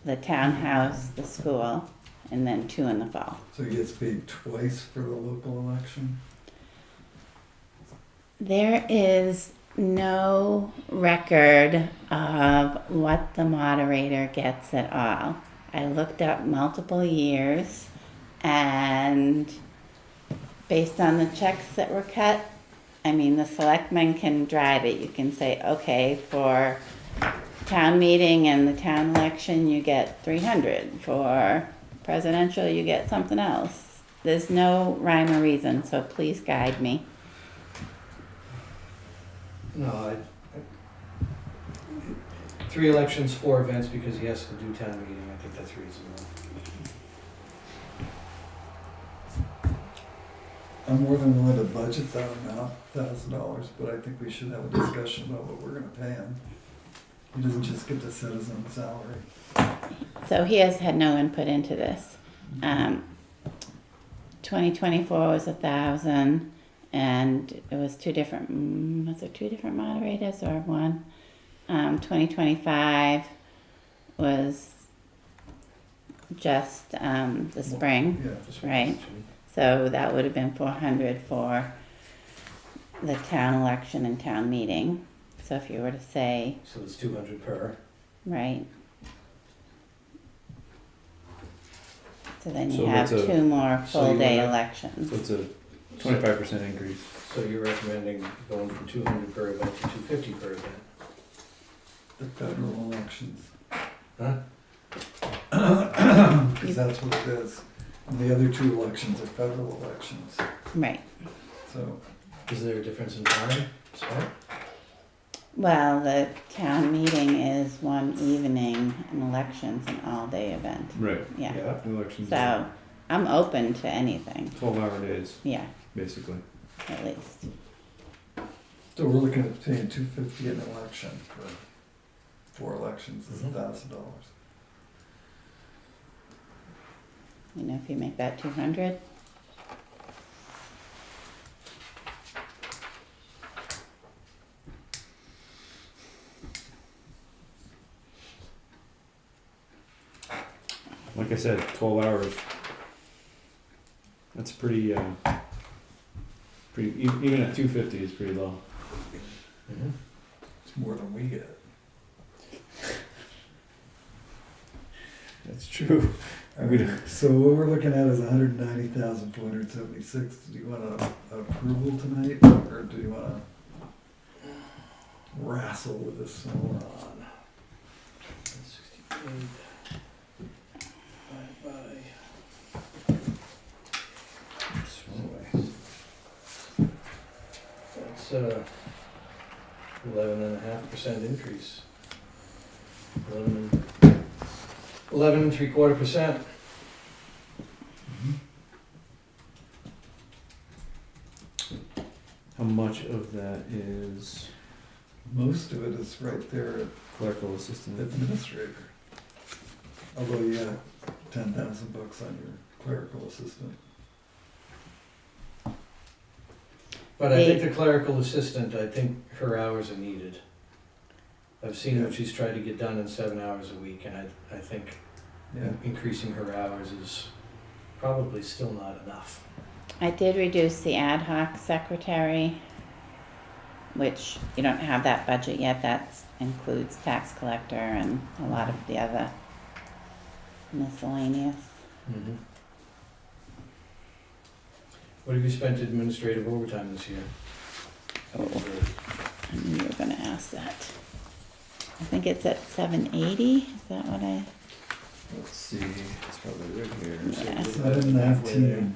the townhouse, the school, and then 2 in the fall. So he gets paid twice for the local election? There is no record of what the moderator gets at all. I looked up multiple years, and based on the checks that were cut, I mean, the selectmen can drive it. You can say, okay, for town meeting and the town election, you get 300. For presidential, you get something else. There's no rhyme or reason, so please guide me. No, 3 elections, 4 events because he has to do town meeting. I think that's reasonable. I'm more than willing to budget that amount, $1,000, but I think we should have a discussion about what we're gonna pay him. He doesn't just get to set his own salary. So he has had no input into this. 2024 was 1,000, and it was 2 different. Was it 2 different moderators or 1? 2025 was just the spring, Yeah. Just right? So that would have been 400 for the town election and town meeting. So if you were to say, So it's 200 per. right. So then you So have that's a- 2 more so full you day wanna- elections. So it's a 25% increase. So you're recommending going from 200 per event to 250 per event? The federal elections. Huh? Because that's what it is. And the other 2 elections are federal elections, Right. so. Is there a difference in time spent? Well, the town meeting is one evening and elections an all-day event. Right. Yeah. The elections. So I'm open to anything. 12-hour days, Yeah, basically. at least. So we're looking at paying $250 an election for 4 elections is Mhm. $1,000. You know, if you make that 200. Like I said, 12 hours. That's pretty, even at 250 is pretty low. Mm-hmm. It's more than we get. That's true. So what we're looking at is 190,476. Do you want an approval tonight, or do you want to wrestle with this some more? 68 divided by. That's 11.5% increase. 11.75%. How much of that is Most of it is right there at Clerical assistant. administrator. Although, yeah, $10,000 on your clerical assistant. But I think the clerical assistant, I think her hours are needed. I've seen what she's tried to get done in 7 hours a week, and I think Yeah. increasing her hours is probably still not enough. I did reduce the ad hoc secretary, which you don't have that budget yet. That includes tax collector and a lot of the other miscellaneous. Mm-hmm. What have you spent administrative overtime this year? Oh, I knew you were gonna ask that. I think it's at 780, is that what I, Let's see, it's probably right here. Yeah. 719.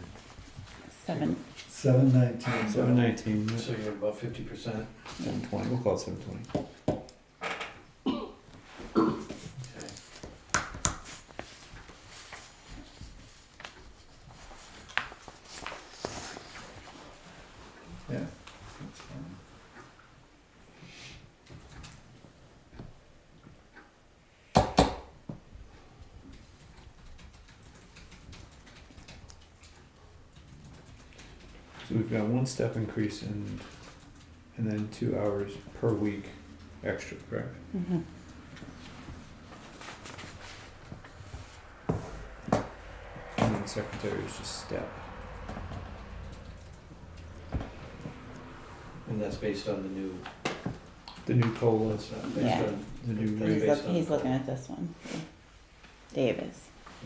719? 719. So you're about 50%. 720, we'll call it 720. Okay. Yeah, that's fine. So we've got 1 step increase and then 2 hours per week extra, correct? Mm-hmm. And then secretary is just step. And that's based on The new COLA, that's not based Yeah. on, the new Right. rate. Based on He's looking COLA. at this one. Dave is.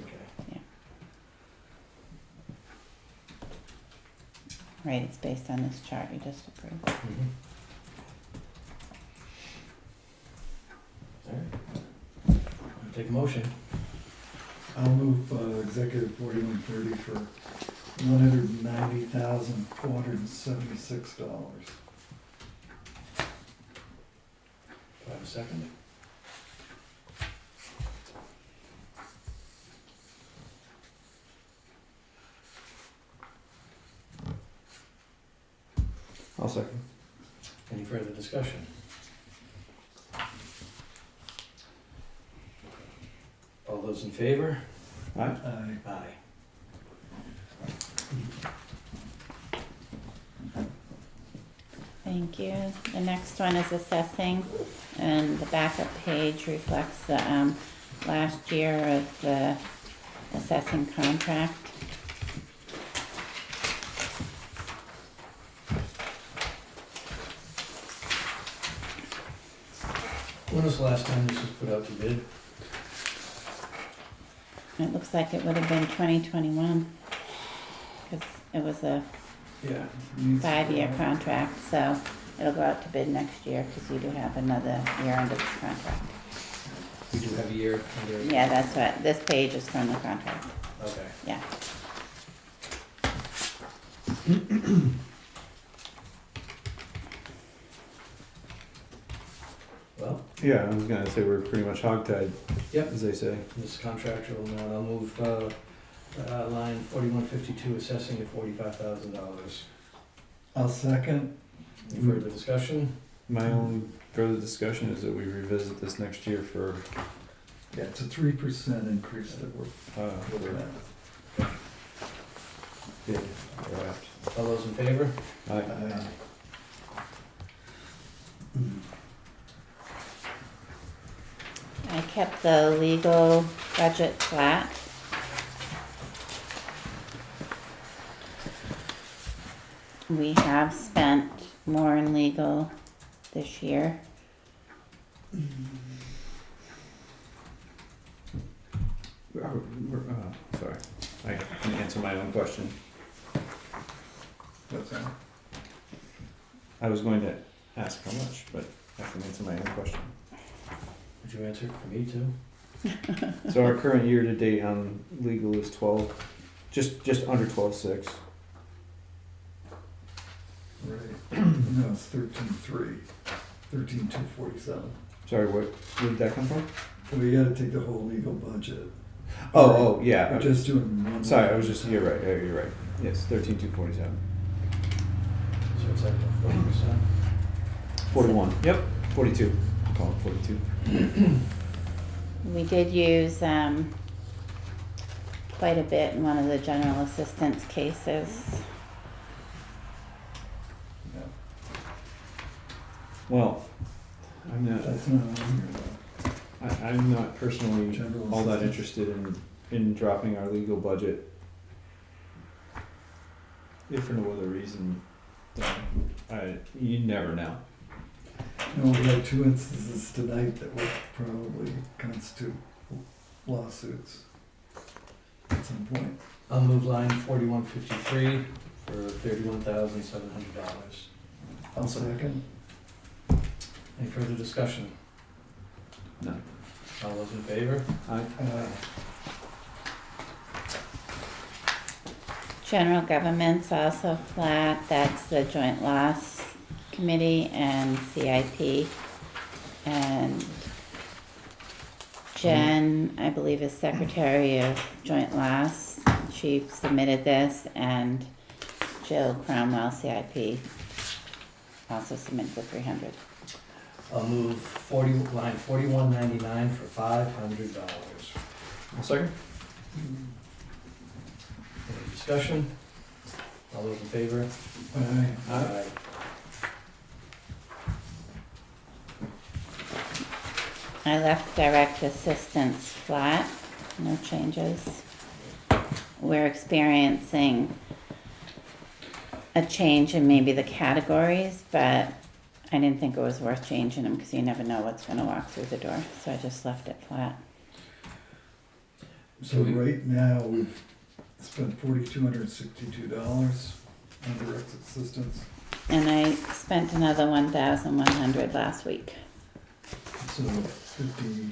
okay. Right, it's based on this chart you just approved. Mhm. All right. I'll take a motion. I'll move executive 4130 for $190,476. Do I have a second? I'll second. Any further discussion? All those in favor? Aye. Aye. Aye. Thank you. The next one is assessing, and the backup page reflects the last year of the assessing contract. When was the last time this was put out to bid? It looks like it would have been 2021, because it was a Yeah. 5-year contract, so it'll go out to bid next year, because you do have another year under this contract. We do have a year under. Yeah, that's what, this page is from the contract, Okay. yeah. Well, Yeah, I was gonna say we're pretty much hogtied, Yep. as they say. this is contractual, and I'll move, line 4152, assessing at $45,000. I'll second. Any further discussion? My only further discussion is that we revisit this next year for, Yeah, it's a 3% increase that we're looking for at. bid or aft. All those in favor? Aye. Aye. I kept the legal budget flat. We have spent more in legal this year. Sorry, I can answer my own question. What's that? I was going to ask how much, but I can answer my own question. Would you answer it for me too? So our current year to date on legal is 12, just under 12.6. Right. No, it's 13.3, 13,247. Sorry, where did that come from? Well, you gotta take the whole legal budget. Oh, yeah. We're just doing one. Sorry, I was just, you're right, you're right. Yes, 13,247. So it's at 40%. 41. Yep. 42. Call it 42. We did use quite a bit in one of the general assistance cases. Well, I'm not. That's not on here though. I'm not personally General all that assistance. interested in dropping our legal budget. If for no other reason, you never know. No, we had 2 instances tonight that would probably constitute lawsuits at some point. I'll move line 4153 for $31,700. I'll second. Any further discussion? No. All those in favor? General government's also flat, that's the joint loss committee and CIP. And Jen, I believe, is secretary of joint loss. She submitted this, and Jill Cromwell, CIP, also submitted the 300. I'll move line 4199 for $500. I'll second. Any discussion? All those in favor? Aye. I left direct assistance flat, no changes. We're experiencing a change in maybe the categories, but I didn't think it was worth changing them because you never know what's going to walk through the door, so I just left it flat. So right now, we've spent $4,262 on direct assistance. And I spent another 1,100 last week. So $5,400.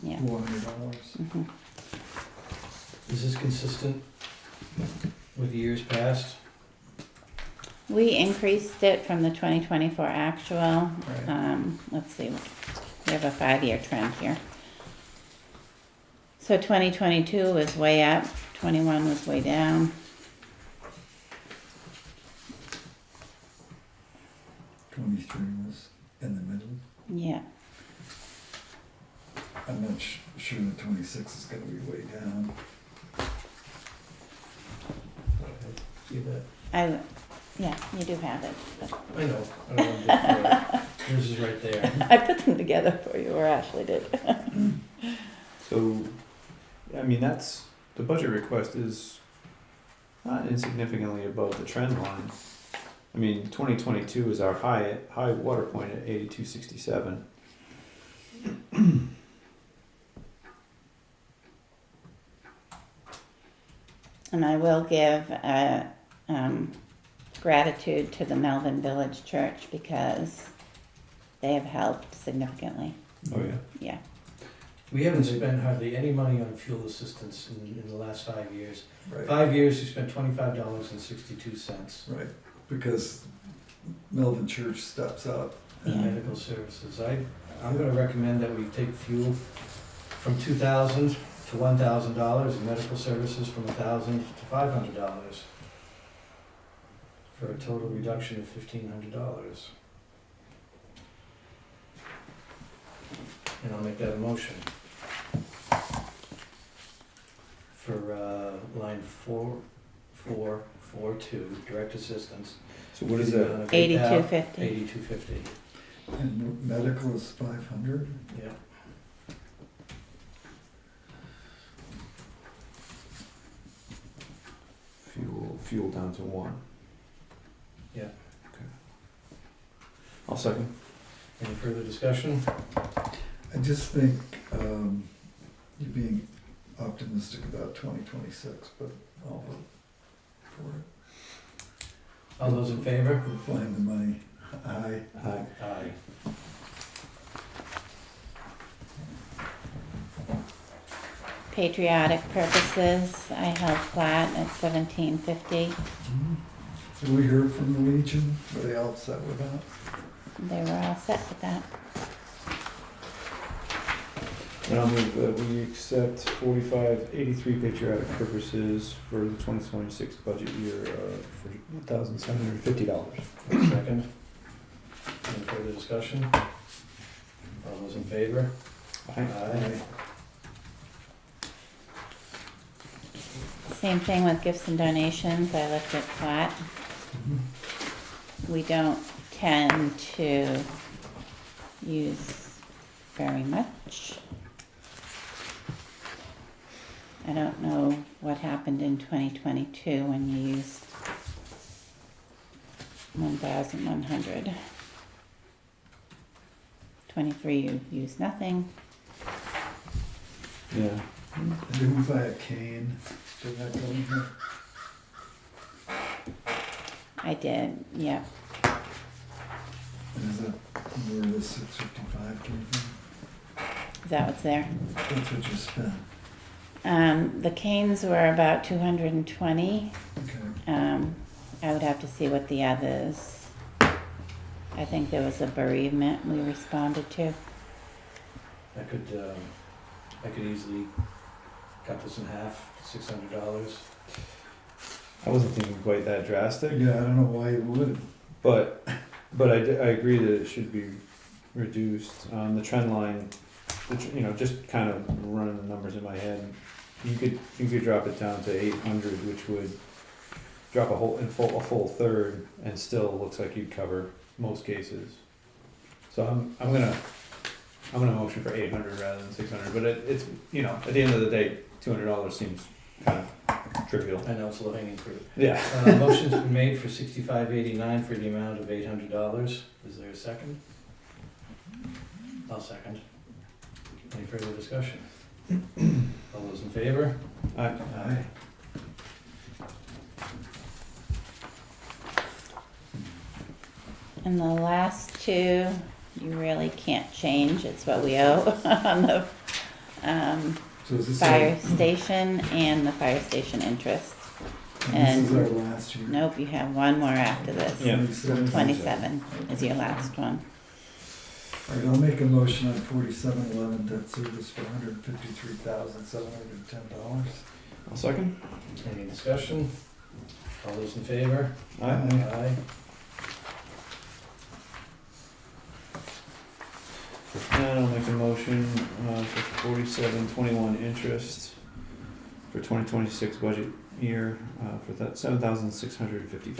Yeah. Mhm. Is this consistent with years past? We increased it from the 2024 actual. Right. Let's see, we have a 5-year trend here. So 2022 was way up, 21 was way down. 23 was in the middle. Yeah. I'm not sure that 26 is gonna be way down. See that? Yeah, you do have it. But I know. I don't want to dig for it. Yours is right there. I put them together for you, or Ashley did. So, I mean, that's, the budget request is not insignificantly above the trend line. I mean, 2022 is our high water point at 8267. And I will give gratitude to the Melvin Village Church because they have helped significantly. Oh, yeah. Yeah. We haven't spent hardly any money on fuel assistance in the last 5 years. Right. 5 years, we spent $25.62. Right, because Melvin Church steps up. in Yeah. medical services. I'm gonna recommend that we take fuel from $2,000 to $1,000 and medical services from $1,000 to $500 for a total reduction of $1,500. And I'll make that a motion. For line 4442, direct assistance. So what is that? 8250. 8250, And medical is 500? yeah. Fuel down to 1. Yeah. Okay. I'll second. Any further discussion? I just think you're being optimistic about 2026, but I'll vote for it. All those in favor? We'll find the money. Aye. Aye. Aye. Patriotic purposes, I held flat at 1750. Have we heard from the Legion? Were they all set with that? They were all set with that. And I'll move that we accept 4583 patriotic purposes for the 2026 budget year for $1,750. Second. Any further discussion? All those in favor? Aye. Same thing with gifts and donations, I left it flat. We don't tend to use very much. I don't know what happened in 2022 when you used 1,100. 23 you used nothing. Yeah. Did we buy a cane? Did that go in here? I did, yep. And is that where the 655 came from? Is that what's there? That's what you spent. The canes were about 220. Okay. I would have to see what the others. I think there was a bereavement we responded to. I could easily cut this in half, $600. I wasn't thinking quite that drastic, Yeah, I don't know why you would. but I agree that it should be reduced. The trend line, just kind of running the numbers in my head, you could drop it down to 800, which would drop a full third, and still looks like you'd cover most cases. So I'm gonna motion for 800 rather than 600, but it's at the end of the day, $200 seems kind of trivial. I know it's low hanging fruit. Yeah. Motion's been made for $65.89 for the amount of $800. Is there a second? I'll second. Any further discussion? All those in favor? Aye. Aye. And the last two, you really can't change. It's what we owe on the So is this fire station and the fire station interest. and this is our last year? Nope, you have one more after this. Yeah. 27 is your last one. All right, I'll make a motion on 4711 debt service for $153,710. I'll second. Any discussion? All those in favor? Aye. Aye. And I'll make a motion for 4721 interest for 2026 budget year for that $7,655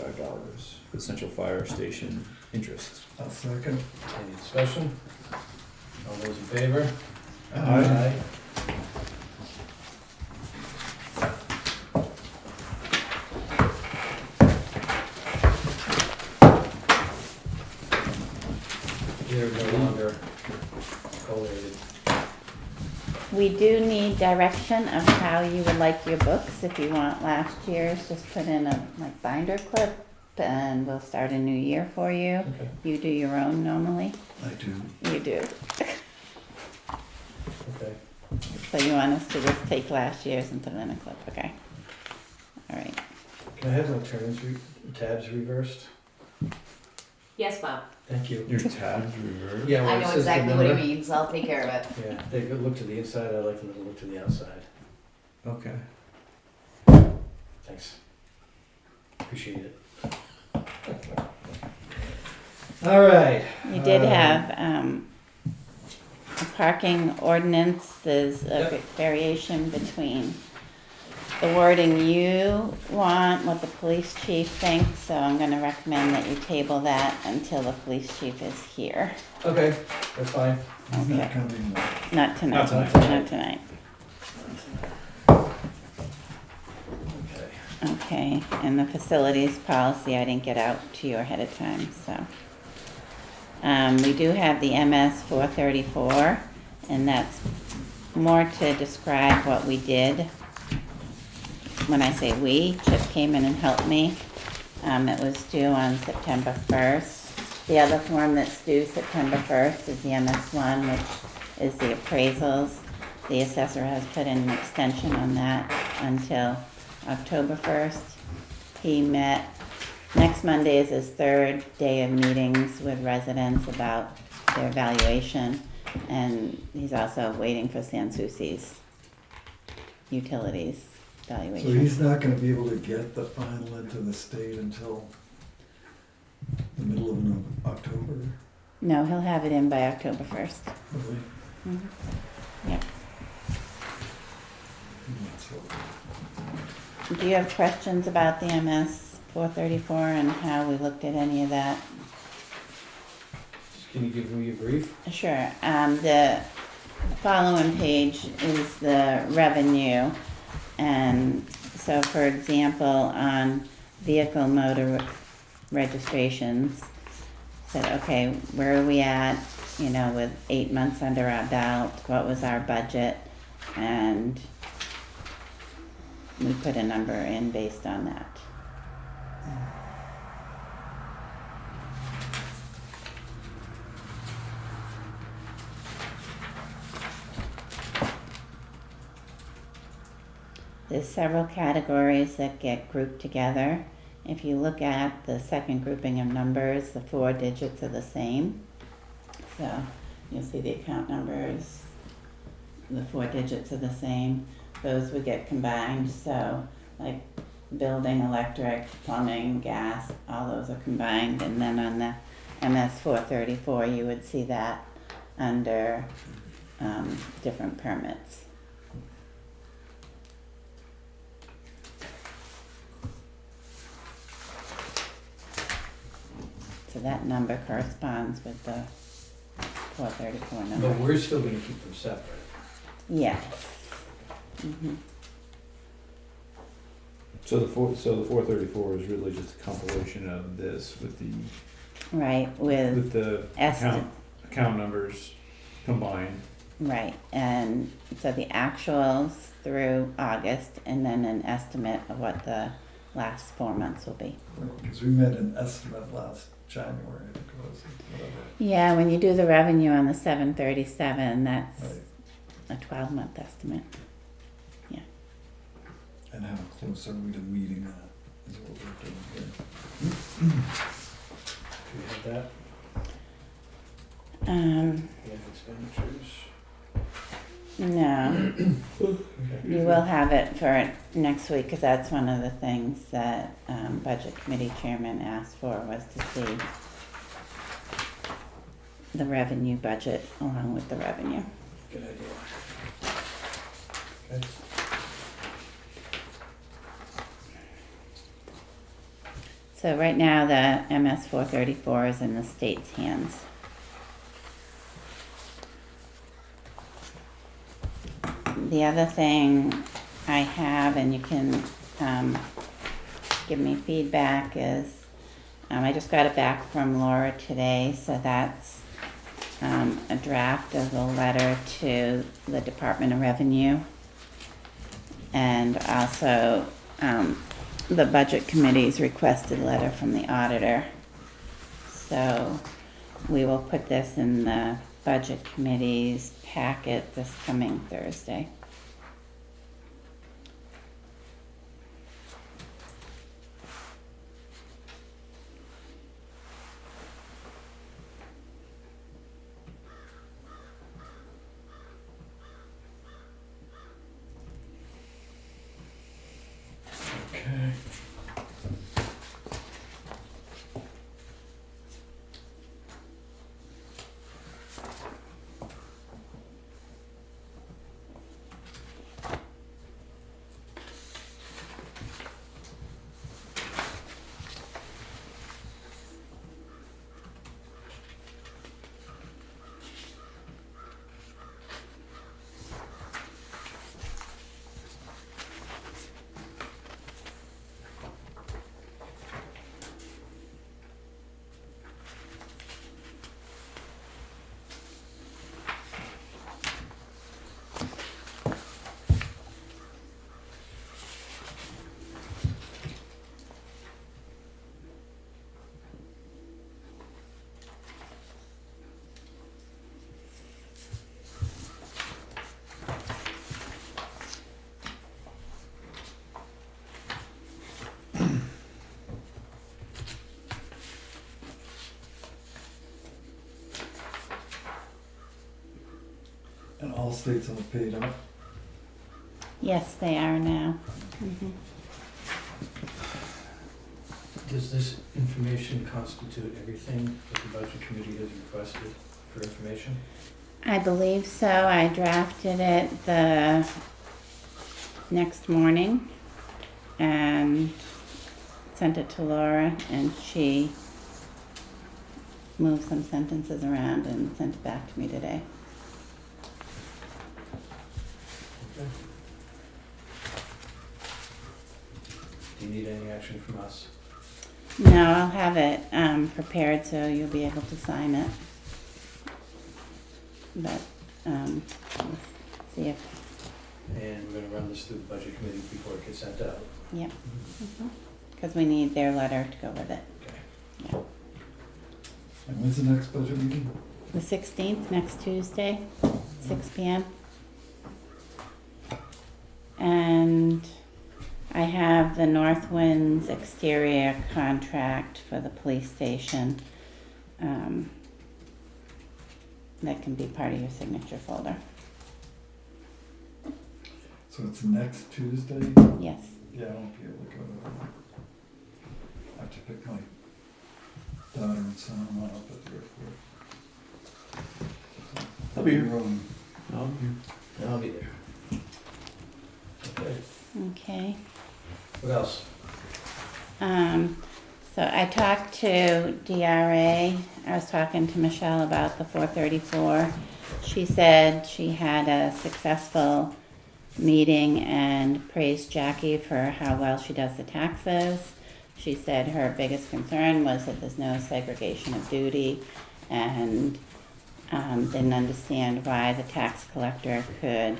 for the Central Fire Station interest. I'll second. Any discussion? All those in favor? Aye. They're no longer collated. We do need direction of how you would like your books. If you want last year's, just put in a binder clip and we'll start a new year for you. Okay. You do your own normally? I do. You do. Okay. So you want us to just take last year's and put it in a clip, okay? All right. Can I have the tabs reversed? Yes, Bob. Thank you. Your tabs reversed? Yeah, where I it know says the exactly what he number. means. I'll take care of it. Yeah, they could look to the inside, I like them to look to the outside. Okay. Thanks. Appreciate it. All right. You did have a parking ordinance. There's a Yep. variation between the wording you want, what the police chief thinks, so I'm gonna recommend that you table that until the police chief is here. Okay, that's fine. He's not Okay. coming. Not tonight, Not tonight. not tonight. Okay. Okay, and the facilities policy, I didn't get out to you ahead of time, so. We do have the MS 434, and that's more to describe what we did. When I say we, Chip came in and helped me. It was due on September 1st. The other form that's due September 1st is the MS1, which is the appraisals. The assessor has put in an extension on that until October 1st. He met, next Monday is his third day of meetings with residents about their evaluation. And he's also waiting for Sansucci's utilities So evaluation. he's not gonna be able to get the final into the state until the middle of October? No, he'll have it in by October 1st. Really? Yeah. So, Do you have questions about the MS 434 and how we looked at any of that? Can you give me a brief? Sure. The following page is the revenue. And so, for example, on vehicle motor registrations, said, okay, where are we at, you know, with 8 months under our belt? What was our budget? And we put a number in based on that. There's several categories that get grouped together. If you look at the second grouping of numbers, the 4 digits are the same. So you'll see the account numbers, the 4 digits are the same. Those would get combined. So like building, electric, plumbing, gas, all those are combined. And then on the MS 434, you would see that under different permits. So that number corresponds with the 434 number. But we're still gonna keep them separate. Yes. Mhm. So the 434 is really just a compilation of this with Right, with the account numbers combined. right, and so the actuals through August, and then an estimate of what the last 4 months will be. because we made an estimate last January, I think it was, whatever. Yeah, when you do the revenue on the 737, that's Right. a 12-month estimate. And how close are we to meeting that, is what we're doing here. Do you have that? You have expenditures? No, Okay. you will have it for next week, because that's one of the things that Budget Committee Chairman asked for, was to see the revenue budget along with the revenue. Good idea. Okay. So right now, the MS 434 is in the state's hands. The other thing I have, and you can give me feedback, is I just got it back from Laura today, so that's a draft of the letter to the Department of Revenue. And also the Budget Committee's requested letter from the auditor. So we will put this in the Budget Committee's packet this coming Thursday. Okay. And all states all paid up. Yes, they are now. Mhm. Does this information constitute everything that the budget committee has requested for information? I believe so. I drafted it the next morning and sent it to Laura, and she moved some sentences around and sent it back to me today. Okay. Do you need any action from us? No, I'll have it prepared so you'll be able to sign it. But let's see if, And we're gonna run this through the budget committee before it gets sent out. yeah, because we need their letter to go with it. Okay. And when's the next budget meeting? The 16th, next Tuesday, 6 p.m. And I have the Northwinds exterior contract for the police station. That can be part of your signature folder. So it's next Tuesday? Yes. Yeah, I won't be able to go to that. I have to pick my daughter and son-in-law up at the airport. I'll be here. I'll be there. Okay. Okay. What else? So I talked to DRA. I was talking to Michelle about the 434. She said she had a successful meeting and praised Jackie for how well she does the taxes. She said her biggest concern was that there's no segregation of duty, and didn't understand why the tax collector could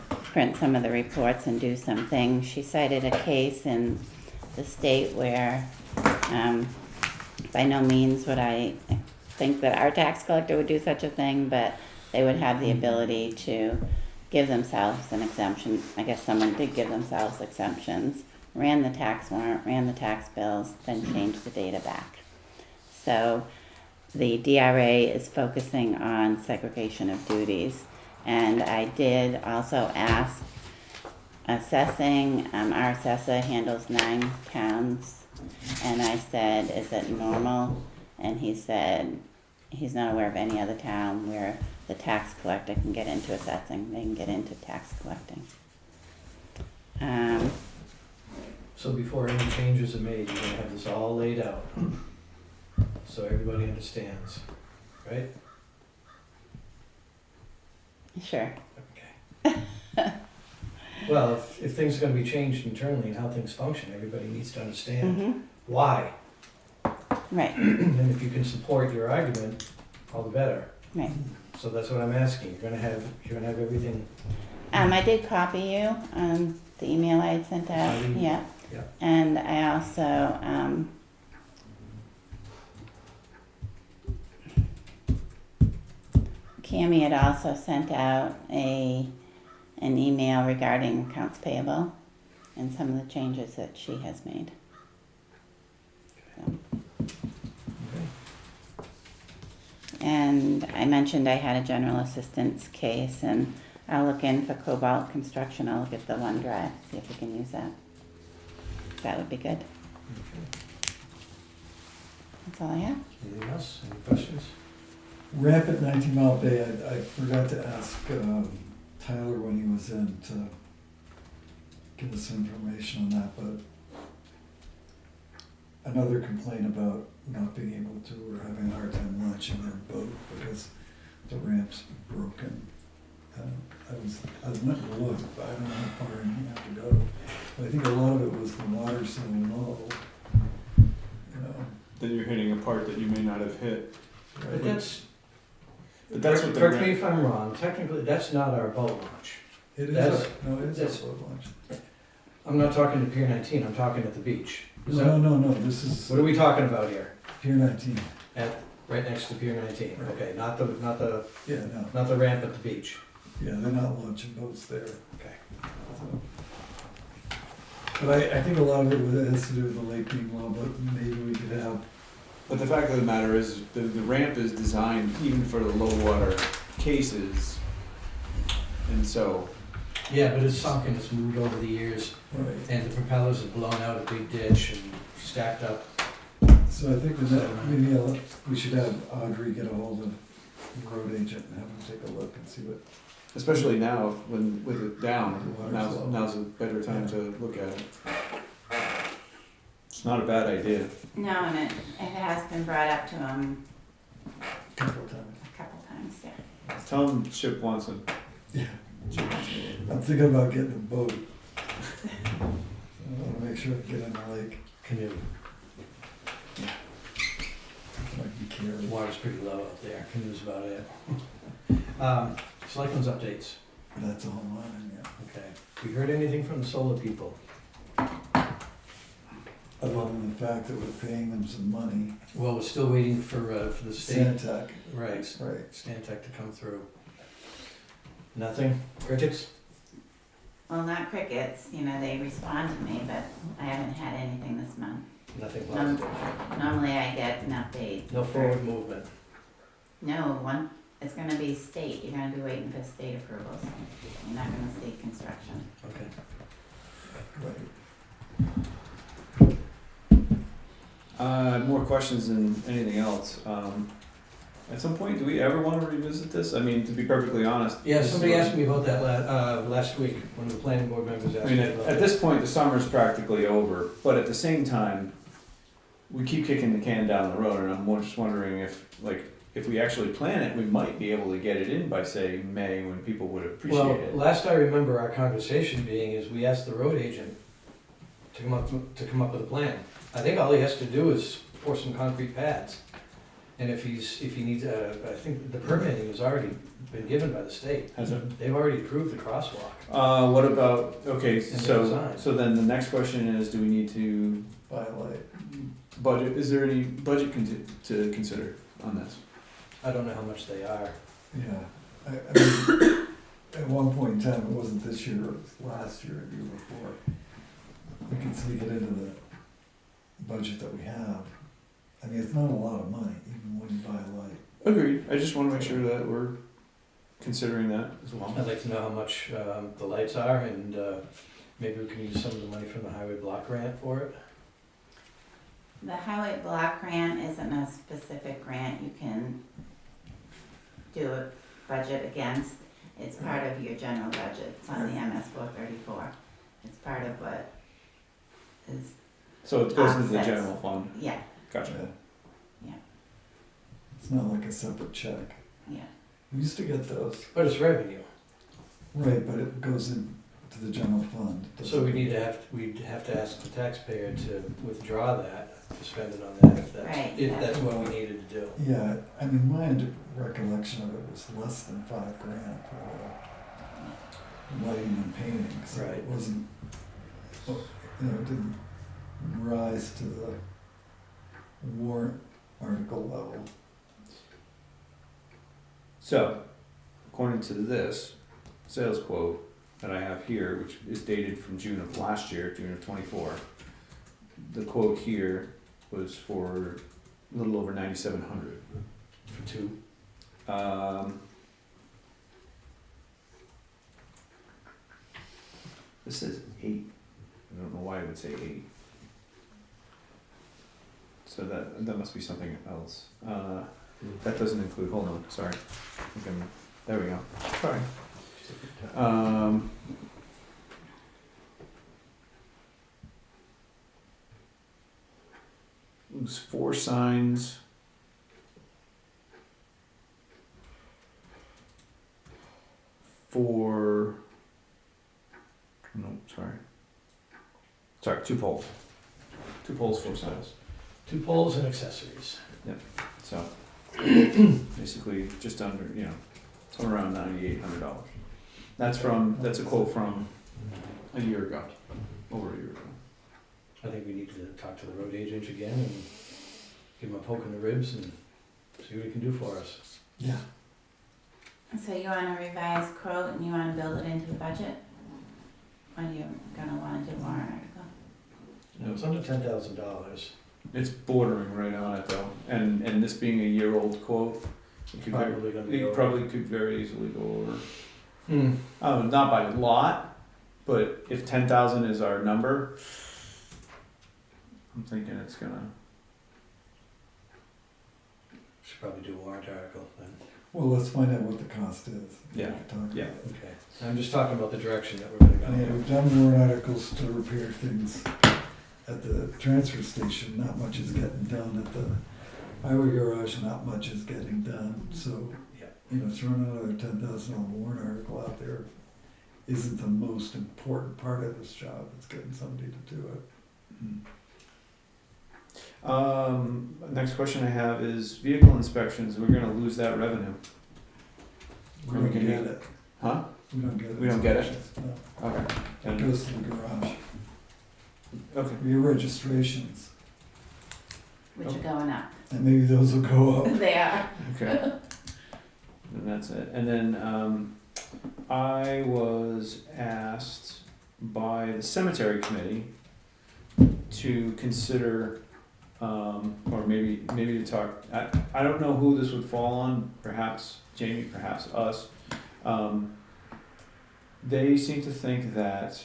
print some of the reports and do some things. She cited a case in the state where by no means would I think that our tax collector would do such a thing, but they would have the ability to give themselves an exemption. I guess someone did give themselves exemptions, ran the tax warrant, ran the tax bills, then changed the data back. So the DRA is focusing on segregation of duties. And I did also ask assessing, our assessor handles 9 towns, and I said, is it normal? And he said he's not aware of any other town where the tax collector can get into assessing, they can get into tax collecting. So before any changes are made, you're gonna have this all laid out, so everybody understands, right? Sure. Okay. Well, if things are gonna be changed internally and how things function, everybody needs to understand why. Right, And if you can support your argument, all the better. right. So that's what I'm asking, you're gonna have everything. I did copy you on the email I had sent out, yeah. Yeah. And I also, Cammie had also sent out an email regarding accounts payable and some of the changes that she has made. So. And I mentioned I had a general assistance case, and I'll look in for Cobalt Construction. I'll look at the OneDrive, see if we can use that. That would be good. That's all I have. Anything else, any questions? Ramp at 19 Mile Bay, I forgot to ask Tyler when he was in to give us information on that, but another complaint about not being able to, or having a hard time launching their boat because the ramp's broken. I was meant to look, but I don't know how far in you have to go. But I think a lot of it was the water so low, you know. Then you're hitting a part that you may not have hit. But that's, But what correct me if I'm wrong, technically, that's not our boat launch. It is, That's- no, it that's- is a boat launch. I'm not talking to Pier 19, I'm talking at the beach. Is that- No, this is What are we talking about here? Pier 19. Right next to Pier 19, Right. okay, not the Yeah, no, ramp at the beach. yeah, they're not launching boats there. Okay. So. But I think a lot of it has to do with the lake being low, but maybe we could have, But the fact of the matter is, the ramp is designed even for the low water cases. And so, Yeah, but it's sunk and it's moved over the years, right, and the propellers have blown out a big ditch and stacked up So I think that maybe we should have Audrey get a hold of the road agent and have him take a look and see what. Especially now, when with it down, The water's low. now's a better time to look at it. It's not a bad idea. No, and it has been brought up to him Couple of times. a couple times, yeah. Tell him Chip wants him. Yeah. I'm thinking about getting a boat. I wanna make sure I get in the lake. Canoe. Might be carried. The water's pretty low out there. Canoe's about it. Selectmen's updates. That's all mine, yeah. Okay. We heard anything from the solar people? Other than the fact that we're paying them some money. Well, we're still waiting for the state. Santec. Right. Right. Stantec to come through. Nothing? Crickets? Well, not crickets, you know, they respond to me, but I haven't had anything this month. Nothing Num- positive? Normally I get an update. No forward movement? No, it's gonna be state, you're gonna be waiting for state approvals. You're not gonna see construction. Okay. Right. More questions than anything else. At some point, do we ever want to revisit this? I mean, to be perfectly honest. Yeah, this somebody is- asked me about that last week. One of the planning board members I asked mean, me at, about at it. this point, the summer's practically over, but at the same time, we keep kicking the can down the road, and I'm just wondering if we actually plan it, we might be able to get it in by, say, May, when people would appreciate Well, it. last I remember our conversation being is we asked the road agent to come up with a plan. I think all he has to do is pour some concrete pads. And if he needs, I think the permitting has already been given by the state. Has it? They've already approved the crosswalk. What about, okay, the so, design. so then the next question is, do we need to By light. budget, is there any budget to consider on this? I don't know how much they are. Yeah. I mean, at one point in time, it wasn't this year, it was last year, or the year before. We can sneak it into the budget that we have. I mean, it's not a lot of money, even when you buy a light. Agreed, I just wanna make sure that we're considering that as well. I'd like to know how much the lights are, and maybe we can use some of the money from the highway block grant for it. The highway block grant isn't a specific grant you can do a budget against. It's part of your general budget. It's on the MS 434. It's part of what is, So it goes into the Offsets. general fund, yeah, gotcha. Yeah. It's not like a separate check. yeah. We used to get those. But it's revenue, Right, but it goes into the general fund. so we'd have to ask the taxpayer to withdraw that, to spend it on that, Right, if that's that's- what we needed to do. Yeah, I mean, my recollection of it was less than $5,000 for lighting and painting, so Right. it wasn't, it didn't rise to the warrant article level. So, according to this sales quote that I have here, which is dated from June of last year, June of '24, the quote here was for a little over 9,700. For two. This says 8. I don't know why it would say 8. So that must be something else. That doesn't include. Hold on, sorry. There we go. Sorry. It was 4 signs. For. No, sorry. Sorry, 2 poles. 2 poles, 4 signs. 2 poles and accessories. So basically, just under, somewhere around $9,800. That's a quote from a year ago, over a year ago. I think we need to talk to the road agent again and give him a poke in the ribs and see what he can do for us. Yeah. So you want a revised quote and you want to build it into the budget? Or you gonna want to do warrant article? No, it's under $10,000. It's bordering right on it though, and this being a year-old quote, it could Probably gonna be it over. probably could very easily go over. Hmm. Not by a lot, but if 10,000 is our number, I'm thinking it's gonna Should probably do a warrant article then. Well, let's find out what the cost is. Yeah. Talk Yeah. about it. Okay. I'm just talking about the direction that we're gonna go. Yeah, we've done warrant articles to repair things at the transfer station, not much is getting done at the highway garage, not much is getting done, so, Yeah. throwing another $10,000 warrant article out there isn't the most important part of this job, it's getting somebody to do it. Next question I have is vehicle inspections. We're gonna lose that revenue. We don't get it, Huh? we don't get it. We don't get it? No, Okay. it And, goes to the garage. okay. Re-registrations, Which are going up. and maybe those will go up. They are. Okay. And that's it. And then I was asked by the cemetery committee to consider, or maybe to talk. I don't know who this would fall on. Perhaps Jamie, perhaps us. They seem to think that,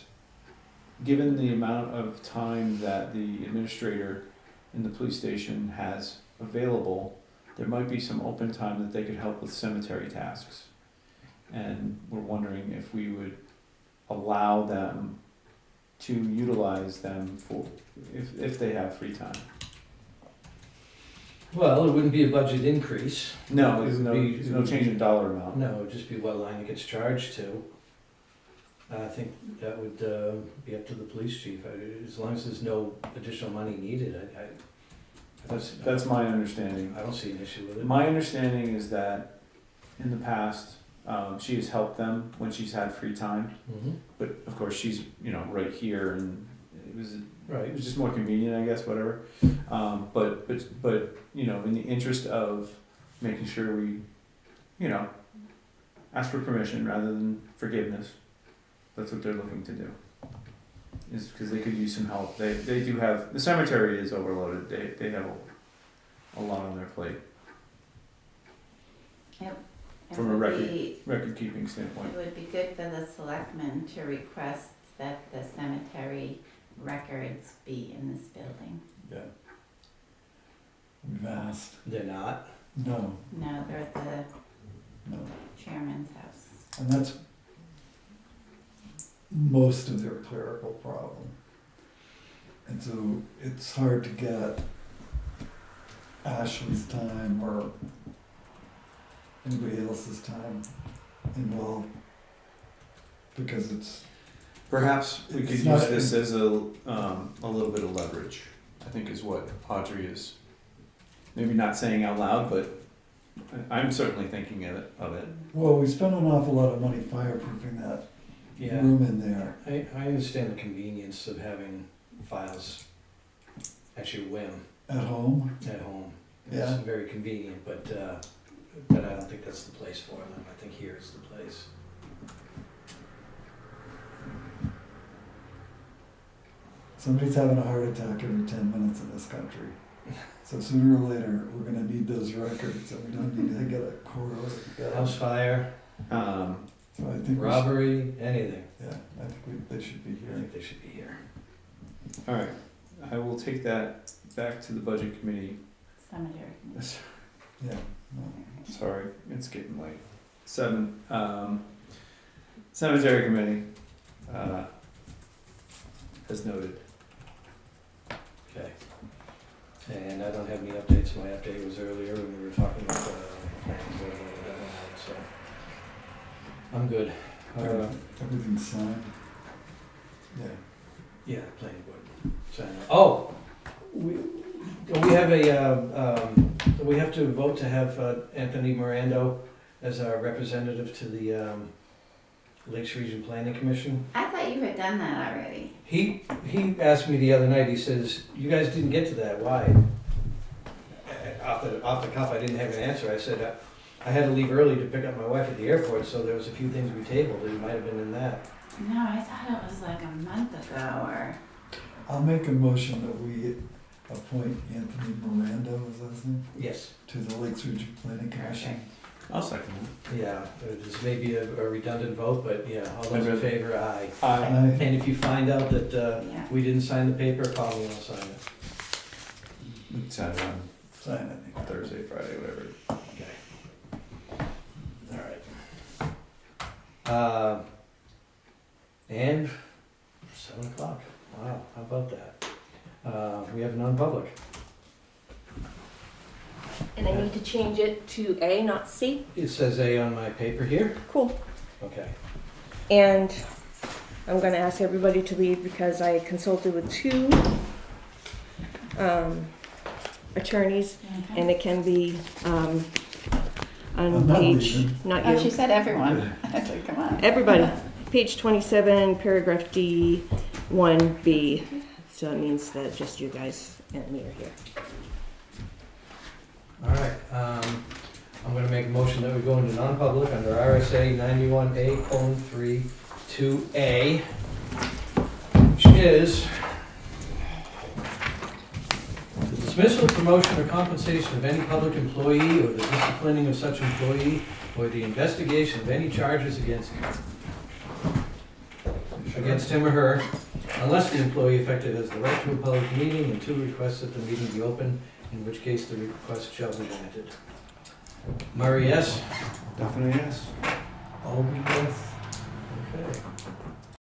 given the amount of time that the administrator in the police station has available, there might be some open time that they could help with cemetery tasks. And we're wondering if we would allow them to utilize them for, if they have free time. Well, it wouldn't be a budget increase. No, It there's would no, be- there's no change in dollar amount. No, it'd just be what line it gets charged to. I think that would be up to the police chief, as long as there's no additional money needed, That's my understanding. I don't see an issue with it. My understanding is that in the past, she has helped them when she's had free time, Mhm. but of course she's, right here, and it was Right. just more convenient, I guess, whatever. But in the interest of making sure we, ask for permission rather than forgiveness, that's what they're looking to do. Is because they could use some help. They do have, the cemetery is overloaded. They have a lot on their plate from a record keeping standpoint. It would be good for the selectmen to request that the cemetery records be in this building. Yeah. We've asked, They're not? no, No, they're at the no. chairman's house. And that's most of their clerical problem. And so it's hard to get Ashley's time or anybody else's time involved because it's, Perhaps we could It's use not- this as a little bit of leverage, I think is what Audrey is maybe not saying out loud, but I'm certainly thinking of it. well, we spend an awful lot of money fireproofing that Yeah. room in there. I understand the convenience of having files at your whim At home, at home. Yeah. It's very convenient, but I don't think that's the place for them. I think here is the place. somebody's having a heart attack every 10 minutes in this country. So sooner or later, we're gonna need those records, and we don't need to get a court order. House fire, Um, So I think we should, robbery, anything. yeah, I think they should be I here. think they should be here. all right, I will take that back to the budget committee. Cemetery. Yeah. no. Sorry, it's getting late. 7, cemetery committee, as noted. Okay. And I don't have any updates. My update was earlier when we were talking about plans, so I'm good. Everything's signed. Yeah. Yeah, planning board. Sign it. Oh, we have we have to vote to have Anthony Mirando as our representative to the Lakes Region Planning Commission. I thought you had done that already. He asked me the other night, he says, you guys didn't get to that, why? Off the cuff, I didn't have an answer. I said, I had to leave early to pick up my wife at the airport, so there was a few things we tabled, it might have been in that. No, I thought it was like a month ago or. I'll make a motion that we appoint Anthony Miranda, is that his name? Yes. To the Lakes Region Planning Commission. I'll second that. Yeah, this may be a redundant vote, but yeah, all those in favor, aye. Aye. Aye. And if you find out that Yeah. we didn't sign the paper, call me and I'll sign it. We can sign it on sign, I think. Thursday, Friday, whatever. Okay. All right. And 7 o'clock. Wow, how about that? We have a non-public. And I need to change it to A, not C. It says A on my paper here. Cool. Okay. And I'm gonna ask everybody to leave because I consulted with two attorneys, and it can be on I'm not page, leaving. not Oh, she you, said everyone. I said, come on. everybody. Page 27, paragraph D, 1B. So it means that just you guys and me are here. All right. I'm going to make a motion that we go into non-public under RSA 91A:3 2A, which is the dismissal, promotion, or compensation of any public employee, or the disciplining of such employee, or the investigation of any charges against him or her, unless the employee affected has the right to a public meeting, and 2, requests that the meeting be open, in which case the request shall be granted. Murray, yes? Definitely yes. Albee, yes. Okay.